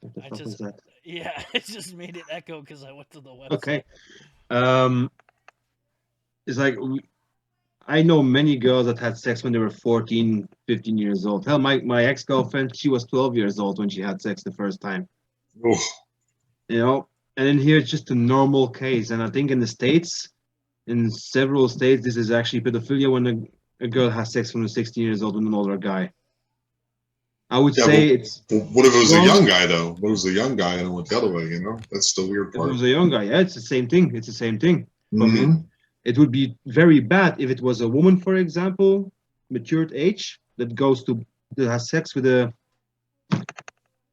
S2: What the
S1: I
S2: fuck was that?
S1: Yeah, it just made it echo because I went to the website.
S2: Okay. It's like, I know many girls that had sex when they were 14, 15 years old. Hell, my ex-girlfriend, she was 12 years old when she had sex the first time.
S4: Oof.
S2: You know, and in here it's just a normal case. And I think in the States, in several states, this is actually pedophilia when a girl has sex when they're 16 years old with an older guy. I would say it's...
S4: What if it was a young guy, though? What if it was a young guy and it went the other way, you know? That's the weird part.
S2: If it was a young guy, yeah, it's the same thing. It's the same thing. It would be very bad if it was a woman, for example, matured age, that has sex with a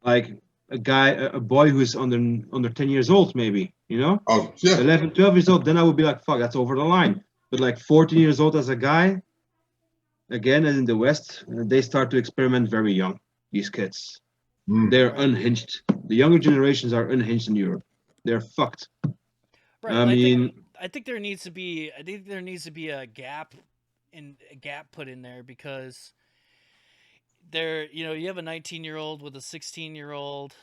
S2: boy who is under 10 years old, maybe, you know?
S4: Oh, yeah.
S2: 11, 12 years old, then I would be like, fuck, that's over the line. But like 14 years old as a guy, again, as in the West, they start to experiment very young, these kids. They're unhinged. The younger generations are unhinged in Europe. They're fucked.
S1: Right. I think there needs to be a gap put in there, because you have a 19-year-old with a 16-year-old,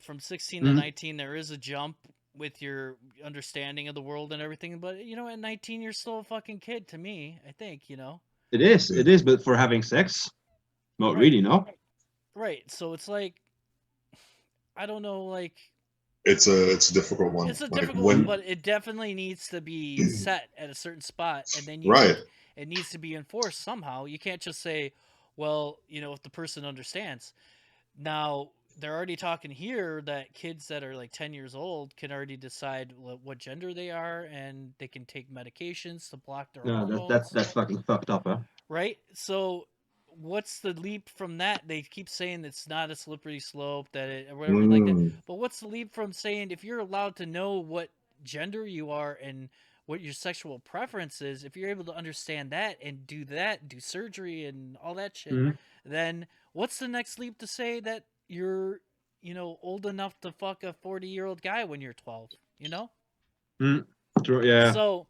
S1: from 16 to 19 there is a jump with your understanding of the world and everything, but at 19 you're still a fucking kid to me, I think.
S2: It is, but for having sex, not really, no.
S1: Right. So it's like, I don't know, like,
S4: it's a difficult one.
S1: It's a difficult one, but it definitely needs to be set at a certain spot, and then it needs to be enforced somehow. You can't just say, well, if the person understands. Now, they're already talking here that kids that are like 10 years old can already decide what gender they are, and they can take medications to block their hormones.
S2: That's fucking fucked up, huh?
S1: Right? So what's the leap from that? They keep saying it's not a slippery slope, that it, or whatever like that. But what's the leap from saying if you're allowed to know what gender you are and what your sexual preference is, if you're able to understand that and do surgery and all that shit, then what's the next leap to say that you're, old enough to fuck a 40-year-old guy when you're 12,
S2: True, yeah.
S1: So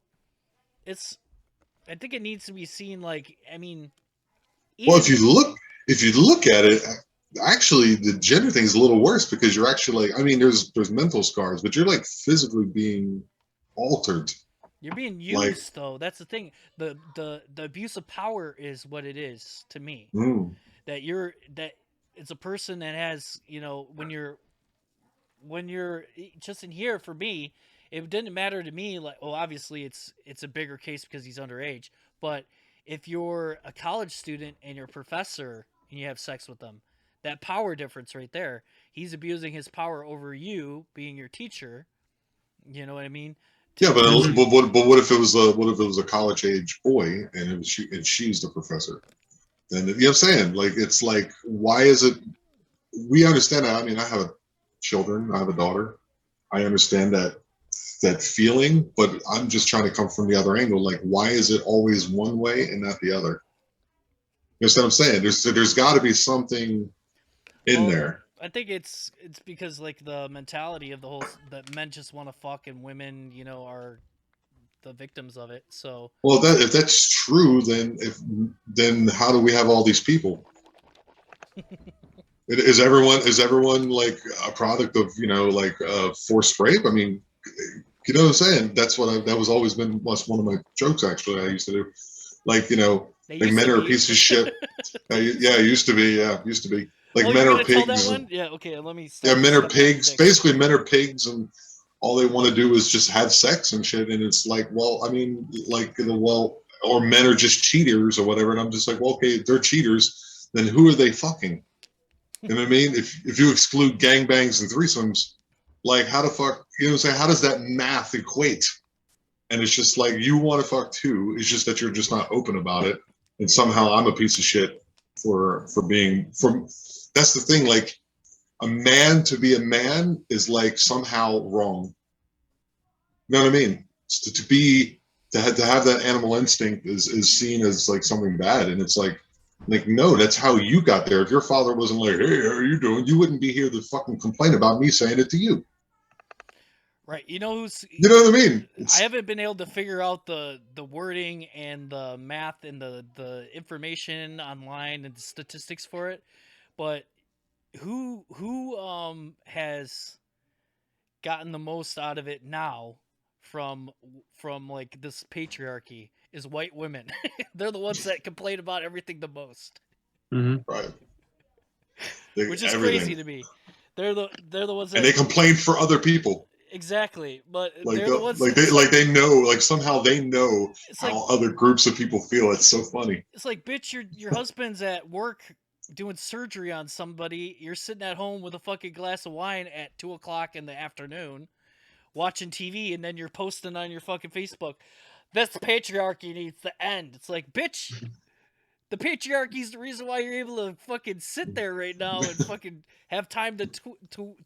S1: I think it needs to be seen like,
S4: Well, if you look at it, actually the gender thing is a little worse, because you're actually like, there's mental scars, but you're like physically being altered.
S1: You're being used, though. That's the thing. The abuse of power is what it is to me. That it's a person that has, when you're just in here, for me, it didn't matter to me. Like, well, obviously it's a bigger case because he's underage. But if you're a college student and you're a professor and you have sex with them, that power difference right there, he's abusing his power over you being your teacher. You know what I mean?
S4: Yeah, but what if it was a college age boy and she's the professor? Then you know what I'm saying? Like, it's like, why is it? We understand that. I have children. I have a daughter. I understand that feeling, but I'm just trying to come from the other angle. Like, why is it always one way and not the other? You understand what I'm saying? There's got to be something in there.
S1: I think it's because like the mentality of the whole, that men just want to fuck and women, are the victims of it. So
S4: if that's true, then how do we have all these people? Is everyone like a product of forced rape? You know what I'm saying? That was always been one of my jokes. Actually, I used to do, like men are a piece of shit. Yeah, used to be. Like, men are pigs.
S1: Yeah, okay, let me.
S4: Yeah, men are pigs. Basically, men are pigs, and all they want to do is just have sex and shit. And it's like, or men are just cheaters or whatever. And I'm just like, well, okay, if they're cheaters, then who are they fucking? You know what I mean? If you exclude gangbangs and threesomes, like, how the fuck? You know what I'm saying? How does that math equate? And it's just like, you want to fuck too. It's just that you're just not open about it. And somehow I'm a piece of shit for being. That's the thing. Like, a man to be a man is like somehow wrong. You know what I mean? To have that animal instinct is seen as like something bad, and it's like no, that's how you got there. If your father wasn't like, hey, how are you doing? You wouldn't be here to fucking complain about me saying it to you.
S1: Right. You know what
S4: I mean?
S1: I haven't been able to figure out the wording and the math and the information online and the statistics for it, but who has gotten the most out of it now from like this patriarchy is white women. They're the ones that complain about everything the most.
S4: Right.
S1: Which is crazy to me. They're the ones that,
S4: and they complain for other people.
S1: Exactly, but
S4: like
S1: they're the ones
S4: they know, like somehow they know how other groups of people feel. It's so funny.
S1: It's like, bitch, your husband's at work doing surgery on somebody. You're sitting at home with a fucking glass of wine at 2:00 in the afternoon, watching TV, and then you're posting on your fucking Facebook, "This patriarchy needs to end." It's like, bitch, the patriarchy's the reason why you're able to fucking sit there right now and fucking have time to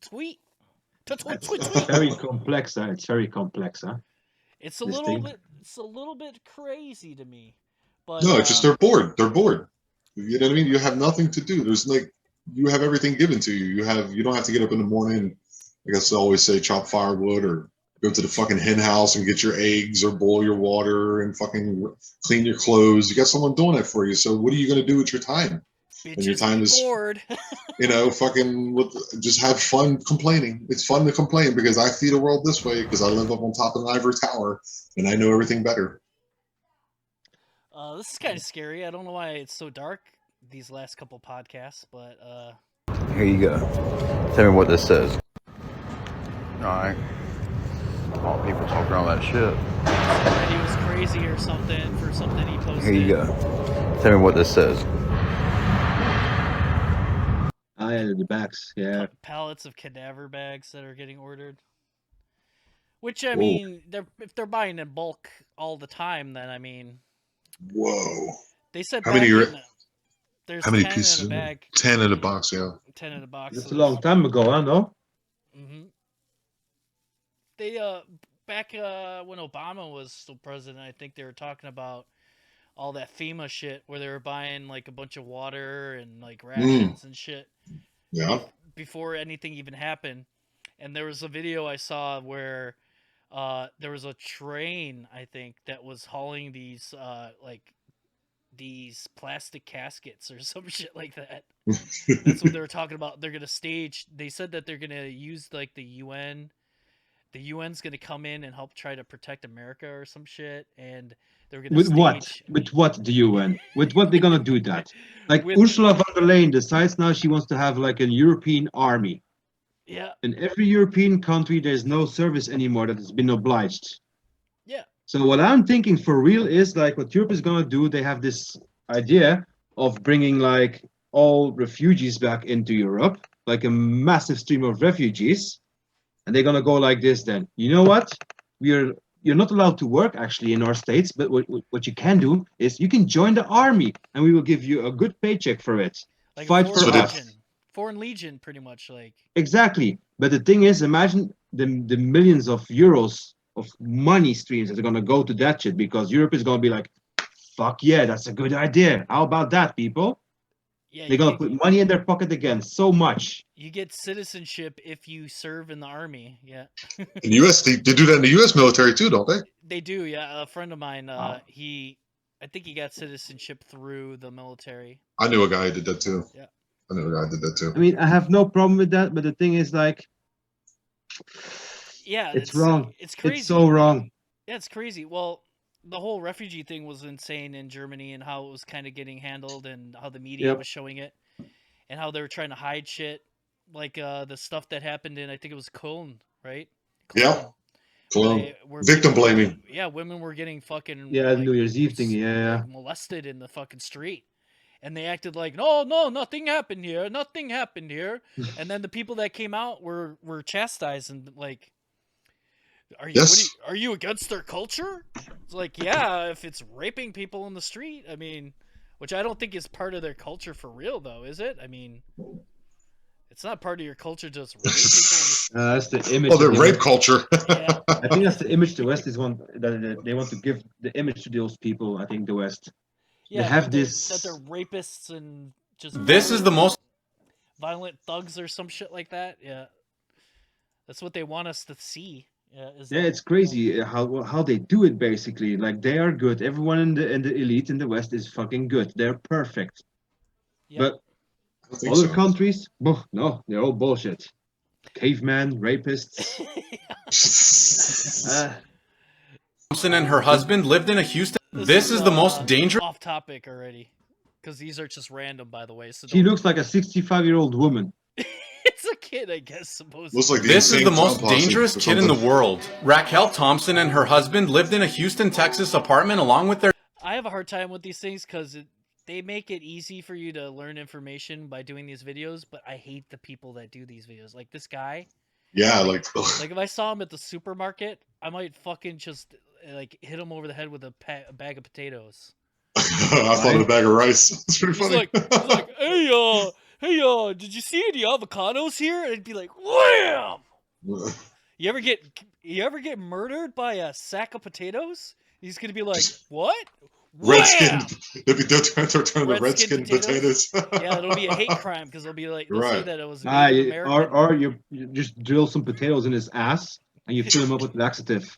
S1: tweet.
S2: It's very complex. It's very complex, huh?
S1: It's a little bit crazy to me. But
S4: no, it's just they're bored. They're bored. You know what I mean? You have nothing to do. There's like, you have everything given to you. You don't have to get up in the morning. I guess I always say chop firewood or go to the fucking hen house and get your eggs or boil your water and fucking clean your clothes. You got someone doing it for you. So what are you gonna do with your time?
S1: And your time is bored.
S4: Just have fun complaining. It's fun to complain because I see the world this way because I live up on top of an ivory tower and I know everything better.
S1: This is kind of scary. I don't know why it's so dark these last couple podcasts, but
S19: here you go. Tell me what this says. All right. All people talk around that shit.
S1: Said he was crazy or something for something he posted.
S19: Here you go. Tell me what this says.
S2: yeah, the bags. Yeah.
S1: Pallets of cadaver bags that are getting ordered. Which I
S4: Whoa.
S1: mean, if they're buying in bulk all the time, then I mean,
S4: Whoa.
S1: they said
S4: How
S1: back
S4: many?
S1: in there's
S4: How many
S1: 10
S4: pieces?
S1: in a bag.
S4: 10 in a box. Yeah.
S1: 10 in a box.
S2: That's
S1: so
S2: a long time ago, huh? No.
S1: Mm-hmm. They back when Obama was still president, I think they were talking about all that FEMA shit where they were buying like a bunch of water and like rations and shit.
S4: Yeah.
S1: Before anything even happened. And there was a video I saw where there was a train, I think, that was hauling these like these plastic caskets or some shit like that. That's what they were talking about. They're gonna stage. They said that they're gonna use like the UN. The UN's gonna come in and help try to protect America or some shit, and they're gonna
S2: With
S1: stage...
S2: what? With what? The UN? With what they're gonna do that? Like
S1: With...
S2: Ursula von der Leyen decides now she wants to have like a European army.
S1: Yeah.
S2: In every European country, there's no service anymore that has been obliged.
S1: Yeah.
S2: So what I'm thinking for real is like what Europe is gonna do. They have this idea of bringing like all refugees back into Europe, like a massive stream of refugees. And they're gonna go like this then. You know what? You're not allowed to work actually in our states, but what you can do is you can join the army and we will give you a good paycheck for it.
S1: Like
S2: Fight for us.
S1: Foreign Legion, pretty much like.
S2: Exactly. But the thing is, imagine the millions of euros of money streams that are gonna go to that shit because Europe is gonna be like, fuck yeah, that's a good idea. How about that, people?
S1: Yeah,
S2: they're gonna put money in their pocket again, so much.
S1: You get citizenship if you serve in the army. Yeah.
S4: In the U.S., they do that in the U.S. military too, don't they?
S1: They do. Yeah, a friend of mine, I think he got citizenship through the military.
S4: I knew a guy who did that too.
S1: Yeah.
S4: I knew a guy who did that too.
S2: I mean, I have no problem with that, but the thing is, like,
S1: yeah,
S2: it's wrong.
S1: It's crazy.
S2: It's so wrong.
S1: Yeah, it's crazy. Well, the whole refugee thing was insane in Germany and how it was kind of getting handled and how the media was showing it and how they were trying to hide shit. Like the stuff that happened in, I think it was Cologne, right?
S4: Yeah. Cologne. Victim blaming.
S1: Yeah, women were getting fucking...
S2: Yeah, like, New Year's Eve thing, yeah.
S1: Like, molested in the fucking street. And they acted like, no, nothing happened here. Nothing happened here. And then the people that came out were chastised and like... Are you against their culture? It's like, yeah, if it's raping people in the street, I mean, which I don't think is part of their culture for real, though, is it? I mean, it's not part of your culture just rape people.
S2: That's the image.
S4: Oh, the rape culture.
S1: Yeah.
S2: I think that's the image the West is that they want to give the image to those people. I think the West.
S1: Yeah,
S2: they have
S1: that they're rapists and just.
S3: This is the most
S1: violent thugs or some shit like that. Yeah, that's what they want us to see.
S2: Yeah, it's crazy how they do it basically. Like they are good. Everyone in the elite in the West is fucking good. They're perfect.
S1: Yeah.
S2: But other countries, no, they're all bullshit. Caveman, rapists.
S3: Thompson and her husband lived in a Houston. This is the most dangerous.
S1: Off topic already, because these are just random, by the way. So
S2: she looks like a 65-year-old woman.
S1: It's a kid, I guess, supposedly.
S4: Looks like
S3: This is the most dangerous kid in the world. Raquel Thompson and her husband lived in a Houston, Texas apartment along with their...
S1: I have a hard time with these things because they make it easy for you to learn information by doing these videos, but I hate the people that do these videos. Like this guy.
S4: Yeah, like
S1: if I saw him at the supermarket, I might fucking just like hit him over the head with a bag of potatoes.
S4: I thought a bag of rice. That's pretty funny.
S1: He's like, hey, did you see any avocados here? And it'd be like, wham! You ever get murdered by a sack of potatoes? He's gonna be like, what?
S4: Redskin. They'll turn the redskin potatoes.
S1: Yeah, it'll be a hate crime because they'll be like, they'll say that it was
S2: or you just drill some potatoes in his ass and you fill him up with laxative.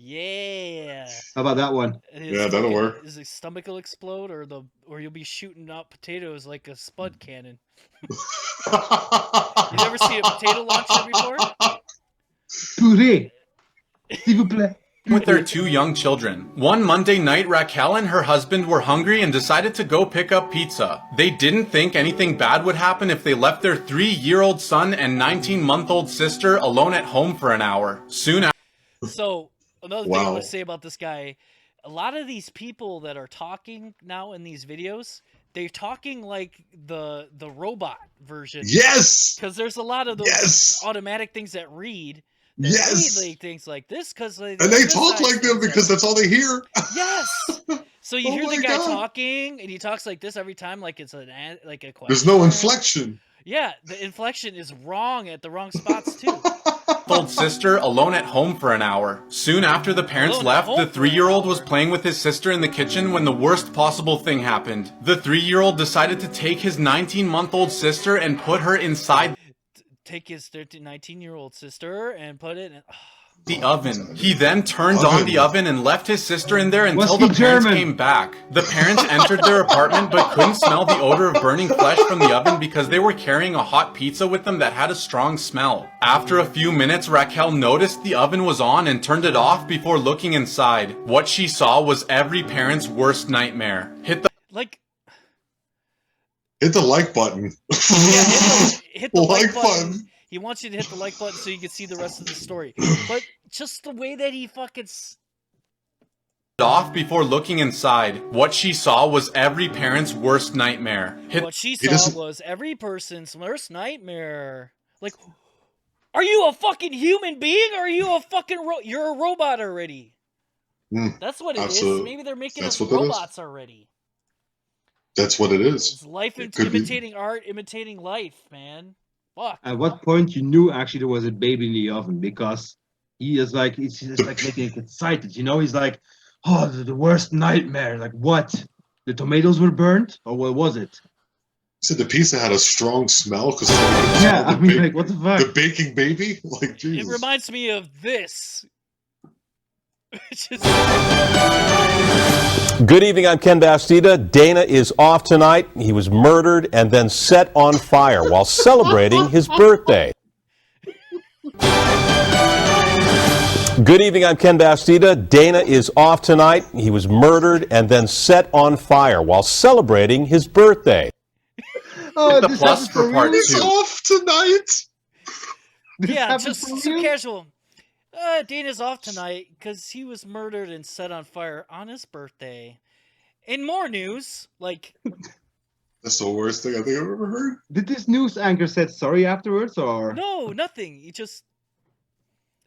S1: Yeah.
S2: How about that one?
S4: Yeah, that'll work.
S1: His stomach will explode, or you'll be shooting out potatoes like a spud cannon. You never see a potato launcher before?
S2: Puree, s'il vous plaît.
S3: With their 2 young children. One Monday night, Raquel and her husband were hungry and decided to go pick up pizza. They didn't think anything bad would happen if they left their 3-year-old son and 19-month-old sister alone at home for an hour. Soon after.
S1: So, another thing I want to say about this guy, a lot of these people that are talking now in these videos, they're talking like the robot version.
S4: Yes.
S1: Because there's a lot of those automatic things that read.
S4: Yes.
S1: Read like things like this because
S4: And they talk like them because that's all they hear.
S1: Yes. So you
S4: Oh
S1: hear the
S4: my
S1: guy
S4: God.
S1: talking, and he talks like this every time, like it's like a question.
S4: There's no inflection.
S1: Yeah, the inflection is wrong at the wrong spots too.
S3: Old sister alone at home for an hour. Soon after the parents
S1: Alone at
S3: left,
S1: home
S3: the
S1: for an
S3: 3-year-old was playing with his sister in the kitchen when the worst possible thing happened. The 3-year-old decided to take his 19-month-old sister and put her inside
S1: Take his 19-year-old sister and put it in.
S3: the oven. He then turned on the oven and left his sister in there until the
S2: he
S3: parents
S2: German?
S3: came back. The parents entered their apartment but couldn't smell the odor of burning flesh from the oven because they were carrying a hot pizza with them that had a strong smell. After a few minutes, Raquel noticed the oven was on and turned it off before looking inside. What she saw was every parent's worst nightmare. Hit the
S4: like button.
S1: Hit the like button. He wants you to hit the like button so you can see the rest of the story. But just the way that he fucking
S3: off before looking inside. What she saw was every parent's worst nightmare.
S1: What she saw was every person's worst nightmare. Like, are you a fucking human being or are you a fucking you're a robot already? That's what it is. Maybe they're making us robots already.
S4: That's what it is.
S1: It's life imitating art, imitating life, man. Fuck.
S2: At what point you knew actually there was a baby in the oven? Because he is like, he's just like making it excited, you know? He's like, oh, the worst nightmare. Like what? The tomatoes were burnt? Or what was it?
S4: You said the pizza had a strong smell because
S2: yeah, I mean, like, what the fuck?
S4: The baking baby? Like, Jesus.
S1: It reminds me of this.
S20: Good evening, I'm Ken Bastida. Dana is off tonight. He was murdered and then set on fire while celebrating his birthday. Good evening, I'm Ken Bastida. Dana is off tonight. He was murdered and then set on fire while celebrating his birthday.
S2: Oh,
S3: the plus for part 2.
S4: Off tonight.
S1: Yeah, just so casual. Dana's off tonight because he was murdered and set on fire on his birthday. In more news, like...
S4: That's the worst thing I think I've ever heard.
S2: Did this news anchor said sorry afterwards, or...?
S1: No, nothing. He just...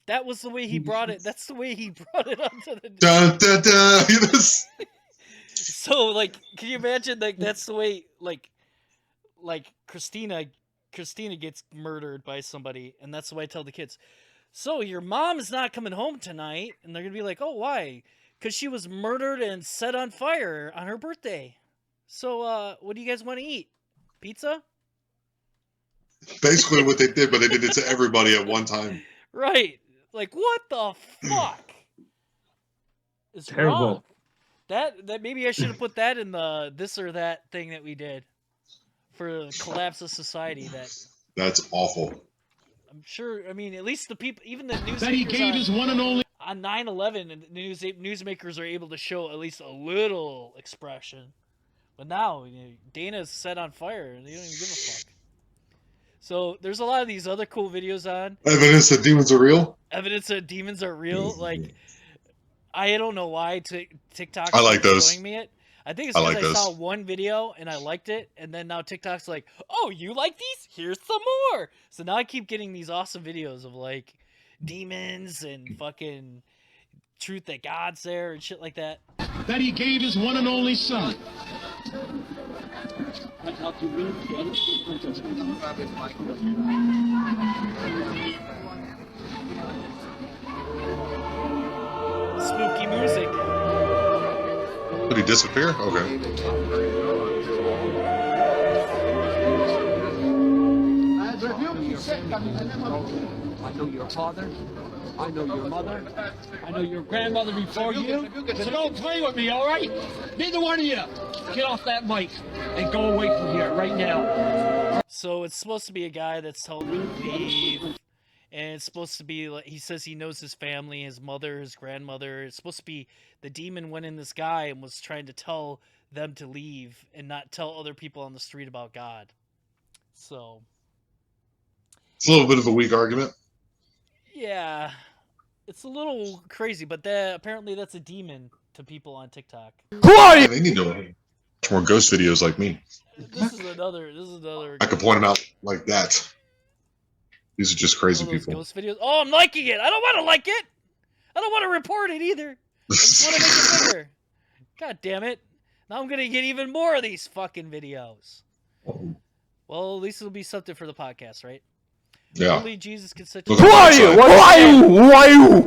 S1: That was the way he brought it. That's the way he brought it onto the...
S4: Dun, dun, dun.
S1: So, like, can you imagine, like, that's the way, like Christina gets murdered by somebody, and that's the way I tell the kids... So, your mom is not coming home tonight, and they're going to be like, oh, why? Because she was murdered and set on fire on her birthday. So, what do you guys want to eat? Pizza?
S4: Basically what they did, but they did it to everybody at one time.
S1: Right. Like, what the fuck? It's
S2: terrible.
S1: Wrong. That maybe I should have put that in the this or that thing that we did for the collapse of society.
S4: That's awful.
S1: I'm sure, I mean, at least the people, even the newsmakers
S10: That he gave his one and only...
S1: on 9/11, and newsmakers are able to show at least a little expression. But now, Dana's set on fire, and they don't even give a fuck. So, there's a lot of these other cool videos on.
S4: Evidence that demons are real?
S1: Evidence that demons are real. Like, I don't know why TikTok
S4: I like those.
S1: showing me it. I think it's because I saw one video and I liked it, and then now TikTok's like, oh, you like these? Here's some more. So now I keep getting these awesome videos of, like, demons and fucking truth that God's there and shit like that.
S10: That he gave his one and only son.
S1: Spooky music.
S4: Did he disappear? Okay.
S10: I know your father. I know your mother. I know your grandmother before you. So don't play with me, all right? Neither one of you. Get off that mic and go away from here right now.
S1: So it's supposed to be a guy that's told him to leave. And it's supposed to be like, he says he knows his family, his mother, his grandmother. It's supposed to be the demon went in this guy and was trying to tell them to leave and not tell other people on the street about God. So
S4: it's a little bit of a weak argument.
S1: Yeah, it's a little crazy, but apparently that's a demon to people on TikTok.
S4: Who are you? They need to more ghost videos like me.
S1: This is another.
S4: I can point them out like that. These are just crazy
S1: those
S4: people.
S1: ghost videos. Oh, I'm liking it. I don't want to like it. I don't want to report it either. I just want to make it bigger. God damn it. Now I'm going to get even more of these fucking videos. Well, at least it'll be something for the podcast, right?
S4: Yeah.
S1: Only Jesus can set
S21: Who are you? Who are you? Who are you?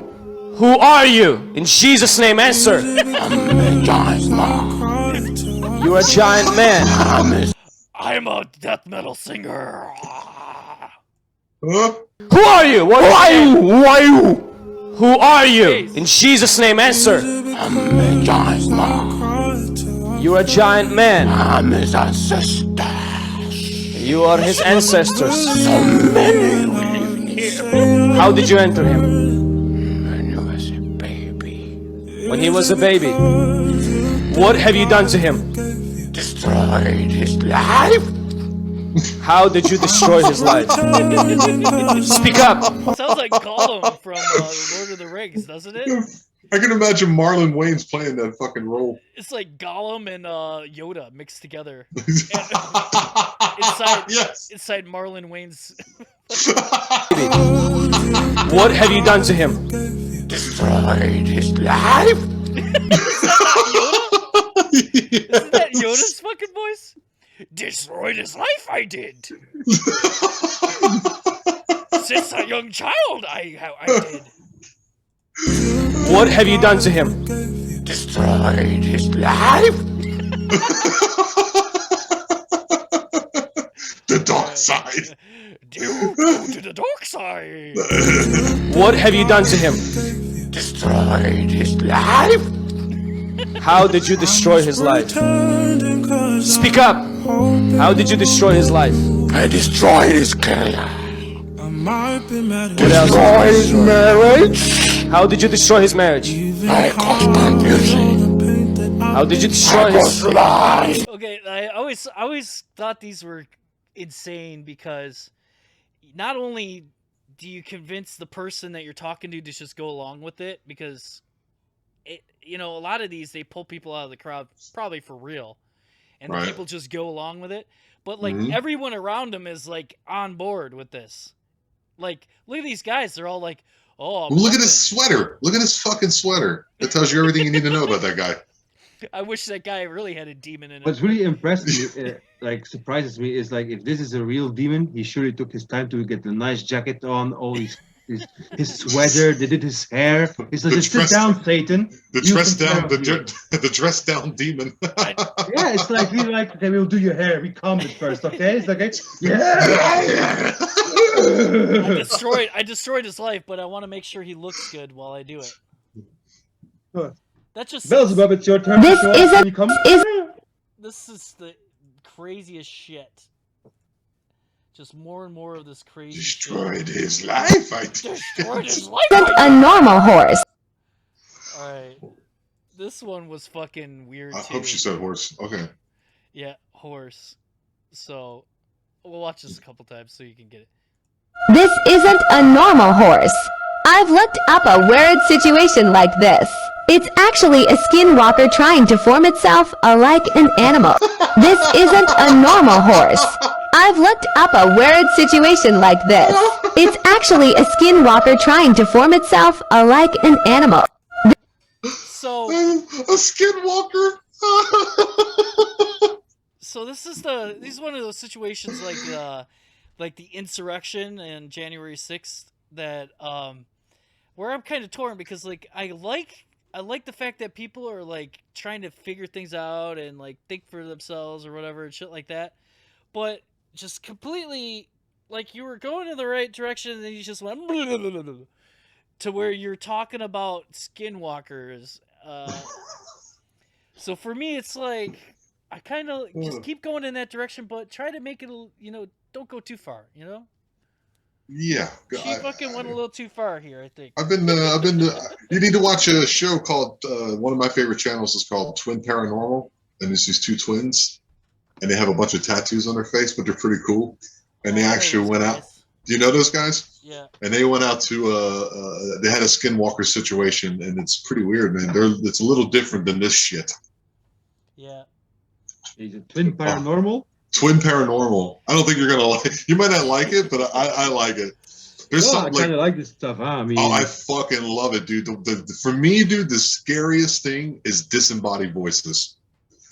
S21: Who are you? In Jesus' name, answer. I'm a giant man. You're a giant man.
S1: I'm a death metal singer.
S21: Who are you? What are you? Who are you? Who are you? In Jesus' name, answer. I'm a giant man. You're a giant man. I'm his ancestor. You are his ancestors. So many will live here. How did you enter him? When he was a baby. When he was a baby. What have you done to him? Destroyed his life. How did you destroy his life? Speak up.
S1: Sounds like Gollum from Lord of the Rings, doesn't it?
S4: I can imagine Marlon Wayans playing that fucking role.
S1: It's like Gollum and Yoda mixed together. Inside Marlon Wayans.
S21: What have you done to him? Destroyed his life.
S1: Isn't that Yoda's fucking voice? Destroyed his life, I did. Since a young child, I did.
S21: What have you done to him? Destroyed his life.
S4: The dark side.
S1: Do go to the dark side.
S21: What have you done to him? Destroyed his life. How did you destroy his life? Speak up. How did you destroy his life? I destroyed his career. Destroyed his marriage. How did you destroy his marriage? I caused confusion. How did you destroy his life?
S1: Okay, I always thought these were insane because not only do you convince the person that you're talking to just go along with it, because a lot of these, they pull people out of the crowd probably for real, and the people just go along with it. But like everyone around them is like on board with this. Like, look at these guys; they're all like, "Oh,
S4: look at his sweater! Look at his fucking sweater! That tells you everything you need to know about that guy."
S1: I wish that guy really had a demon in it.
S2: What's really impressive, surprises me, is like if this is a real demon, he surely took his time to get the nice jacket on, all his sweater. They did his hair. He's like, just sit down, Satan.
S4: The dress down demon.
S2: Yeah, it's like okay, we'll do your hair. We comb it first, okay? It's like, yeah.
S1: I destroyed his life, but I want to make sure he looks good while I do it. That just
S2: Beelzebub, it's your turn.
S1: This is the craziest shit. Just more and more of this crazy
S4: Destroyed his life, I did.
S1: Destroyed his life.
S22: A normal horse.
S1: Alright. This one was fucking weird too.
S4: I hope she said horse. Okay.
S1: Yeah, horse. So, we'll watch this a couple times so you can get it.
S22: This isn't a normal horse. I've looked up a weird situation like this. It's actually a skinwalker trying to form itself like an animal. This isn't a normal horse. I've looked up a weird situation like this. It's actually a skinwalker trying to form itself like an animal.
S1: So
S4: a skinwalker.
S1: So this is one of those situations like the insurrection and January 6th that where I'm kind of torn, because like I like the fact that people are like trying to figure things out and like think for themselves or whatever and shit like that, but just completely like you were going in the right direction and then you just went to where you're talking about skinwalkers. So for me, it's like I kind of just keep going in that direction, but try to make it, don't go too far,
S4: Yeah.
S1: She fucking went a little too far here, I think.
S4: You need to watch a show called, one of my favorite channels is called Twin Paranormal, and it's these two twins, and they have a bunch of tattoos on their face, but they're pretty cool. And they actually went out. Do you know those guys?
S1: Yeah.
S4: And they went out to, they had a skinwalker situation, and it's pretty weird, man. It's a little different than this shit.
S1: Yeah.
S2: Is it Twin Paranormal?
S4: Twin Paranormal. I don't think you're gonna like. You might not like it, but I like it. There's
S2: I
S4: something
S2: kind of like this stuff. Huh? I mean,
S4: oh, I fucking love it, dude. For me, dude, the scariest thing is disembodied voices.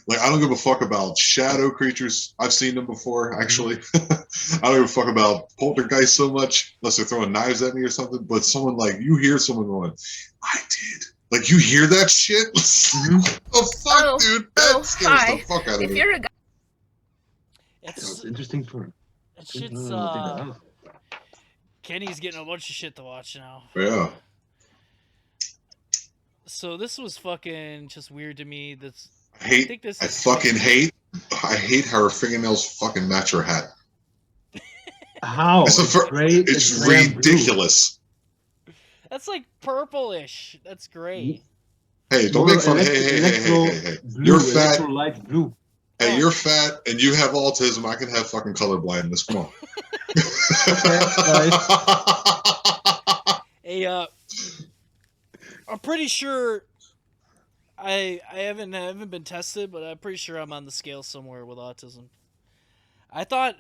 S4: Like, I don't give a fuck about shadow creatures. I've seen them before, actually. I don't give a fuck about poltergeist so much, unless they're throwing knives at me or something. But someone, like, you hear someone going, I did. Like, you hear that shit? What the fuck, dude? That scares the fuck out of me.
S7: You're a guy.
S2: It's interesting for.
S1: That shit's, Kenny's getting a bunch of shit to watch now.
S4: Yeah.
S1: So this was fucking just weird to me.
S4: I hate how her fingernails fucking match her hat.
S2: How?
S4: It's ridiculous.
S1: That's like purplish. That's great.
S4: Hey, don't make fun. Hey. You're fat.
S2: Light blue.
S4: Hey, you're fat and you have autism. I can have fucking colorblindness. Come on.
S1: Hey, I'm pretty sure I haven't been tested, but I'm pretty sure I'm on the scale somewhere with autism. I thought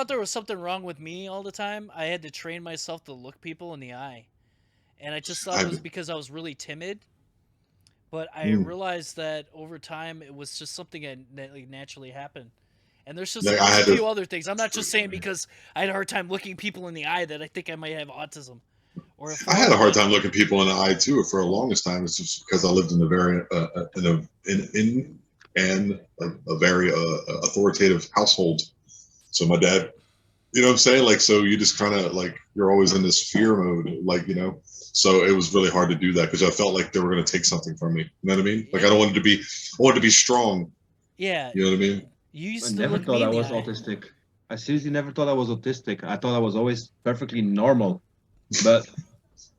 S1: there was something wrong with me all the time. I had to train myself to look people in the eye, and I just thought it was because I was really timid. But I realized that over time it was just something that like naturally happened. And there's just a few other things. I'm not just saying because I had a hard time looking people in the eye that I think I might have autism. Or if
S4: I had a hard time looking people in the eye too for the longest time. It's just because I lived in a very a very authoritative household. So my dad, you know what I'm saying? Like, so you just kind of like, you're always in this fear mode, like, you know, so it was really hard to do that because I felt like they were going to take something from me. You know what I mean? Like, I wanted to be strong.
S1: Yeah.
S4: You know what I mean?
S2: I never thought I was autistic. I seriously never thought I was autistic. I thought I was always perfectly normal. But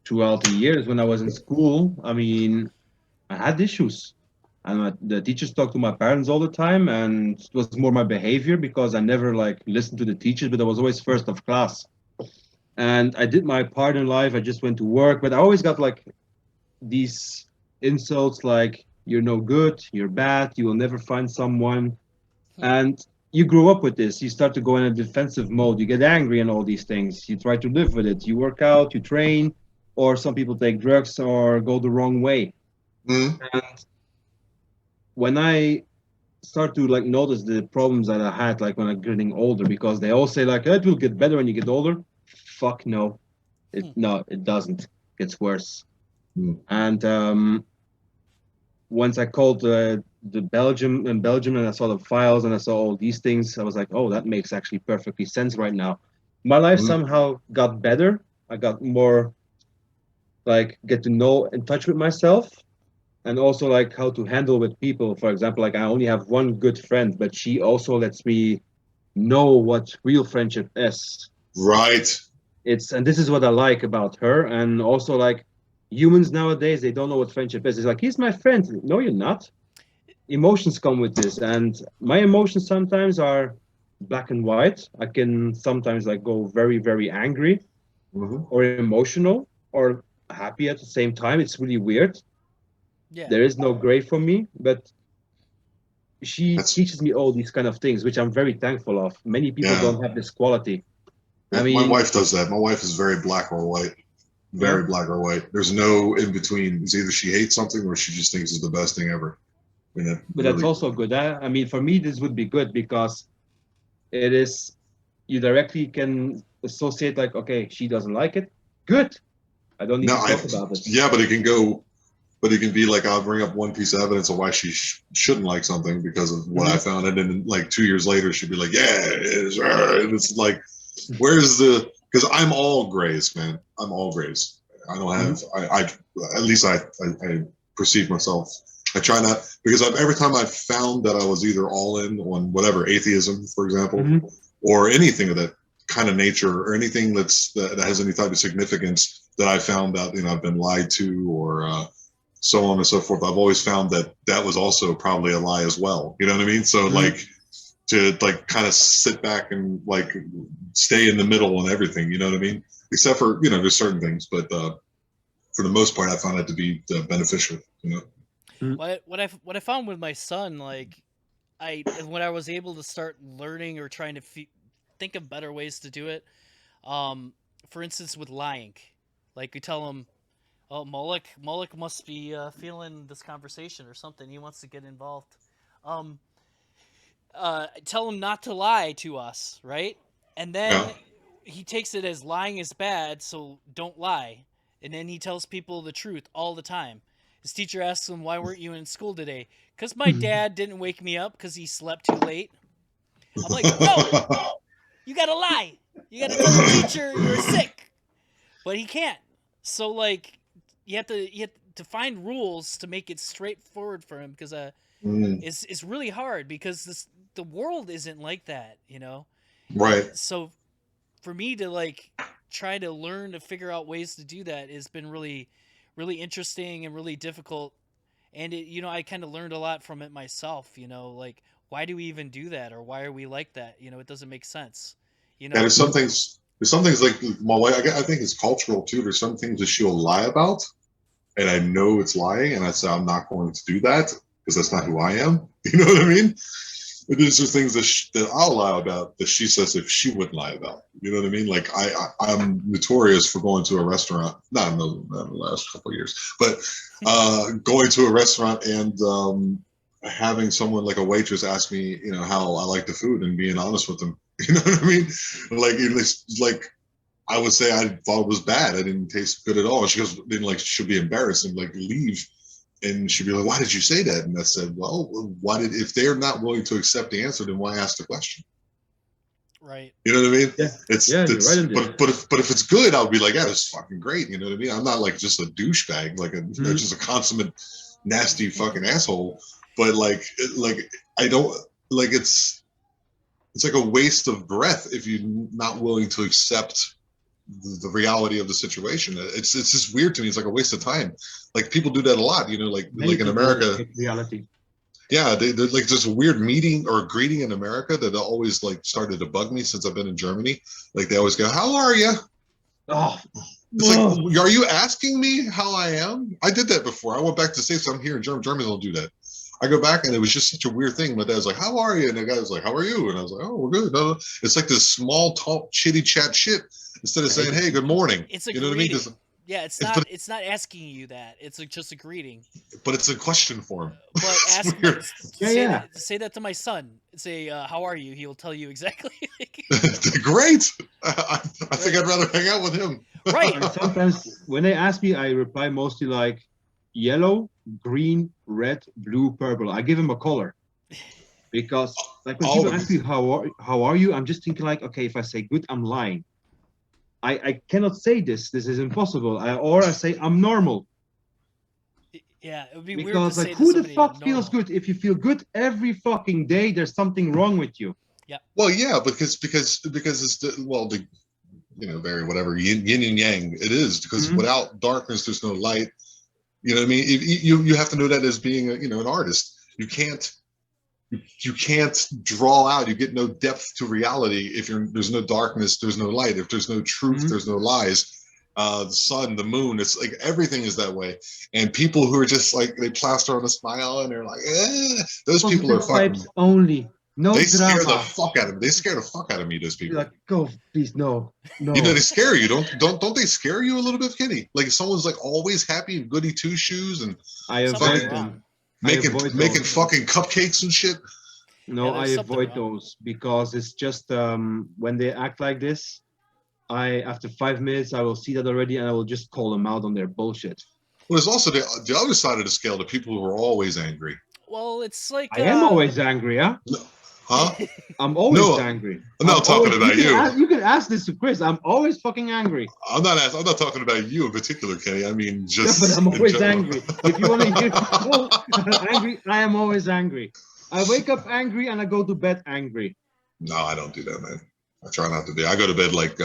S2: throughout the years when I was in school, I mean, I had issues. And the teachers talked to my parents all the time, and it was more my behavior because I never like listened to the teachers, but I was always first of class. And I did my part in life. I just went to work, but I always got like these insults like, you're no good, you're bad, you will never find someone. And you grow up with this. You start to go in a defensive mode. You get angry and all these things. You try to live with it. You work out, you train, or some people take drugs or go the wrong way. And when I start to like notice the problems that I had like when I'm getting older, because they all say like, it will get better when you get older. Fuck no. No, it doesn't. It gets worse. And once I called the Belgium and I saw the files and I saw all these things, I was like, oh, that makes actually perfectly sense right now. My life somehow got better. I got more like get to know in touch with myself, and also like how to handle with people. For example, like I only have one good friend, but she also lets me know what real friendship is.
S4: Right.
S2: And this is what I like about her. And also like humans nowadays, they don't know what friendship is. It's like, he's my friend. No, you're not. Emotions come with this, and my emotions sometimes are black and white. I can sometimes like go very, very angry or emotional or happy at the same time. It's really weird. Yeah. There is no gray for me, but she teaches me all these kind of things, which I'm very thankful of. Many people don't have this quality. I mean,
S4: my wife does that. My wife is very black or white. Very black or white. There's no in between. It's either she hates something or she just thinks it's the best thing ever.
S2: But that's also good. I mean, for me, this would be good because it is, you directly can associate like, okay, she doesn't like it. Good. I don't need to talk about it.
S4: Yeah, but it can be like, I'll bring up one piece of evidence of why she shouldn't like something because of what I found. And then like 2 years later, she'd be like, yeah, it is. And it's like, where's the, because I'm all grays, man. I'm all grays. I don't have, at least I perceive myself. I try not, because every time I've found that I was either all in on whatever, atheism, for example, or anything of that kind of nature, or anything that has any type of significance that I found out, I've been lied to, or so on and so forth. I've always found that was also probably a lie as well. You know what I mean? So like to like kind of sit back and like stay in the middle on everything. You know what I mean? Except for there's certain things, but for the most part, I found it to be beneficial.
S1: What I found with my son, like, when I was able to start learning or trying to think of better ways to do it, for instance, with lying, like you tell him, "Oh, Moloch must be feeling this conversation or something. He wants to get involved." Tell him not to lie to us, right? And then he takes it as lying is bad, so don't lie. And then he tells people the truth all the time. His teacher asks him, "Why weren't you in school today?" "Because my dad didn't wake me up because he slept too late." I'm like, no, you gotta lie. You gotta tell the teacher you're sick. But he can't. So, like, you have to find rules to make it straightforward for him, because it's really hard, because the world isn't like that, you know?
S4: Right.
S1: So for me to, like, try to learn to figure out ways to do that has been really, really interesting and really difficult. And I kind of learned a lot from it myself, like, why do we even do that? Or why are we like that? It doesn't make sense.
S4: And there's some things like my wife, I think it's cultural too. There's some things that she'll lie about, and I know it's lying, and I say, I'm not going to do that because that's not who I am. You know what I mean? But there's just things that I'll lie about that she says if she wouldn't lie about. You know what I mean? Like, I'm notorious for going to a restaurant, not in the last couple of years, but going to a restaurant and having someone, like a waitress, ask me, how I like the food, and being honest with them. You know what I mean? Like I would say I thought it was bad. I didn't taste good at all. She goes, then, like, she'll be embarrassed and, like, leave. And she'd be like, "Why did you say that?" And I said, "Well, if they're not willing to accept the answer, then why ask the question?"
S1: Right.
S4: You know what I mean?
S2: Yeah.
S4: It's
S2: you're right.
S4: but if it's good, I'll be like, "Yeah, it's fucking great." You know what I mean? I'm not like just a douchebag, like just a consummate nasty fucking asshole. But like I don't like it's like a waste of breath if you're not willing to accept the reality of the situation. It's just weird to me. It's like a waste of time. Like, people do that a lot, like in America.
S2: Reality.
S4: Yeah, they're like, there's a weird meeting or greeting in America that always, like, started to bug me since I've been in Germany. Like, they always go, "How are you?"
S2: Oh,
S4: it's like, are you asking me how I am? I did that before. I went back to States. I'm here in Germany. Germans don't do that. I go back, and it was just such a weird thing. My dad was like, "How are you?" And the guy was like, "How are you?" And I was like, "Oh, we're good." No. It's like this small talk, chitty chat shit, instead of saying, "Hey, good morning."
S1: It's a
S4: you know what I mean?
S1: Yeah, it's not asking you that. It's just a greeting.
S4: But it's a question form.
S1: But say that to my son. Say, "How are you?" He'll tell you exactly.
S4: Great. I think I'd rather hang out with him.
S1: Right.
S2: And sometimes when they ask me, I reply mostly like yellow, green, red, blue, purple. I give them a color, because like when people ask me how are you, I'm just thinking like, okay, if I say good, I'm lying. I cannot say this. This is impossible. Or I say I'm normal.
S1: Yeah, it would be
S2: because
S1: weird to
S2: like,
S1: say
S2: who
S1: to
S2: the fuck
S1: somebody
S2: feels good? If you feel good every fucking day, there's something wrong with you.
S1: Yeah.
S4: Well, yeah, because it's very whatever yin and yang it is, because without darkness there's no light. You know what I mean? You have to know that as being an artist. You can't draw out. You get no depth to reality if there's no darkness, there's no light. If there's no truth, there's no lies. The sun, the moon, it's like everything is that way. And people who are just like, they plaster on a smile and they're like, those people are fucking
S2: only. No
S4: they
S2: drama.
S4: scare the fuck out of me. They scare the fuck out of me, those people.
S2: You're like, go, please, no.
S4: They scare you. Don't they scare you a little bit, Kenny? Like, if someone's like always happy and goody two shoes and
S2: I avoid them.
S4: making fucking cupcakes and shit.
S2: No, I avoid those, because it's just when they act like this, after 5 minutes I will see that already, and I will just call them out on their bullshit.
S4: Well, there's also the other side of the scale, the people who are always angry.
S1: Well, it's like
S2: I am always angry, huh?
S4: Huh?
S2: I'm always angry.
S4: I'm not talking about you.
S2: You can ask this to Chris. I'm always fucking angry.
S4: I'm not talking about you in particular, Kenny. I mean, just.
S2: Yeah, but I'm always angry. If you want to hear angry, I am always angry. I wake up angry and I go to bed angry.
S4: No, I don't do that, man. I try not to be. I go to bed like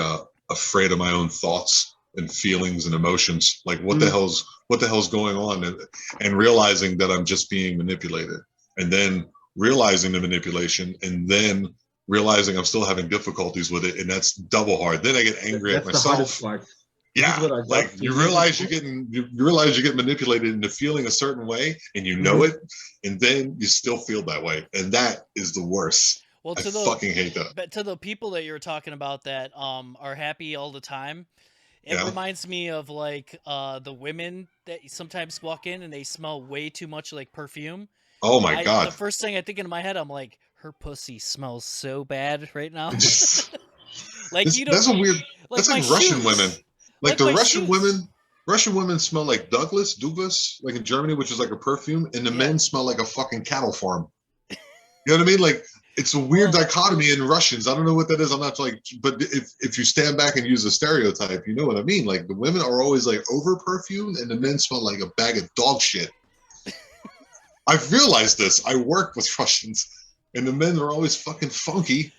S4: afraid of my own thoughts and feelings and emotions. Like, what the hell's going on, and realizing that I'm just being manipulated, and then realizing the manipulation, and then realizing I'm still having difficulties with it, and that's double hard. Then I get angry at myself. Yeah, like you realize you're getting manipulated into feeling a certain way, and you know it, and then you still feel that way, and that is the worst.
S1: Well,
S4: I fucking hate that.
S1: But to the people that you're talking about that are happy all the time, it reminds me of like the women that sometimes walk in and they smell way too much like perfume.
S4: Oh my God!
S1: The first thing I think in my head, I'm like, her pussy smells so bad right now. Like you don't.
S4: That's a weird. That's like Russian women. Like the Russian women smell like Douglas, like in Germany, which is like a perfume, and the men smell like a fucking cattle farm. You know what I mean? Like it's a weird dichotomy in Russians. I don't know what that is. I'm not like, but if you stand back and use a stereotype, you know what I mean. Like the women are always like over perfumed, and the men smell like a bag of dog shit. I've realized this. I work with Russians, and the men are always fucking funky.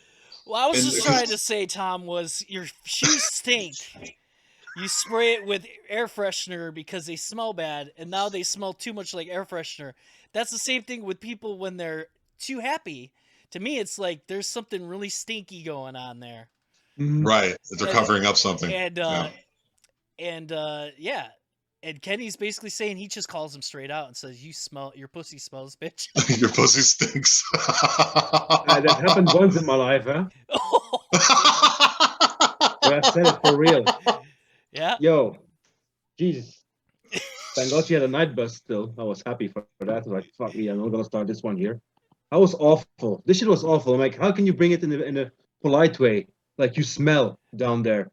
S1: Well, I was just trying to say, Tom, was your shoes stink. You spray it with air freshener because they smell bad, and now they smell too much like air freshener. That's the same thing with people when they're too happy. To me, it's like there's something really stinky going on there.
S4: Right. They're covering up something.
S1: And Kenny's basically saying he just calls him straight out and says, your pussy smells, bitch.
S4: Your pussy stinks.
S2: That happened once in my life, huh? But I said it for real.
S1: Yeah.
S2: Yo, Jesus. Thank God you had a night bus still. I was happy for that. I was like, fuck me, I'm not gonna start this one here. That was awful. This shit was awful. I'm like, how can you bring it in a polite way? Like you smell down there.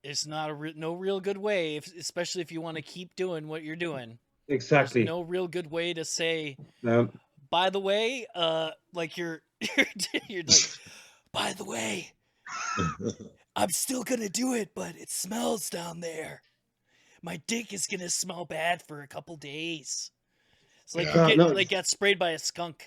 S1: It's not no real good way, especially if you want to keep doing what you're doing.
S2: Exactly.
S1: There's no real good way to say. By the way, like you're like, by the way, I'm still gonna do it, but it smells down there. My dick is gonna smell bad for a couple days. It's like you got sprayed by a skunk.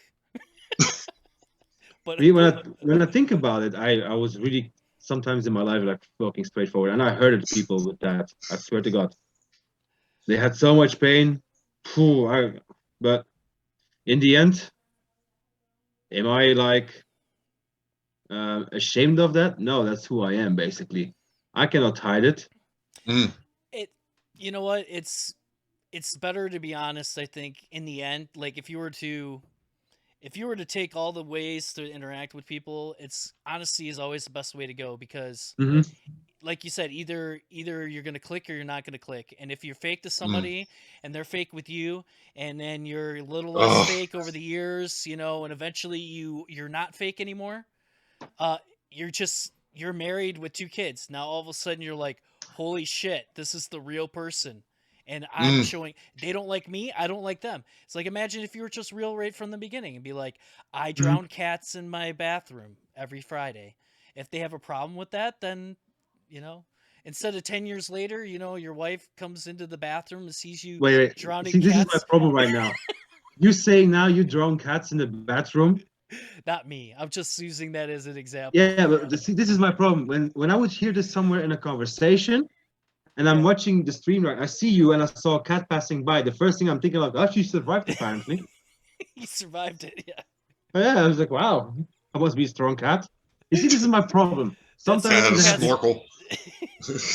S1: But
S2: when I think about it, I was really sometimes in my life like fucking straightforward, and I hurted people with that. I swear to God, they had so much pain. But in the end, am I like ashamed of that? No, that's who I am. Basically, I cannot hide it.
S1: You know what? It's better to be honest. I think in the end, like if you were to take all the ways to interact with people, it's honesty is always the best way to go because, like you said, either you're gonna click or you're not gonna click. And if you're fake to somebody and they're fake with you, and then you're a little less fake over the years, and eventually you're not fake anymore. You're married with 2 kids. Now all of a sudden you're like, holy shit, this is the real person. And I'm showing they don't like me, I don't like them. It's like imagine if you were just real right from the beginning and be like, I drown cats in my bathroom every Friday. If they have a problem with that, then instead of 10 years later, your wife comes into the bathroom and sees you drowning cats.
S2: This is my problem right now. You saying now you drown cats in the bathroom?
S1: Not me. I'm just using that as an example.
S2: Yeah, but this is my problem. When I would hear this somewhere in a conversation, and I'm watching the stream, right? I see you, and I saw a cat passing by. The first thing I'm thinking of, oh, she survived apparently.
S1: He survived it, yeah.
S2: Yeah, I was like, wow, I must be a strong cat. You see, this is my problem. Sometimes
S4: snorkel.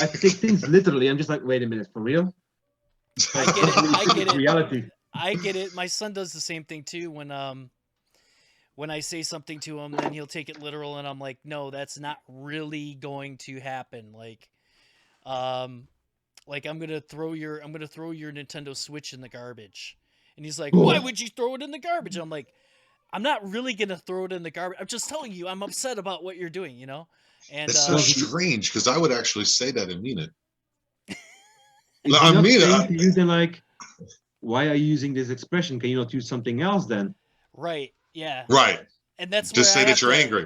S2: I take things literally. I'm just like, wait a minute, for real?
S1: I get it. I get it.
S2: Reality.
S1: I get it. My son does the same thing too. When I say something to him, then he'll take it literal, and I'm like, no, that's not really going to happen. Like I'm gonna throw your Nintendo Switch in the garbage, and he's like, why would you throw it in the garbage? And I'm like, I'm not really gonna throw it in the garbage. I'm just telling you, I'm upset about what you're doing, And
S4: it's so strange because I would actually say that and mean it.
S2: I mean it. You then like, why are you using this expression? Can you not use something else then?
S1: Right. Yeah.
S4: Right.
S1: And that's
S4: just say that you're angry.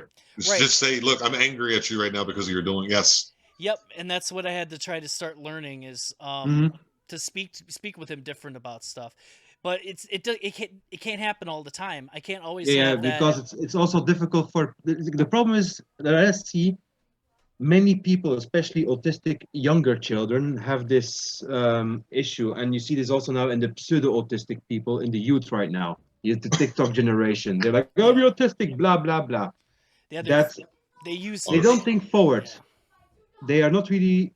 S1: Right.
S4: Just say, look, I'm angry at you right now because of your doing. Yes.
S1: Yep. And that's what I had to try to start learning is to speak with him different about stuff. But it can't happen all the time. I can't always.
S2: Yeah, because it's also difficult for the problem is that I see many people, especially autistic younger children, have this issue, and you see this also now in the pseudo-autistic people in the youth right now. It's the TikTok generation. They're like, "Oh, you're autistic," blah blah blah.
S1: Yeah, they don't
S2: think forward. They are not really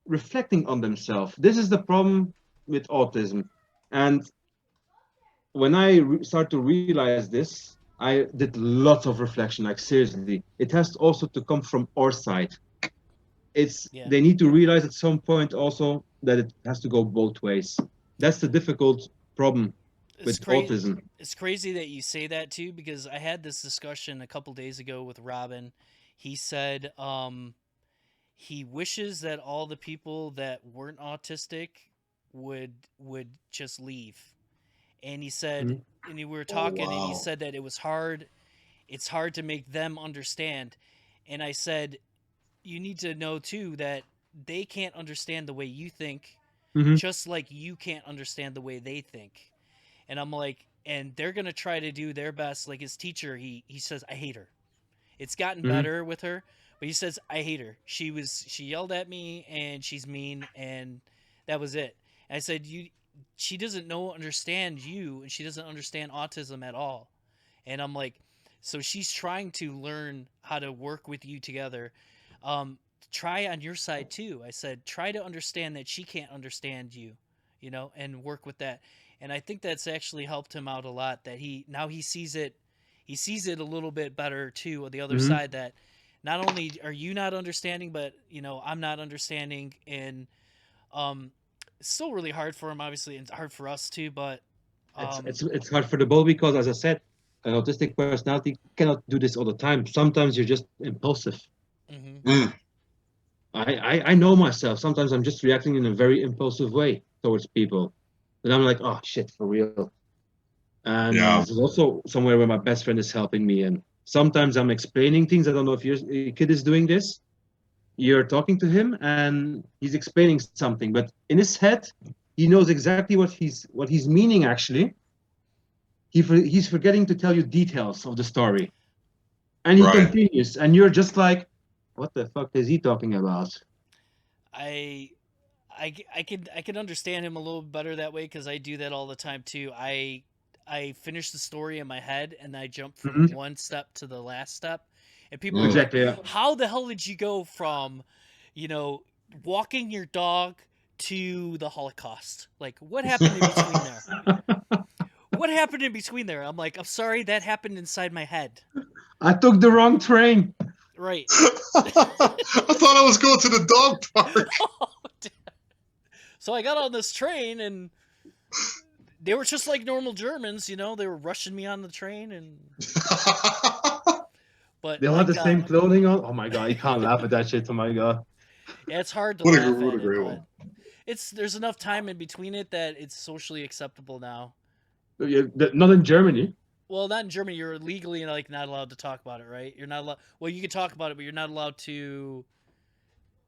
S2: reflecting on themselves. This is the problem with autism. And when I start to realize this, I did lots of reflection. Like seriously, it has also to come from our side. They need to realize at some point also that it has to go both ways. That's the difficult problem with autism.
S1: It's crazy that you say that too, because I had this discussion a couple days ago with Robin. He said he wishes that all the people that weren't autistic would just leave. And he said, and we were talking, and he said that it was hard. It's hard to make them understand. And I said, you need to know too that they can't understand the way you think, just like you can't understand the way they think. And I'm like, and they're gonna try to do their best. Like his teacher, he says, I hate her. It's gotten better with her, but he says, I hate her. She yelled at me and she's mean, and that was it. And I said, she doesn't understand you, and she doesn't understand autism at all. And I'm like, so she's trying to learn how to work with you together. Try on your side too. I said, try to understand that she can't understand you, and work with that. And I think that's actually helped him out a lot, that he sees it a little bit better too, on the other side, that not only are you not understanding, but I'm not understanding. And it's still really hard for him, obviously, and it's hard for us too, but
S2: it's hard for the both, because as I said, an autistic personality cannot do this all the time. Sometimes you're just impulsive. I know myself. Sometimes I'm just reacting in a very impulsive way towards people, and I'm like, oh shit, for real. And this is also somewhere where my best friend is helping me, and sometimes I'm explaining things. I don't know if your kid is doing this. You're talking to him and he's explaining something, but in his head he knows exactly what he's meaning. Actually, he's forgetting to tell you details of the story, and he continues, and you're just like, what the fuck is he talking about?
S1: I can understand him a little better that way, because I do that all the time too. I finish the story in my head and I jump from one step to the last step, and people are like, how the hell did you go from walking your dog to the Holocaust? Like, what happened in between there? What happened in between there? I'm like, I'm sorry, that happened inside my head.
S2: I took the wrong train.
S1: Right.
S4: I thought I was going to the dog park.
S1: So I got on this train, and they were just like normal Germans, they were rushing me on the train, and but
S2: they all had the same clothing on. Oh my god, you can't laugh at that shit. Oh my god.
S1: Yeah, it's hard to laugh at it, but there's enough time in between it that it's socially acceptable now.
S2: Yeah, not in Germany.
S1: Well, not in Germany. You're legally not allowed to talk about it, right? You're not allowed. Well, you can talk about it, but you're not allowed to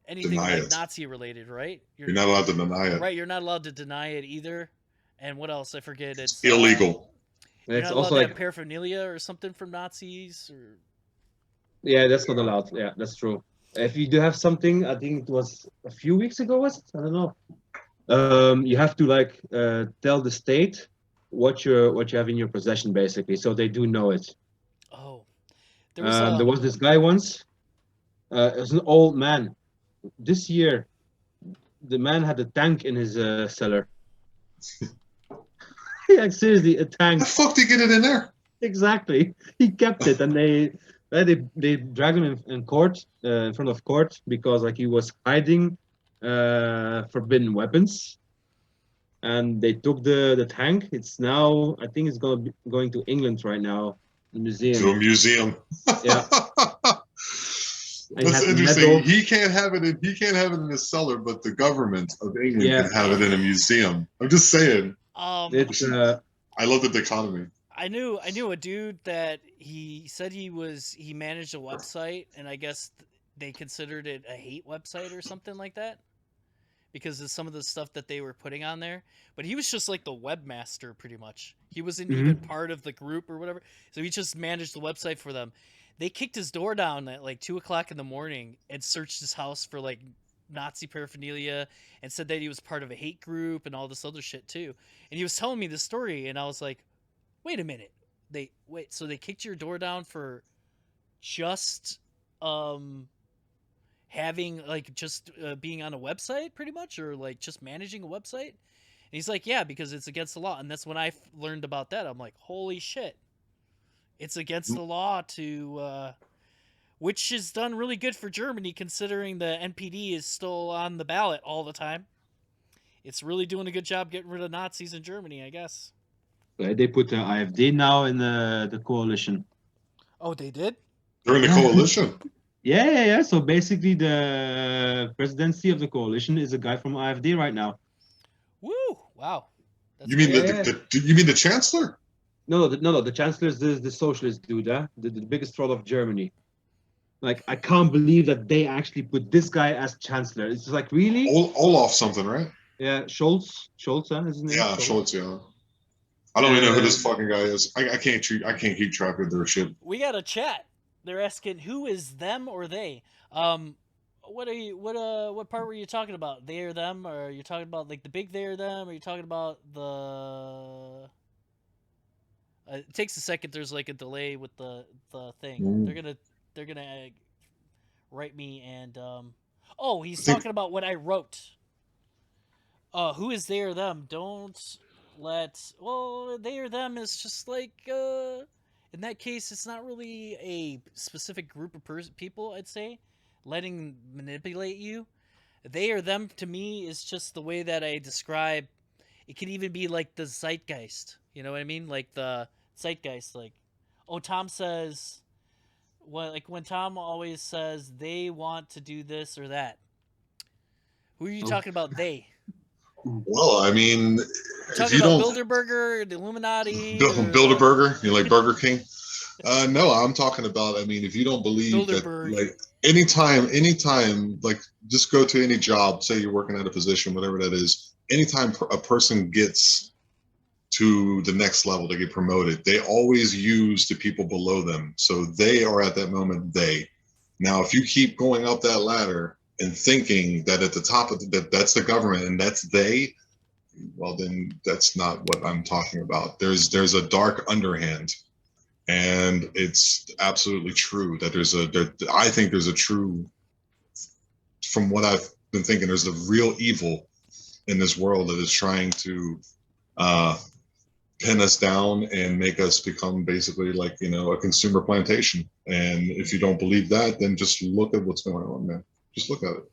S1: anything Nazi related, right?
S4: You're not allowed to deny it.
S1: Right, you're not allowed to deny it either. And what else? I forget. It's
S4: illegal.
S1: You're not allowed to have paraphernalia or something from Nazis, or.
S2: Yeah, that's not allowed. Yeah, that's true. If you do have something, I think it was a few weeks ago, was it? I don't know. You have to tell the state what you have in your possession, basically, so they do know it.
S1: Oh,
S2: there was this guy once. It was an old man. This year, the man had a tank in his cellar. Yeah, seriously, a tank.
S4: How the fuck did he get it in there?
S2: Exactly, he kept it, and they dragged him in court, in front of court, because he was hiding forbidden weapons. And they took the tank. It's now, I think it's going to England right now, the museum.
S4: To a museum.
S2: Yeah.
S4: That's interesting. He can't have it in his cellar, but the government of England can have it in a museum. I'm just saying. I love the dichotomy.
S1: I knew a dude that he said he managed a website, and I guess they considered it a hate website or something like that, because of some of the stuff that they were putting on there. But he was just like the webmaster, pretty much. He wasn't even part of the group or whatever. So he just managed the website for them. They kicked his door down at 2:00 in the morning and searched his house for Nazi paraphernalia, and said that he was part of a hate group and all this other shit too. And he was telling me the story, and I was like, wait a minute. So they kicked your door down for just having like just being on a website pretty much, or like just managing a website? And he's like, yeah, because it's against the law. And that's when I learned about that. I'm like, holy shit, it's against the law to which is done really good for Germany considering the NPD is still on the ballot all the time. It's really doing a good job getting rid of Nazis in Germany, I guess.
S2: They put the AfD now in the coalition.
S1: Oh, they did?
S4: They're in the coalition?
S2: Yeah. So basically the presidency of the coalition is a guy from AfD right now.
S1: Woo! Wow.
S4: You mean you mean the chancellor?
S2: No. The chancellor is the socialist dude, the biggest troll of Germany. Like, I can't believe that they actually put this guy as chancellor. It's just like, really?
S4: Olaf something, right?
S2: Yeah, Scholz, is his name?
S4: Yeah, Scholz, yeah. I don't even know who this fucking guy is. I can't keep track of their shit.
S1: We got a chat. They're asking who is them or they. What part were you talking about? They or them, or are you talking about like the big they or them, or are you talking about the it takes a second, there's like a delay with the thing. They're gonna write me and oh, he's talking about what I wrote. Who is they or them? Don't let they or them is just like in that case it's not really a specific group of people, I'd say, letting manipulate you. They or them to me is just the way that I describe. It can even be like the zeitgeist, you know what I mean? Like the zeitgeist, like, oh, Tom says, well, like when Tom always says they want to do this or that. Who are you talking about? They.
S4: Well, I mean,
S1: if you don't Bilderberger, the Illuminati,
S4: Bilderberger, you like Burger King? No, I'm talking about. I mean, if you don't believe that, like, anytime, like, just go to any job. Say you're working at a position, whatever that is. Anytime a person gets to the next level, they get promoted, they always use the people below them. So they are at that moment they. Now, if you keep going up that ladder and thinking that at the top of that's the government and that's they, well, then that's not what I'm talking about. There's a dark underhand, and it's absolutely true that I think there's a true, from what I've been thinking, there's a real evil in this world that is trying to pin us down and make us become basically like, a consumer plantation. And if you don't believe that, then just look at what's going on, man. Just look at it.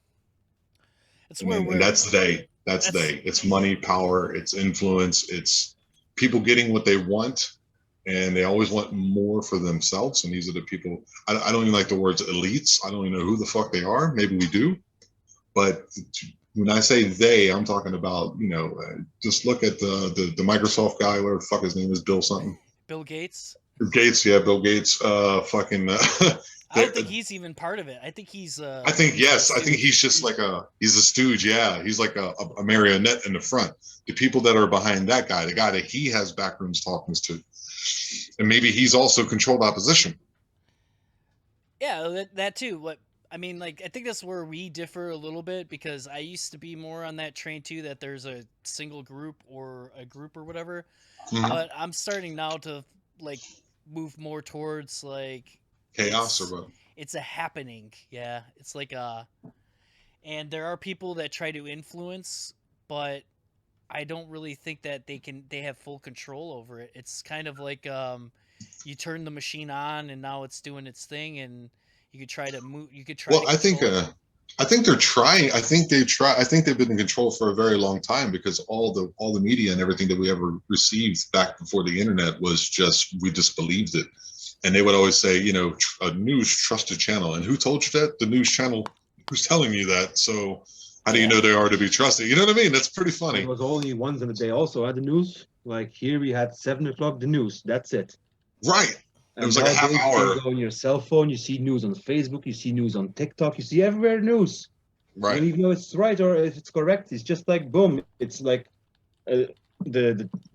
S4: And that's they. That's they. It's money, power, it's influence, it's people getting what they want, and they always want more for themselves. And these are the people. I don't even like the words elites. I don't even know who the fuck they are. Maybe we do, but when I say they, I'm talking about, just look at the Microsoft guy. Whatever the fuck his name is, Bill something.
S1: Bill Gates.
S4: Bill Gates.
S1: I don't think he's even part of it. I think he's.
S4: I think he's just like he's a stooge. Yeah, he's like a marionette in the front. The people that are behind that guy, the guy that he has backrooms talkings to, and maybe he's also controlled opposition.
S1: Yeah, that too. I mean, like, I think that's where we differ a little bit, because I used to be more on that train too, that there's a single group or a group or whatever. Mm-hmm. But I'm starting now to like move more towards like
S4: chaos or what?
S1: It's a happening. Yeah. It's like and there are people that try to influence, but I don't really think that they have full control over it. It's kind of like you turn the machine on and now it's doing its thing, and you could try to move. You could try. Well,
S4: I think they're trying. I think they've been in control for a very long time, because all the media and everything that we ever received back before the internet was we just believed it, and they would always say, a news trusted channel. And who told you that? The news channel who's telling you that. So how do you know they are to be trusted? You know what I mean? That's pretty funny.
S2: It was only once in a day. Also at the news, like here we had 7 o'clock the news. That's it.
S4: Right. It was like a half hour.
S2: You go on your cell phone, you see news on Facebook, you see news on TikTok, you see everywhere news.
S4: Right.
S2: You don't even know if it's right or if it's correct. It's just like boom. It's like the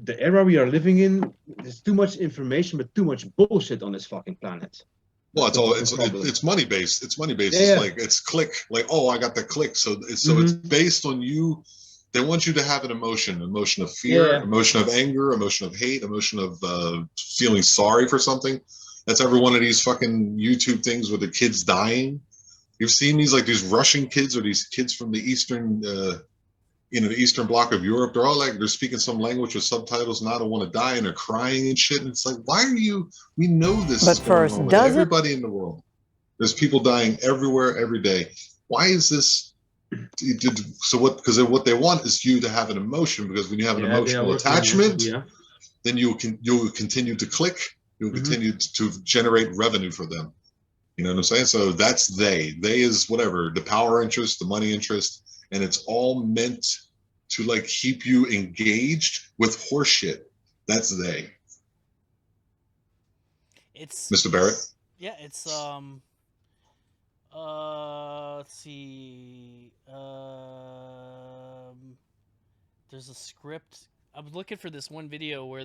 S2: era we are living in. There's too much information, but too much bullshit on this fucking planet.
S4: Well, it's money based. It's money based.
S2: Yeah.
S4: It's like it's click. Like, oh, I got the click. So it's based on you. They want you to have an emotion of fear, emotion of anger, emotion of hate, emotion of feeling sorry for something. That's every one of these fucking YouTube things with the kids dying. You've seen these Russian kids or these kids from the Eastern, the Eastern Bloc of Europe. They're all like, they're speaking some language with subtitles and I don't want to die, and they're crying and shit. And it's like, why are you, we know this
S5: But
S4: is going
S5: first,
S4: on with
S5: does it?
S4: everybody in the world. There's people dying everywhere, every day. Why is this? So what, because what they want is you to have an emotion, because when you have an emotional attachment, then you'll continue to click, you'll continue to generate revenue for them. You know what I'm saying? So that's they. They is whatever, the power interest, the money interest, and it's all meant to like keep you engaged with horseshit. That's they.
S1: It's
S4: Mr. Barrett?
S1: Yeah, it's let's see. There's a script. I'm looking for this one video where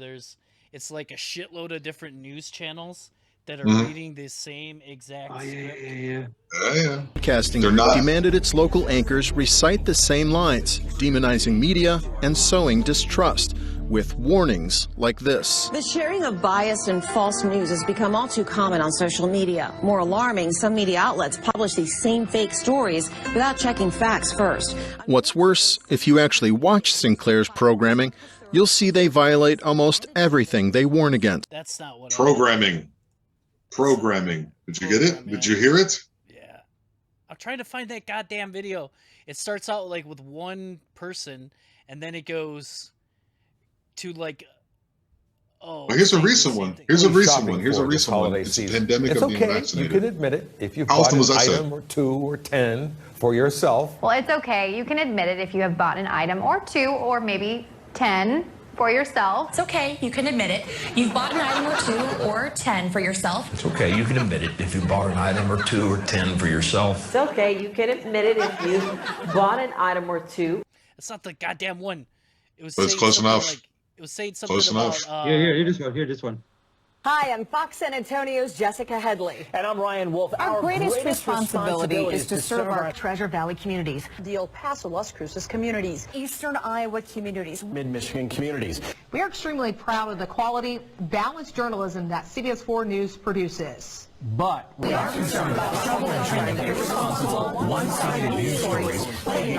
S1: it's like a shitload of different news channels that are reading the same exact script.
S6: Broadcasting Group demanded its local anchors recite the same lines, demonizing media and sowing distrust, with warnings like this.
S23: The sharing of biased and false news has become all too common on social media. More alarming, some media outlets publish these same fake stories without checking facts first.
S6: What's worse, if you actually watch Sinclair's programming, you'll see they violate almost everything they warn against.
S1: That's not what
S4: Programming. Did you get it? Did you hear it?
S1: Yeah. I'm trying to find that goddamn video. It starts out like with one person, and then it goes to like,
S4: Well, here's a recent one. Here's a recent one. It's a pandemic
S24: It's
S4: of being
S24: okay.
S4: vaccinated.
S24: You can admit it if you've
S4: How
S24: bought
S4: often
S24: an
S4: was that said?
S24: item or 2 or 10 for yourself.
S25: Well, it's okay. You can admit it if you have bought an item or 2 or maybe 10 for yourself.
S26: It's okay. You can admit it. You've bought an item or 2 or 10 for yourself.
S27: It's okay, you can admit it if you bought an item or 2 or 10 for yourself.
S28: It's okay, you can admit it if you bought an item or 2.
S1: It's not the goddamn one. It was.
S4: But it's close enough.
S1: Like, it was saying something
S4: Close
S1: about.
S4: enough.
S2: Hear this one.
S29: Hi, I'm Fox San Antonio's Jessica Headley.
S30: And I'm Ryan Wolf.
S29: Our greatest responsibility is to serve our
S30: Treasure Valley communities,
S29: the El Paso, Las Cruces communities, Eastern Iowa communities,
S30: Mid-Michigan communities.
S29: We are extremely proud of the quality, balanced journalism that CBS 4 News produces.
S30: But we are concerned about troubling and irresponsible, one-sided news stories plaguing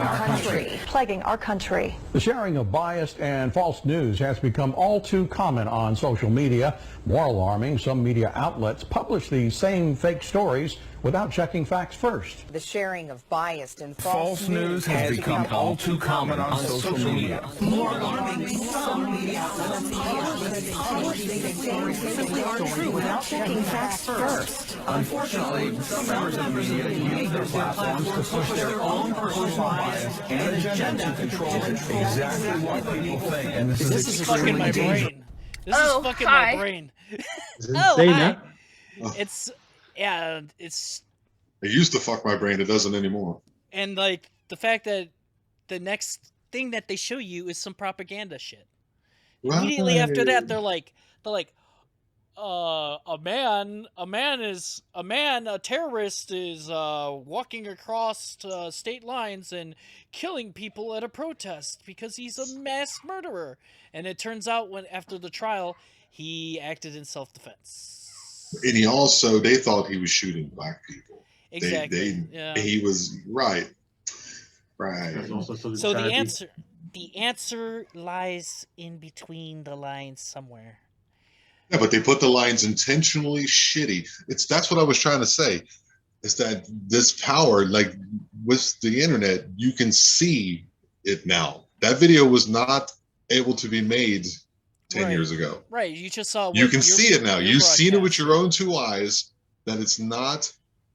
S30: our country.
S31: The sharing of biased and false news has become all too common on social media. More alarming, some media outlets publish these same fake stories without checking facts first.
S29: The sharing of biased and
S31: False news has become all too common on social media.
S29: More alarming, some media outlets publish these same fake stories without checking facts first.
S31: Unfortunately, some members of the media use their platforms to push their own personal bias and agenda to control exactly what people think. And
S1: This is fucking my brain. This is fucking my brain.
S2: Insane,
S1: It's it's.
S4: It used to fuck my brain. It doesn't anymore.
S1: And like the fact that the next thing that they show you is some propaganda shit. Immediately after that, they're like, a terrorist is walking across state lines and killing people at a protest because he's a mass murderer. And it turns out after the trial, he acted in self-defense.
S4: And he also, they thought he was shooting black people.
S1: Exactly.
S4: He was right.
S1: So the answer lies in between the lines somewhere.
S4: Yeah, but they put the lines intentionally shitty. That's what I was trying to say. Is that this power, like with the internet, you can see it now. That video was not able to be made 10 years ago.
S1: Right. You just saw.
S4: You can see it now. You've seen it with your own 2 eyes. That it's not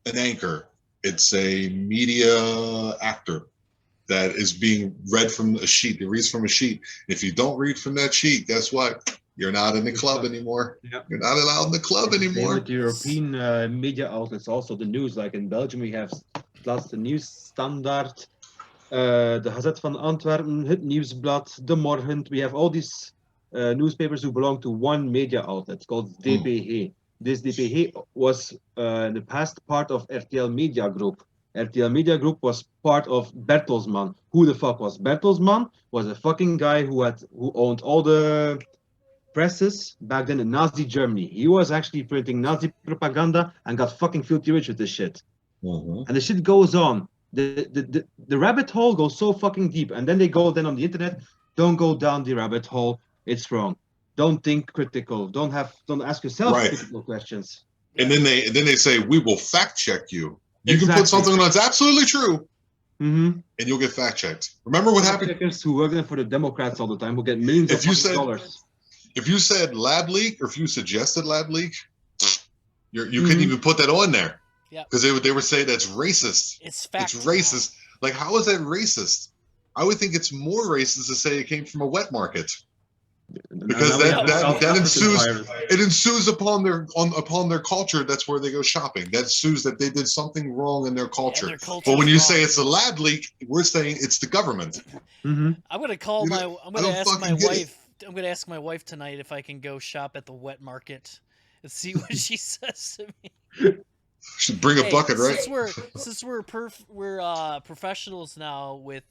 S4: an anchor. It's a media actor that is being read from a sheet. It reads from a sheet. If you don't read from that sheet, guess what? You're not in the club anymore.
S2: Yeah.
S4: You're not allowed in the club anymore.
S2: With European media outlets, also the news. Like in Belgium, we have plus the News Standard, the Gazette van Antwerpen, Het Nieuwsblad, De Morgen. We have all these newspapers who belong to one media outlet called DPG. This DPG was in the past part of RTL Media Group. RTL Media Group was part of Bertelsmann. Who the fuck was Bertelsmann? Was a fucking guy who owned all the presses back then in Nazi Germany. He was actually printing Nazi propaganda and got fucking filthy rich with this shit. And the shit goes on. The rabbit hole goes so fucking deep, and then they go on the internet. Don't go down the rabbit hole. It's wrong. Don't think critical. Don't ask yourself critical questions.
S4: And then they say, we will fact check you. You can put something that's absolutely true, and you'll get fact checked. Remember what happened?
S2: Checkers who work for the Democrats all the time will get millions of dollars.
S4: If you said lab leak, or if you suggested lab leak, you couldn't even put that on there.
S1: Yeah.
S4: Because they would say that's racist.
S1: It's fact.
S4: It's racist. Like, how is that racist? I would think it's more racist to say it came from a wet market. Because that ensues. It ensues upon their culture. That's where they go shopping. That ensues that they did something wrong in their culture. But when you say it's a lab leak, we're saying it's the government.
S1: I'm gonna call I'm gonna ask my wife. I'm gonna ask my wife tonight if I can go shop at the wet market and see what she says to me.
S4: Should bring a bucket, right?
S1: Since we're professionals now with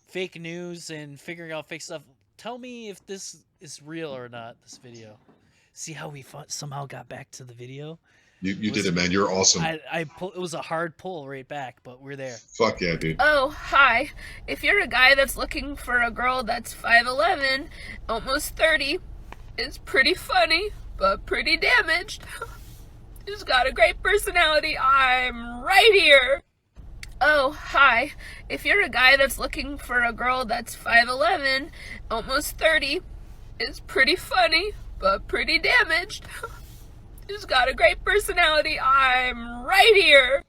S1: fake news and figuring out fake stuff, tell me if this is real or not. This video. See how we somehow got back to the video.
S4: You did it, man. You're awesome.
S1: It was a hard pull right back, but we're there.
S4: Fuck yeah, dude.
S5: Oh, hi. If you're a guy that's looking for a girl that's 5'11", almost 30, it's pretty funny, but pretty damaged. She's got a great personality. I'm right here. Oh, hi. If you're a guy that's looking for a girl that's 5'11", almost 30, it's pretty funny, but pretty damaged. She's got a great personality. I'm right here.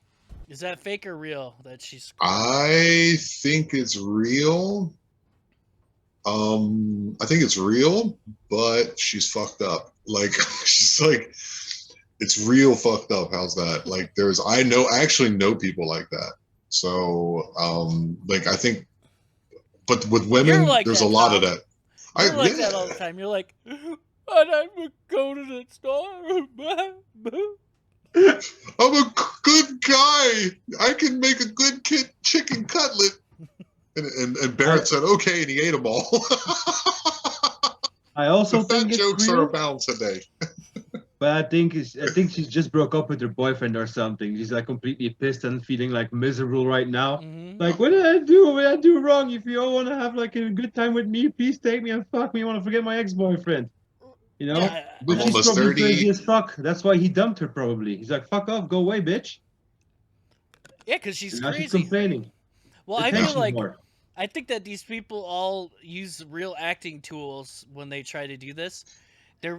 S1: Is that fake or real? That she's.
S4: I think it's real. I think it's real, but she's fucked up. Like, she's like, it's real fucked up. How's that? Like, I actually know people like that. So, like, I think, but with women,
S1: like
S4: there's
S1: that,
S4: a lot
S1: Tom.
S4: of that.
S1: You're like that all the time. You're like, I would go to the store.
S4: I'm a good guy. I can make a good chicken cutlet. And Barrett said, okay, and he ate them all.
S2: I also
S4: the
S2: think
S4: fat
S2: it's
S4: jokes
S2: real,
S4: are abound today.
S2: but I think she just broke up with her boyfriend or something. She's like completely pissed and feeling like miserable right now. Like, what did I do? What did I do wrong? If you all want to have like a good time with me, please take me and fuck me. I want to forget my ex-boyfriend. You know?
S1: Yeah,
S2: But she's
S4: almost
S2: probably
S4: 30.
S2: crazy as fuck. That's why he dumped her probably. He's like, fuck off, go away, bitch.
S1: Yeah, because she's
S2: Now
S1: crazy.
S2: she's complaining.
S1: Well, I feel
S2: Attention
S1: like
S2: whore.
S1: I think that these people all use real acting tools when they try to do this.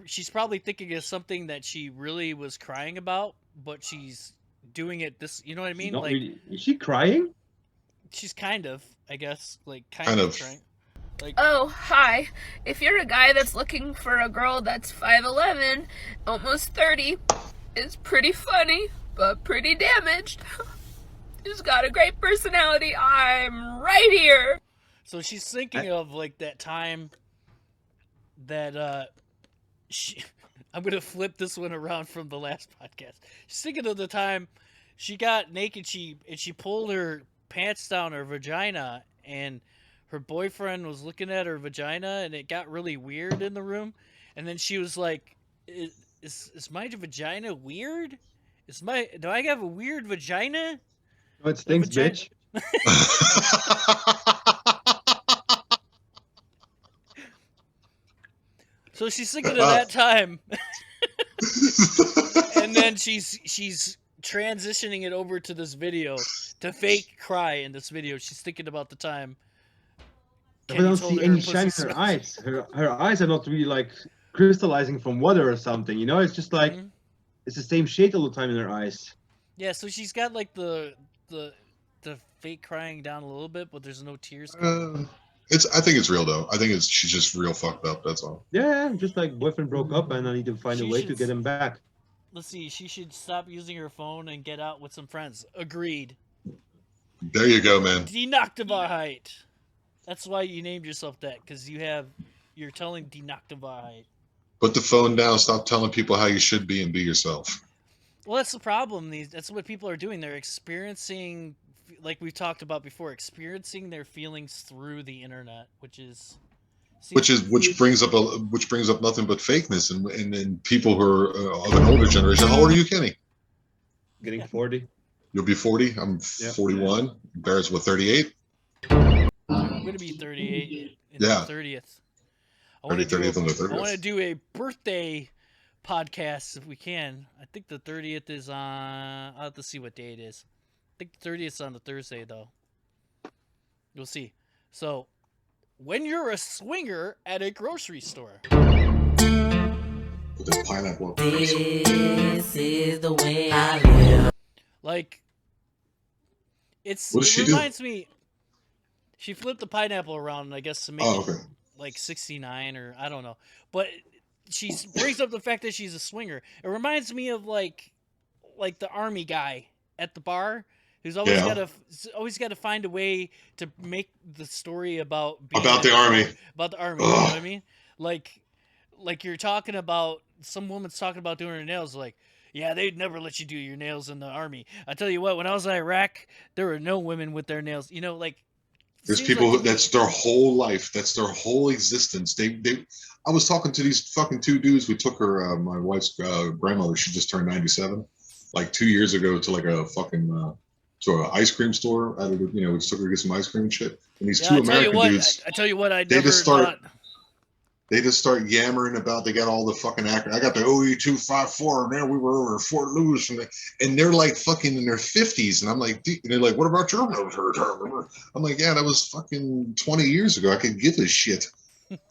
S1: She's probably thinking of something that she really was crying about, but she's doing it this. You know what I mean?
S2: Not
S1: Like,
S2: really. Is she crying?
S1: she's kind of, I guess, like
S4: Kind of.
S1: crying. Like,
S5: Oh, hi. If you're a guy that's looking for a girl that's 5'11", almost 30, it's pretty funny, but pretty damaged. She's got a great personality. I'm right here.
S1: so she's thinking of like that time that I'm gonna flip this one around from the last podcast. She's thinking of the time she got naked. She pulled her pants down her vagina, and her boyfriend was looking at her vagina, and it got really weird in the room. And then she was like, "Is my vagina weird? Do I have a weird vagina?"
S2: Oh, it stinks, bitch.
S1: So she's thinking of that time, and then she's transitioning it over to this video to fake cry in this video. She's thinking about the time.
S2: I don't see any shine in her eyes. Her eyes are not really like crystallizing from water or something. You know, it's just like it's the same shade all the time in her eyes.
S1: Yeah, so she's got like the fake crying down a little bit, but there's no tears.
S4: I think it's real though. I think she's just real fucked up. That's all.
S2: Yeah, just like boyfriend broke up, and I need to find a way to get him back.
S1: Let's see. She should stop using her phone and get out with some friends. Agreed.
S4: There you go, man.
S1: Die Nachtwahrheit. That's why you named yourself that, because you're telling Die Nachtwahrheit.
S4: Put the phone down. Stop telling people how you should be and be yourself.
S1: Well, that's the problem. That's what people are doing. They're experiencing, like we've talked about before, experiencing their feelings through the internet, which brings up nothing but fakeness and people who are of an older generation. How old are you, Kenny?
S2: Getting 40.
S4: You'll be 40. I'm 41. Barrett's what, 38?
S1: I'm gonna be 38 in the 30th.
S4: 30th on the 30th.
S1: I want to do a birthday podcast if we can. I think the 30th is on. I'll have to see what day it is. I think the 30th is on the Thursday though. You'll see. So, when you're a swinger at a grocery store.
S4: With the pineapple.
S8: This is the way I live.
S1: Like, it
S4: she
S1: reminds me. She flipped the pineapple around, I guess, to make it like 69 or I don't know. But she brings up the fact that she's a swinger. It reminds me of like the army guy at the bar who's always got to find a way to make the story about
S4: the army.
S1: About the army, you know what I mean? Like you're talking about some woman's talking about doing her nails like, yeah, they'd never let you do your nails in the army. I tell you what, when I was in Iraq, there were no women with their nails. You know, like
S4: there's people who that's their whole life, that's their whole existence. I was talking to these fucking two dudes. We took her, my wife's grandmother. She just turned 97, like 2 years ago, to like a fucking to an ice cream store. We just took her to get some ice cream and shit. And these two American dudes.
S1: I tell you what,
S4: They just start yammering about. They got all the fucking actors. I got the OE-254, and then we were over Fort Lewis, and they're like fucking in their 50s, and I'm like, and they're like, what about your military term? I'm like, yeah, that was fucking 20 years ago. I could give a shit.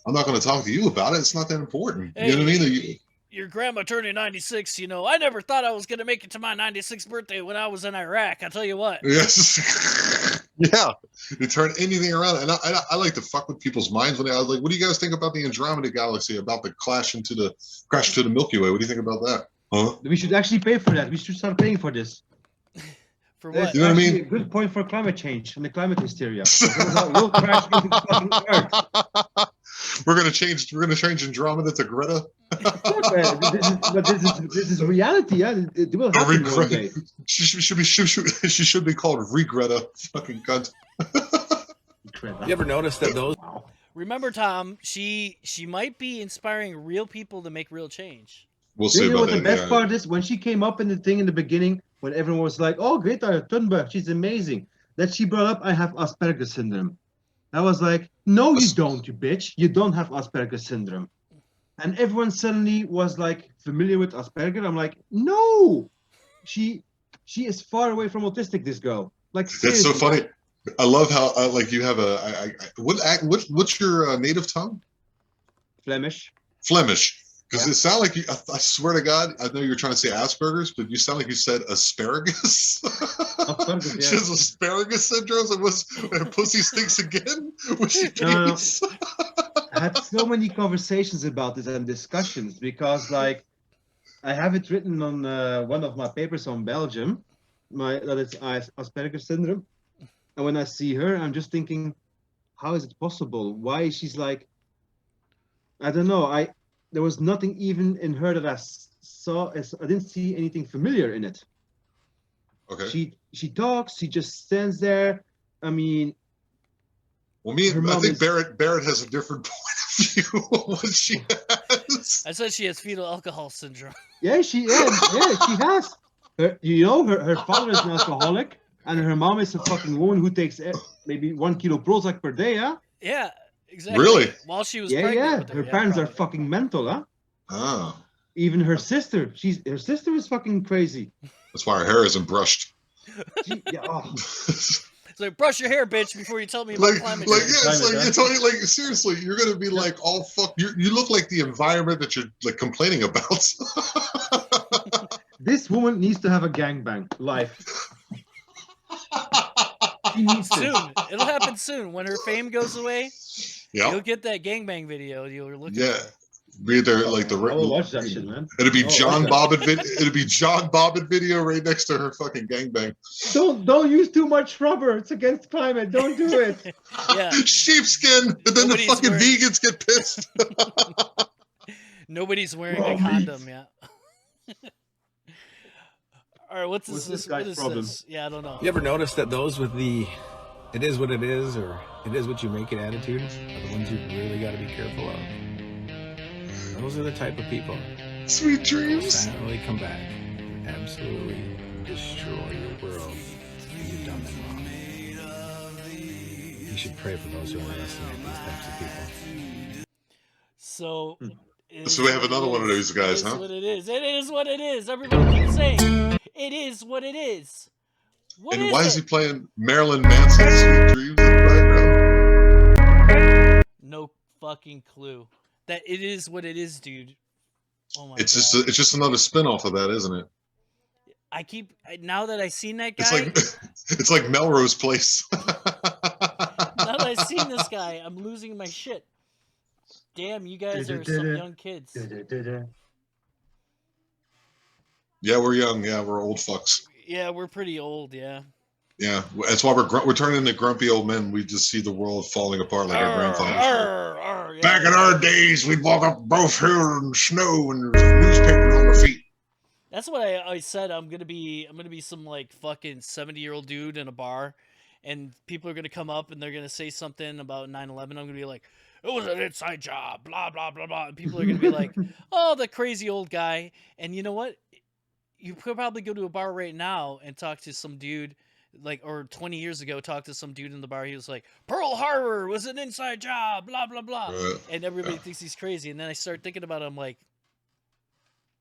S4: I'm not going to talk to you about it. It's not that important.
S1: Hey,
S4: you know what I mean?
S1: Your grandma turning 96. You know, I never thought I was going to make it to my 96th birthday when I was in Iraq. I tell you what.
S4: Yes. Yeah. You turn anything around. And I like to fuck with people's minds when I was like, what do you guys think about the Andromeda Galaxy, about the crash to the Milky Way? What do you think about that? Huh?
S2: We should actually pay for that. We should start paying for this.
S1: For what?
S4: You know what I mean?
S2: A good point for climate change and the climate hysteria. We'll crash into the fucking Earth.
S4: We're gonna change Andromeda to Greta.
S2: This is reality. Yeah, it will happen one day.
S4: She should be called Regreta. Fucking cunt.
S24: You ever notice that those?
S1: Remember, Tom, she might be inspiring real people to make real change.
S4: We'll see.
S2: You know what the best part is? When she came up in the thing in the beginning, when everyone was like, "Oh, Greta Thunberg, she's amazing," that she brought up, "I have Asperger's syndrome." I was like, "No, you don't, you bitch. You don't have Asperger's syndrome." And everyone suddenly was like familiar with Asperger. I'm like, "No, she is far away from autistic. This girl, like,
S4: that's so funny. I love how like you have what's your native tongue?
S2: Flemish.
S4: Because it sounded like you, I swear to God, I know you're trying to say Asperger's, but you sound like you said asparagus. She has asparagus syndrome, and her pussy stinks again.
S2: No. I had so many conversations about this and discussions because, like, I have it written on one of my papers on Belgium, that it's Asperger's syndrome. And when I see her, I'm just thinking, how is it possible? Why she's like, I don't know. There was nothing even in her that I saw. I didn't see anything familiar in it.
S4: Okay.
S2: She talks. She just stands there. I mean,
S4: well, I think Barrett has a different point of view of what she has.
S1: I said she has fetal alcohol syndrome.
S2: Yeah, she has. Her father is an alcoholic, and her mom is a fucking woman who takes maybe 1 kilo Prozac per day.
S1: Yeah. Exactly.
S4: Really?
S1: While she was pregnant with her.
S2: Her parents are fucking mental, huh?
S4: Oh.
S2: Even her sister. Her sister is fucking crazy.
S4: That's why her hair isn't brushed.
S1: It's like, brush your hair, bitch, before you tell me about climate change.
S4: It's like seriously, you're gonna be like all fuck. You look like the environment that you're like complaining about.
S2: This woman needs to have a gangbang life.
S1: She needs soon. It'll happen soon. When her fame goes away, you'll get that gangbang video you're looking for.
S4: Be there like the.
S2: I will watch that shit, man.
S4: It'll be John Bobbitt. It'll be John Bobbitt video right next to her fucking gangbang.
S2: Don't use too much rubber. It's against climate. Don't do it.
S1: Yeah.
S4: Sheepskin, and then the fucking vegans get pissed.
S1: Nobody's wearing a condom yet. All right, what's this problem? This? Yeah, I don't know.
S24: You ever notice that those with the "it is what it is" or "it is what you make it" attitudes are the ones you really got to be careful of? Those are the type of people.
S4: Sweet dreams.
S24: Finally come back. Absolutely destroy your world, and you've done them wrong. You should pray for those who underestimate these types of people.
S1: So,
S4: So we have another one of those guys, huh?
S1: What it is. It is what it is. Everybody keeps saying, it is what it is. What
S4: and
S1: is
S4: why
S1: it?
S4: is he playing Marilyn Manson's Sweet Dreams in the background?
S1: No fucking clue. That it is what it is, dude. Oh my
S4: It's
S1: God.
S4: just another spin-off of that, isn't it?
S1: Now that I've seen that guy.
S4: It's like Melrose Place.
S1: Now that I've seen this guy, I'm losing my shit. Damn, you guys are some young kids.
S4: Yeah, we're young. Yeah, we're old fucks.
S1: Yeah, we're pretty old. Yeah.
S4: Yeah, that's why we're turning into grumpy old men. We just see the world falling apart like our grandfathers.
S1: Yeah,
S4: Back in our days, we'd walk up both hill and snow and there's newspaper on our feet.
S1: That's what I said. I'm gonna be some like fucking 70-year-old dude in a bar, and people are gonna come up and they're gonna say something about 9/11. I'm gonna be like, it was an inside job, blah blah blah blah. And people are gonna be like, oh, the crazy old guy. And you know what? You could probably go to a bar right now and talk to some dude, or 20 years ago, talk to some dude in the bar. He was like, Pearl Harbor was an inside job, blah blah blah, and everybody thinks he's crazy. And then I start thinking about it. I'm like,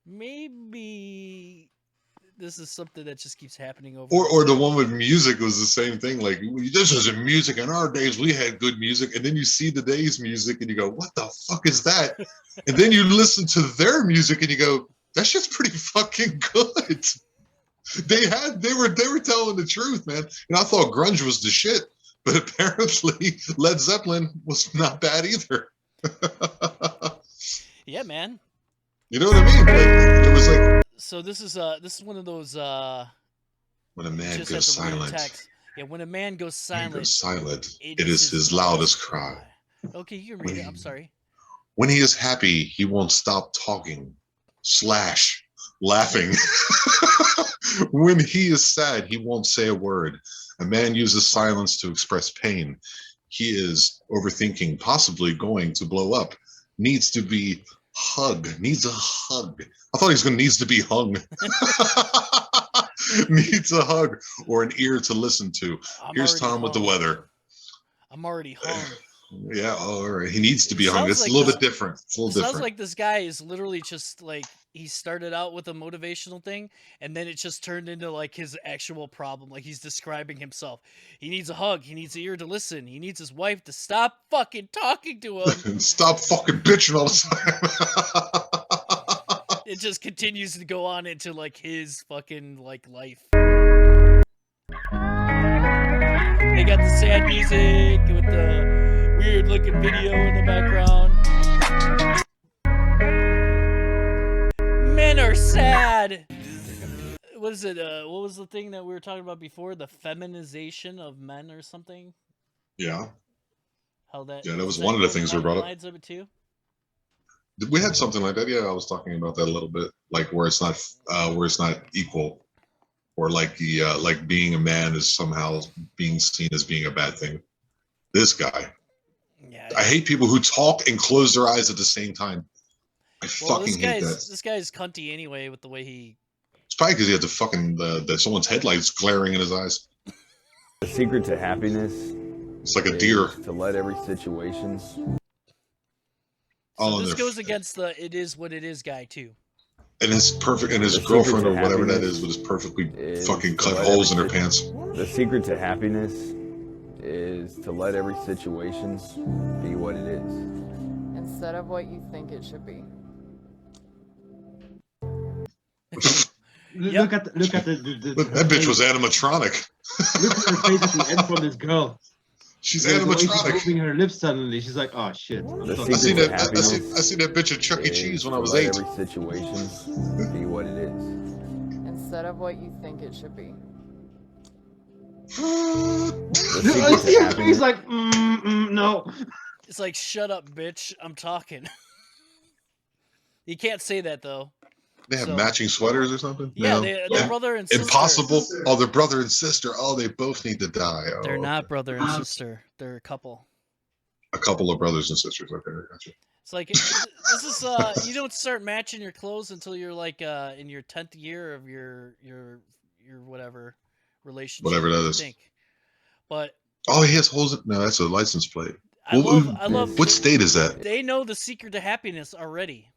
S1: maybe this is something that just keeps happening over.
S4: Or the one with music was the same thing. Like, this isn't music. In our days, we had good music. And then you see today's music and you go, what the fuck is that? And then you listen to their music and you go, that shit's pretty fucking good. They were telling the truth, man. And I thought grunge was the shit. But apparently Led Zeppelin was not bad either.
S1: Yeah, man.
S4: You know what I mean? Like, it was like.
S1: So this is one of those.
S4: When a man goes silent.
S1: Yeah, when a man goes silent.
S4: It is his loudest cry.
S1: Okay, you can read it. I'm sorry.
S4: When he is happy, he won't stop talking. / laughing. When he is sad, he won't say a word. A man uses silence to express pain. He is overthinking, possibly going to blow up. Needs a hug. I thought he was going to needs to be hung. Needs a hug or an ear to listen to. Here's Tom with the weather.
S1: I'm already hung.
S4: Yeah, all right. He needs to be hung. It's a little bit different. It's a little different.
S1: Sounds like this guy is literally just like, he started out with a motivational thing, and then it just turned into like his actual problem. Like he's describing himself. He needs a hug. He needs an ear to listen. He needs his wife to stop fucking talking to him.
S4: And stop fucking bitching all the
S1: time. It just continues to go on into like his fucking like life. They got the sad music with the weird looking video in the background. Men are sad. What is it? What was the thing that we were talking about before? The feminization of men or something?
S4: Yeah.
S1: That
S4: was one of the things we brought up.
S1: Of it too?
S4: We had something like that. Yeah, I was talking about that a little bit, like where it's not equal, or like the like being a man is somehow being seen as being a bad thing. This guy. Yeah. I hate people who talk and close their eyes at the same time. I fucking hate that.
S1: This guy's cunty anyway with the way he.
S4: It's probably because he had the fucking someone's headlights glaring in his eyes.
S9: The secret to happiness.
S4: It's like a deer.
S9: To let every situation.
S1: So this goes against the "it is what it is" guy too.
S4: And his girlfriend or whatever that is was perfectly fucking cut holes in her pants.
S9: The secret to happiness is to let every situation be what it is,
S11: instead of what you think it should be.
S2: Look at the
S4: that bitch was animatronic.
S2: Look at her face at the end from this girl.
S4: She's animatronic.
S2: She's moving her lips suddenly. She's like, oh shit.
S4: I seen that bitch at Chuck E. Cheese when I was 8.
S9: Every situation be what it is,
S11: instead of what you think it should be.
S2: I see her face like, no.
S1: It's like, shut up, bitch. I'm talking. You can't say that though.
S4: They have matching sweaters or something?
S1: Yeah, no. They're brother and sister.
S4: Impossible. Oh, they're brother and sister. Oh, they both need to die. Oh,
S1: they're not brother and sister. They're a couple.
S4: A couple of brothers and sisters. Okay, gotcha.
S1: It's like, this is, you don't start matching your clothes until you're like in your 10th year of your whatever relationship.
S4: Whatever that
S1: you
S4: is.
S1: think. But
S4: oh, he has holes. No, that's a license plate.
S1: I love.
S4: What state is that?
S1: They know the secret to happiness already,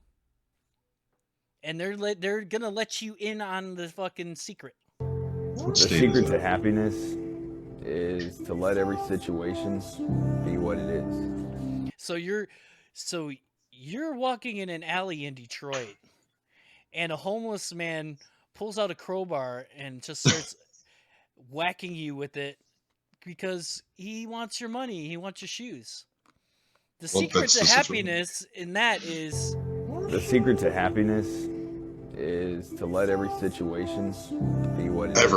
S1: and they're gonna let you in on the fucking secret.
S9: The secret to happiness is to let every situation be what it is.
S1: So you're walking in an alley in Detroit, and a homeless man pulls out a crowbar and just starts whacking you with it because he wants your money, he wants your shoes. The secret to happiness in that is...
S9: The secret to happiness is to let every situation be what it is.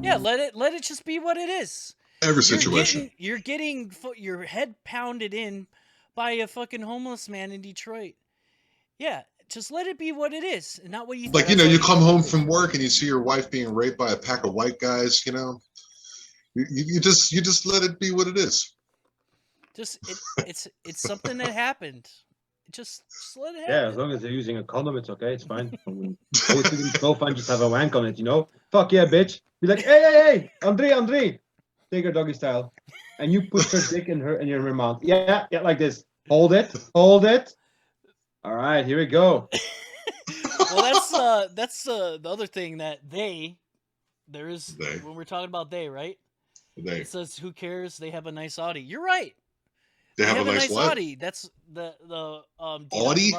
S1: Yeah, let it just be what it is.
S4: Every situation.
S1: You're getting your head pounded in by a fucking homeless man in Detroit. Yeah, just let it be what it is, and not what you think.
S4: Like, you know, you come home from work and you see your wife being raped by a pack of white guys, you know. You just let it be what it is.
S1: It's something that happened. Just let it happen.
S2: Yeah, as long as they're using a condom, it's okay. It's fine. So fine, just have a wank on it, you know. Fuck yeah, bitch. Be like, hey, Andre, take her doggy style, and you put her dick in your mouth. Yeah, like this. Hold it. All right, here we go.
S1: Well, that's the other thing that when we're talking about right? It says, who cares? They have a nice Audi. You're right. They have a nice Audi. That's the
S4: Audi?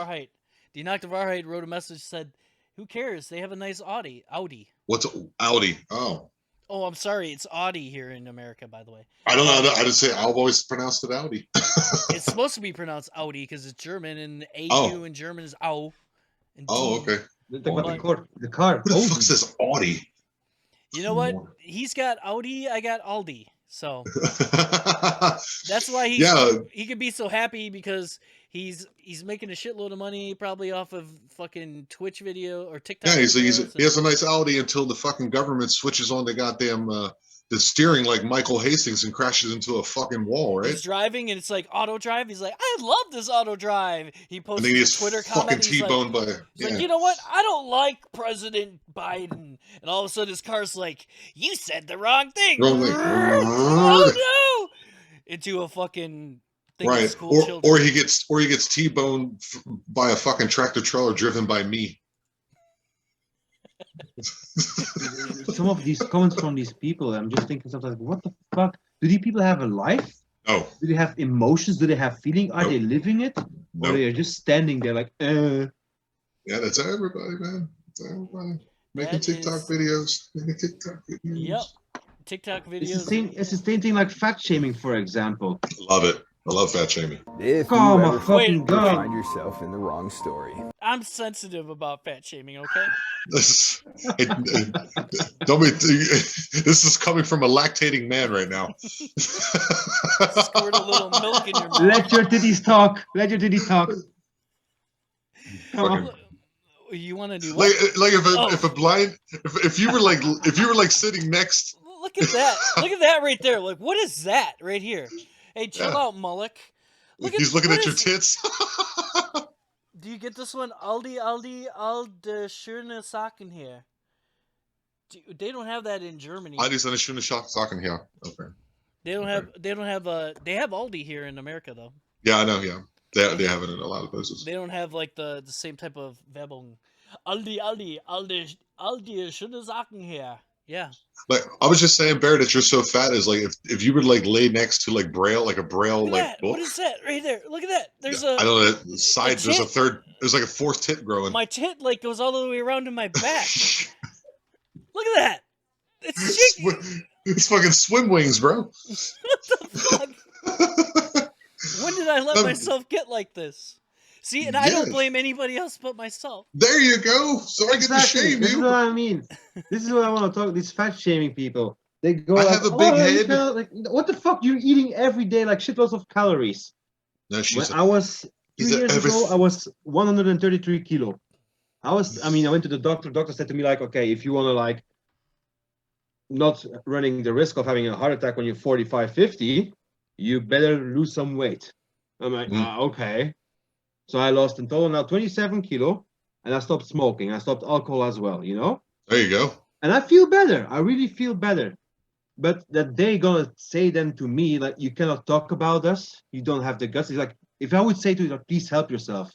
S1: Dinoc Varheit wrote a message, said, who cares? They have a nice Audi.
S4: What's Audi? Oh,
S1: I'm sorry. It's Audi here in America, by the way.
S4: I don't know. I didn't say. I've always pronounced it Audi.
S1: It's supposed to be pronounced Audi because it's German, and AU in German is Au.
S4: Okay.
S2: The car.
S4: Who the fuck says Audi?
S1: You know what? He's got Audi. I got Aldi. So that's why he could be so happy, because he's making a shitload of money probably off of fucking Twitch video or TikTok.
S4: Yeah, he has a nice Audi until the fucking government switches on the goddamn the steering like Michael Hastings and crashes into a fucking wall, right?
S1: He's driving and it's like auto drive. He's like, I love this auto drive. He posted a Twitter comment.
S4: He's T-boned by.
S1: He's like, you know what? I don't like President Biden. And all of a sudden his car's like, you said the wrong thing. Oh no! Into a fucking thing of school children.
S4: Or he gets T-boned by a fucking tractor trailer driven by me.
S2: Some of these comments from these people, I'm just thinking sometimes, what the fuck? Do these people have a life?
S4: No.
S2: Do they have emotions? Do they have feeling? Are they living it?
S4: No.
S2: Or they are just standing there like,
S4: Yeah, that's everybody, man. That's everybody. Making TikTok videos.
S1: Yep. TikTok videos.
S2: It's the same thing like fat shaming, for example.
S4: Love it. I love fat shaming.
S9: If you ever find yourself in the wrong story.
S1: I'm sensitive about fat shaming, okay?
S4: This is coming from a lactating man right now.
S1: Squirt a little milk in your mouth.
S2: Let your titties talk. Come on.
S1: You want to do what?
S4: If you were like sitting next.
S1: Look at that! Look at that right there! Like, what is that right here? Hey, chill out, Mullock.
S4: He's looking at your tits.
S1: Do you get this one? Aldi, schöne Sachen here. They don't have that in Germany.
S4: Aldi's eine schöne Sachen here. Okay.
S1: They don't have. They have Aldi here in America, though.
S4: Yeah, I know. Yeah, they have it in a lot of places.
S1: They don't have like the same type of Werbung. Aldi, schöne Sachen here. Yeah.
S4: Like, I was just saying, Barrett, that you're so fat is like if you would like lay next to like Braille, like a Braille like book.
S1: What is that right there? Look at that. There's
S4: I don't know. The side. There's a third. There's like a fourth tit growing.
S1: My tit like goes all the way around to my back. Look at that. It's chicken.
S4: It's fucking swim wings, bro.
S1: What the fuck? When did I let myself get like this? See, and I don't blame anybody else but myself.
S4: There you go. So I get to shame you.
S2: This is what I mean. This is what I want to talk. These fat shaming people. They go.
S4: I have a big head.
S2: Like, what the fuck? You're eating every day like shitloads of calories.
S4: No,
S2: when I was 2 years ago, I was 133 kilo. I went to the doctor. Doctor said to me like, okay, if you want to like not running the risk of having a heart attack when you're 45, 50, you better lose some weight. I'm like, okay. So I lost in total now 27 kilo, and I stopped smoking. I stopped alcohol as well, you know?
S4: There you go.
S2: And I feel better. I really feel better. But that they gonna say then to me, like, you cannot talk about us. You don't have the guts. It's like, if I would say to you, like, please help yourself,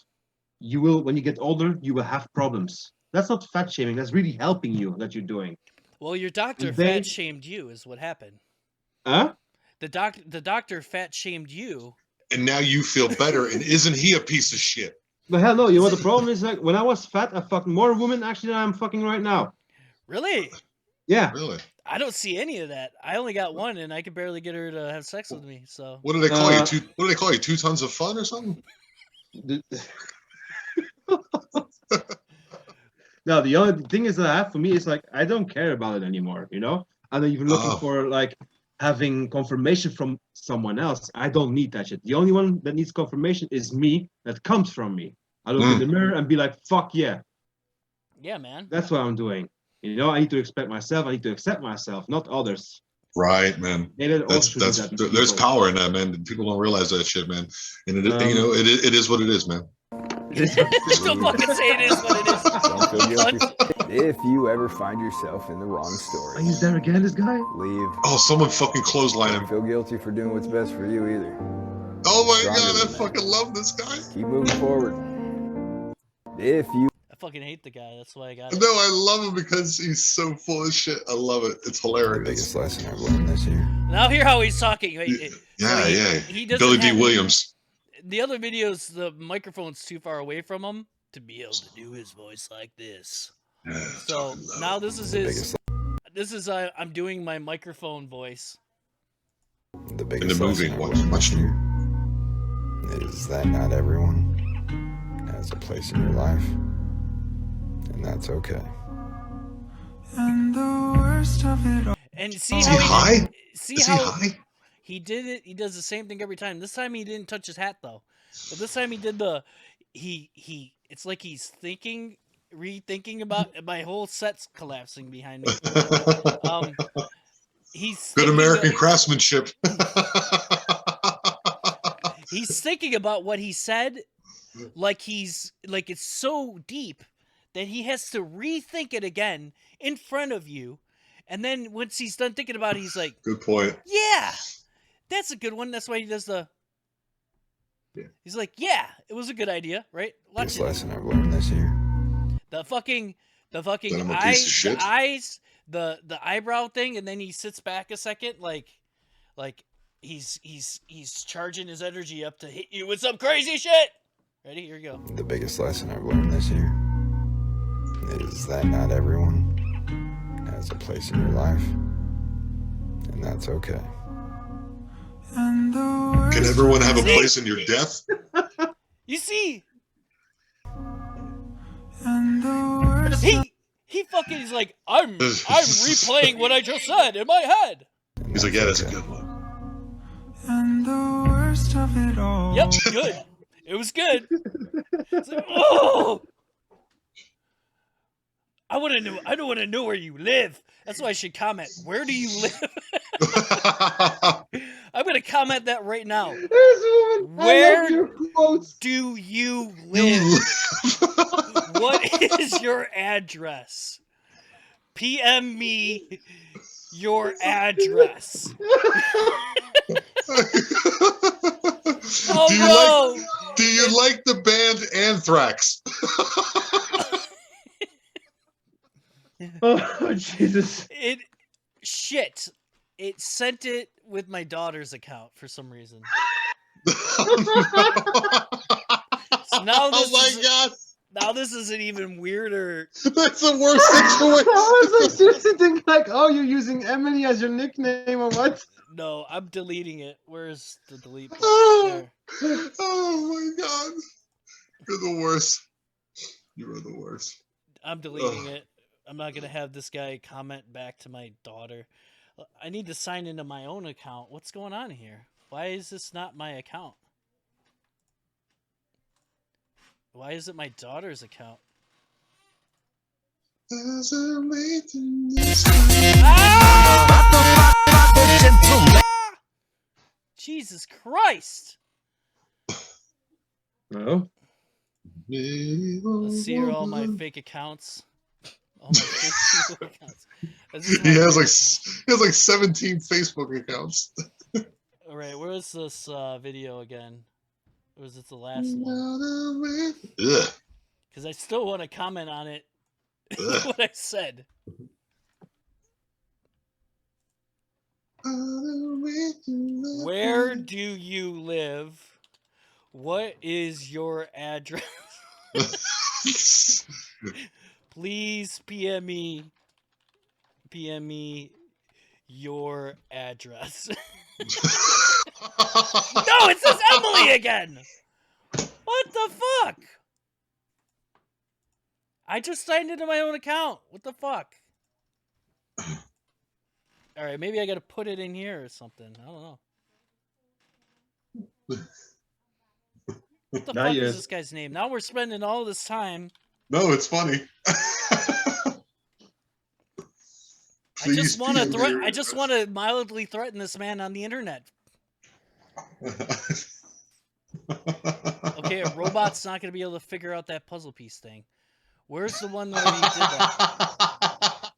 S2: you will, when you get older, you will have problems. That's not fat shaming. That's really helping you that you're doing.
S1: Well, your doctor
S2: And they-
S1: fat shamed you is what happened.
S2: Huh?
S1: The doctor fat shamed you.
S4: And now you feel better. And isn't he a piece of shit?
S2: But hell no, you know what the problem is? Like, when I was fat, I fucked more women actually than I'm fucking right now.
S1: Really?
S2: Yeah.
S4: Really?
S1: I don't see any of that. I only got one, and I could barely get her to have sex with me. So
S4: What do they call you? What do they call you? 2 tons of fun or something?
S2: No, the only thing is that I have for me is like, I don't care about it anymore, you know? I'm not even looking for like having confirmation from someone else. I don't need that shit. The only one that needs confirmation is me, that comes from me. I look in the mirror and be like, fuck yeah.
S1: Yeah, man.
S2: That's what I'm doing. You know, I need to expect myself. I need to accept myself, not others.
S4: Right, man. There's power in that, man. People don't realize that shit, man. And it, you know, it is what it is, man.
S1: Don't fucking say it is what it is.
S9: Don't feel guilty. If you ever find yourself in the wrong story,
S2: he's there again, this guy.
S9: Leave.
S4: Oh, someone fucking clothesline him.
S9: Don't feel guilty for doing what's best for you either.
S4: Oh my god, I fucking love this guy.
S9: Keep moving forward. If you.
S1: I fucking hate the guy. That's why I got it.
S4: No, I love him because he's so full of shit. I love it. It's hilarious.
S9: The biggest lesson I've learned this year.
S1: Now hear how he's talking.
S4: Yeah.
S1: He doesn't
S4: Billy D.
S1: have-
S4: Williams.
S1: The other videos, the microphone's too far away from him to be able to do his voice like this.
S4: Yeah,
S1: so now this is his. This is I'm doing my microphone voice.
S9: The biggest
S4: in the movie,
S9: watch here is that not everyone has a place in your life, and that's okay.
S3: And the worst of it all.
S1: And see
S4: Is
S1: how
S4: he high?
S1: See
S4: Is
S1: how
S4: he high?
S1: he did it. He does the same thing every time. This time he didn't touch his hat though. But this time he did the he. It's like he's rethinking about my whole set's collapsing behind me. He's
S4: Good American craftsmanship.
S1: He's thinking about what he said, like it's so deep that he has to rethink it again in front of you, and then once he's done thinking about it, he's like,
S4: "Good point.
S1: Yeah, that's a good one." That's why he does the.
S4: Yeah.
S1: He's like, "Yeah, it was a good idea, right?"
S9: Biggest lesson I've learned this year.
S1: The fucking
S4: That I'm a piece of shit.
S1: the eyes, the eyebrow thing, and then he sits back a second, like he's charging his energy up to hit you with some crazy shit. Ready? Here we go.
S9: The biggest lesson I've learned this year is that not everyone has a place in your life, and that's okay.
S4: Can everyone have a place in your death?
S1: You see? He fucking is like, I'm replaying what I just said in my head.
S4: He's like, yeah, that's a good one.
S3: And the worst of it all.
S1: Yep, good. It was good. It's like, oh! I don't want to know where you live. That's why I should comment. Where do you live? I'm gonna comment that right now. Where do you live? What is your address? PM me your address.
S4: Do you like the band Anthrax?
S2: Oh Jesus!
S1: It sent it with my daughter's account for some reason. So now this
S4: God!
S1: Now this is an even weirder.
S4: That's the worst situation.
S2: I was like seriously thinking like, oh, you're using Emily as your nickname or what?
S1: No, I'm deleting it. Where's the delete button?
S4: Oh my God! You're the worst. You are the worst.
S1: I'm deleting it. I'm not gonna have this guy comment back to my daughter. I need to sign into my own account. What's going on here? Why is this not my account? Why is it my daughter's account? Jesus Christ!
S2: No.
S1: Let's see here all my fake accounts. Oh my Facebook accounts.
S4: He has like 17 Facebook accounts.
S1: All right, where is this video again? Or was it the last one?
S4: Ugh.
S1: Because I still want to comment on it. What I said. Where do you live? What is your address? Please PM me your address. No, it says Emily again. What the fuck? I just signed into my own account. What the fuck? All right, maybe I got to put it in here or something. I don't know. What the fuck is this guy's name? Now we're spending all this time.
S4: No, it's funny.
S1: I just want to I just want to mildly threaten this man on the internet. Okay, a robot's not going to be able to figure out that puzzle piece thing. Where's the one where he did that?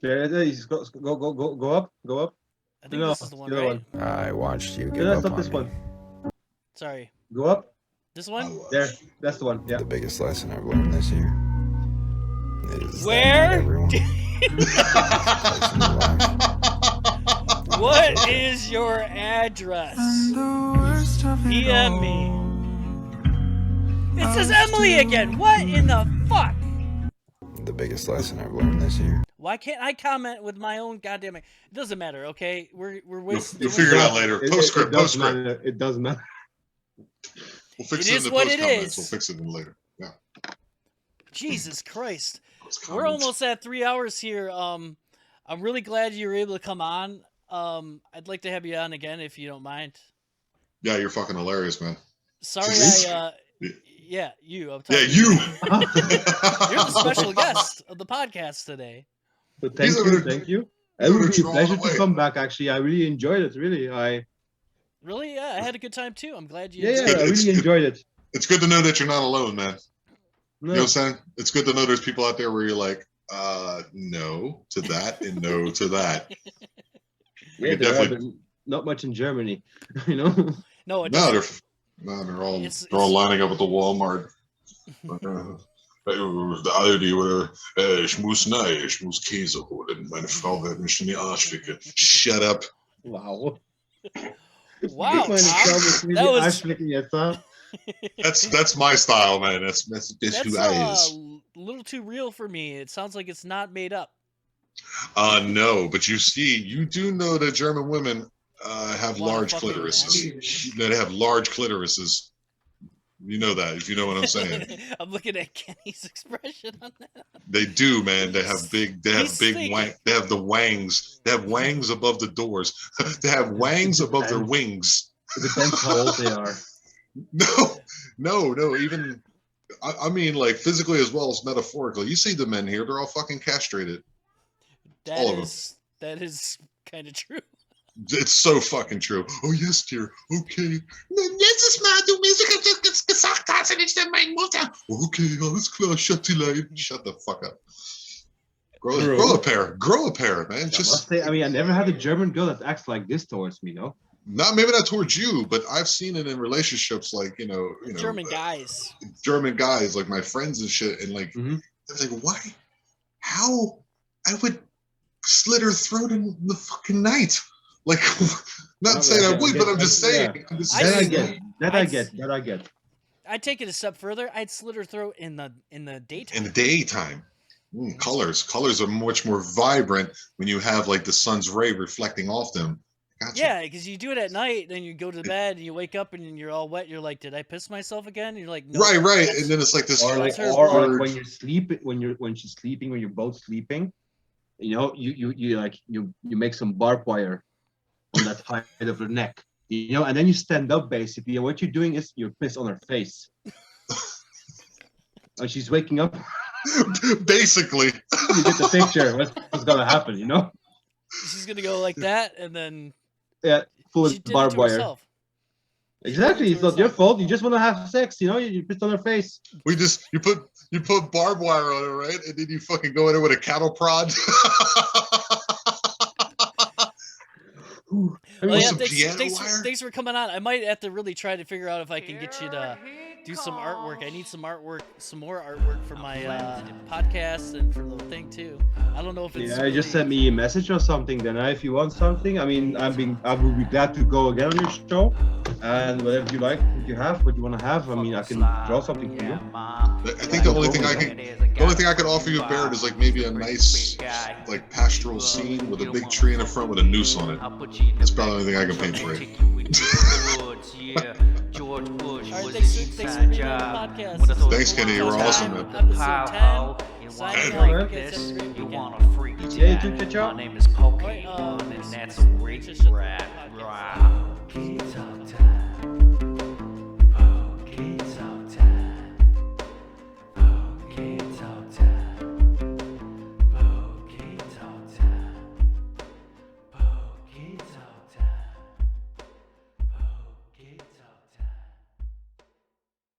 S2: There it is. Go up.
S1: I think this is the one, right?
S9: I watched you give
S2: No,
S9: up
S2: that's not
S9: on
S2: this
S9: me.
S2: one.
S1: Sorry.
S2: Go up.
S1: This one?
S2: There. That's the one. Yeah.
S9: The biggest lesson I've learned this year is
S1: Where?
S9: that
S1: What is your address? PM me. It says Emily again. What in the fuck?
S9: the biggest lesson I've learned this year.
S1: Why can't I comment with my own goddamn? It doesn't matter. Okay, we're wasting.
S4: You'll figure it out later. Postscript.
S2: It does matter.
S4: We'll fix
S1: It
S4: it
S1: is
S4: in the
S1: what
S4: post
S1: it
S4: comments.
S1: is.
S4: We'll fix it in later. Yeah.
S1: Jesus Christ. We're almost at 3 hours here. I'm really glad you were able to come on. I'd like to have you on again if you don't mind.
S4: Yeah, you're fucking hilarious, man.
S1: Sorry, yeah, you. I'm
S4: yeah,
S1: talking
S4: you.
S1: You're the special guest of the podcast today.
S2: But thank you. It would be a pleasure to come back. Actually, I really enjoyed it. Really,
S1: Really, yeah, I had a good time too. I'm glad you.
S2: Yeah, I really enjoyed it.
S4: It's good to know that you're not alone, man. You know what I'm saying? It's good to know there's people out there where you're like, no to that and no to that.
S2: Yeah, there are not much in Germany, you know.
S1: No,
S4: they're all lining up at the Walmart. Ich muss Käse holen. Meine Frau wird mich in die Arsch ficken. Shut up.
S2: Wow.
S1: Wow.
S4: That's my style, man. That's who I is.
S1: A little too real for me. It sounds like it's not made up.
S4: No, but you do know that German women have large clitorises. They have large clitorises. You know that, if you know what I'm saying.
S1: I'm looking at Kenny's expression on that.
S4: They do, man. They have big wang. They have the wangs. They have wangs above the doors. They have wangs above their wings.
S2: It depends how old they are.
S4: No. Even, I mean, like physically as well as metaphorically. You see the men here; they're all fucking castrated. All of them.
S1: That is kind of true.
S4: It's so fucking true. Oh yes, dear. Okay. Letztes Mal du mir gesagt hast, und ich dann meine Mutter. Okay, alles klar, Schätzelein. Shut the fuck up. Grow a pair, man.
S2: I mean, I never had a German girl that acts like this towards me, no.
S4: Maybe not towards you, but I've seen it in relationships, like you know,
S1: German guys,
S4: like my friends and shit, and like they're like, why? How? I would slit her throat in the fucking night. Like, not saying I would, but I'm just saying.
S2: Yeah. That I get.
S1: I'd take it a step further. I'd slit her throat in the daytime.
S4: In the daytime. Colors are much more vibrant when you have like the sun's ray reflecting off them. Gotcha.
S1: Yeah, because you do it at night, then you go to bed, and you wake up, and you're all wet. You're like, "Did I piss myself again?" And you're like, "No."
S4: Right, and then it's like this.
S2: Or like when you're sleeping, when she's sleeping, when you're both sleeping, you know, you make some barbed wire on that height of her neck, you know, and then you stand up basically, and what you're doing is you piss on her face, and she's waking up.
S4: Basically,
S2: you get the picture. What's gonna happen, you know? She's
S1: gonna go like that, and then
S2: full of barbed wire. Exactly, it's not your fault. You just want to have sex, you know. You put it on her face.
S4: You put barbed wire on it, right? And then you fucking go in there with a cattle prod.
S1: Oh, yeah, thanks for coming on. I might have to really try to figure out if I can get you to do some artwork. I need some artwork, some more artwork for my podcast and for the thing too. I don't know if it's.
S2: Yeah, really... just send me a message or something. Then, if you want something, I mean, I would be glad to go again on your show. And whatever you like, what you want to have. I mean, I can draw something for you.
S4: I think the only thing I can offer you, Barrett, is like maybe a nice, like pastoral scene with a big tree in the front with a noose on it. That's probably the only thing I can paint for you.
S1: Thanks for being on the podcast.
S4: Thanks, Kenny. You were awesome, man.
S1: Episode 10. Signing off.
S10: You want a freak chat? My name is Pokey, and that's a great rap. PokeyTalkTime.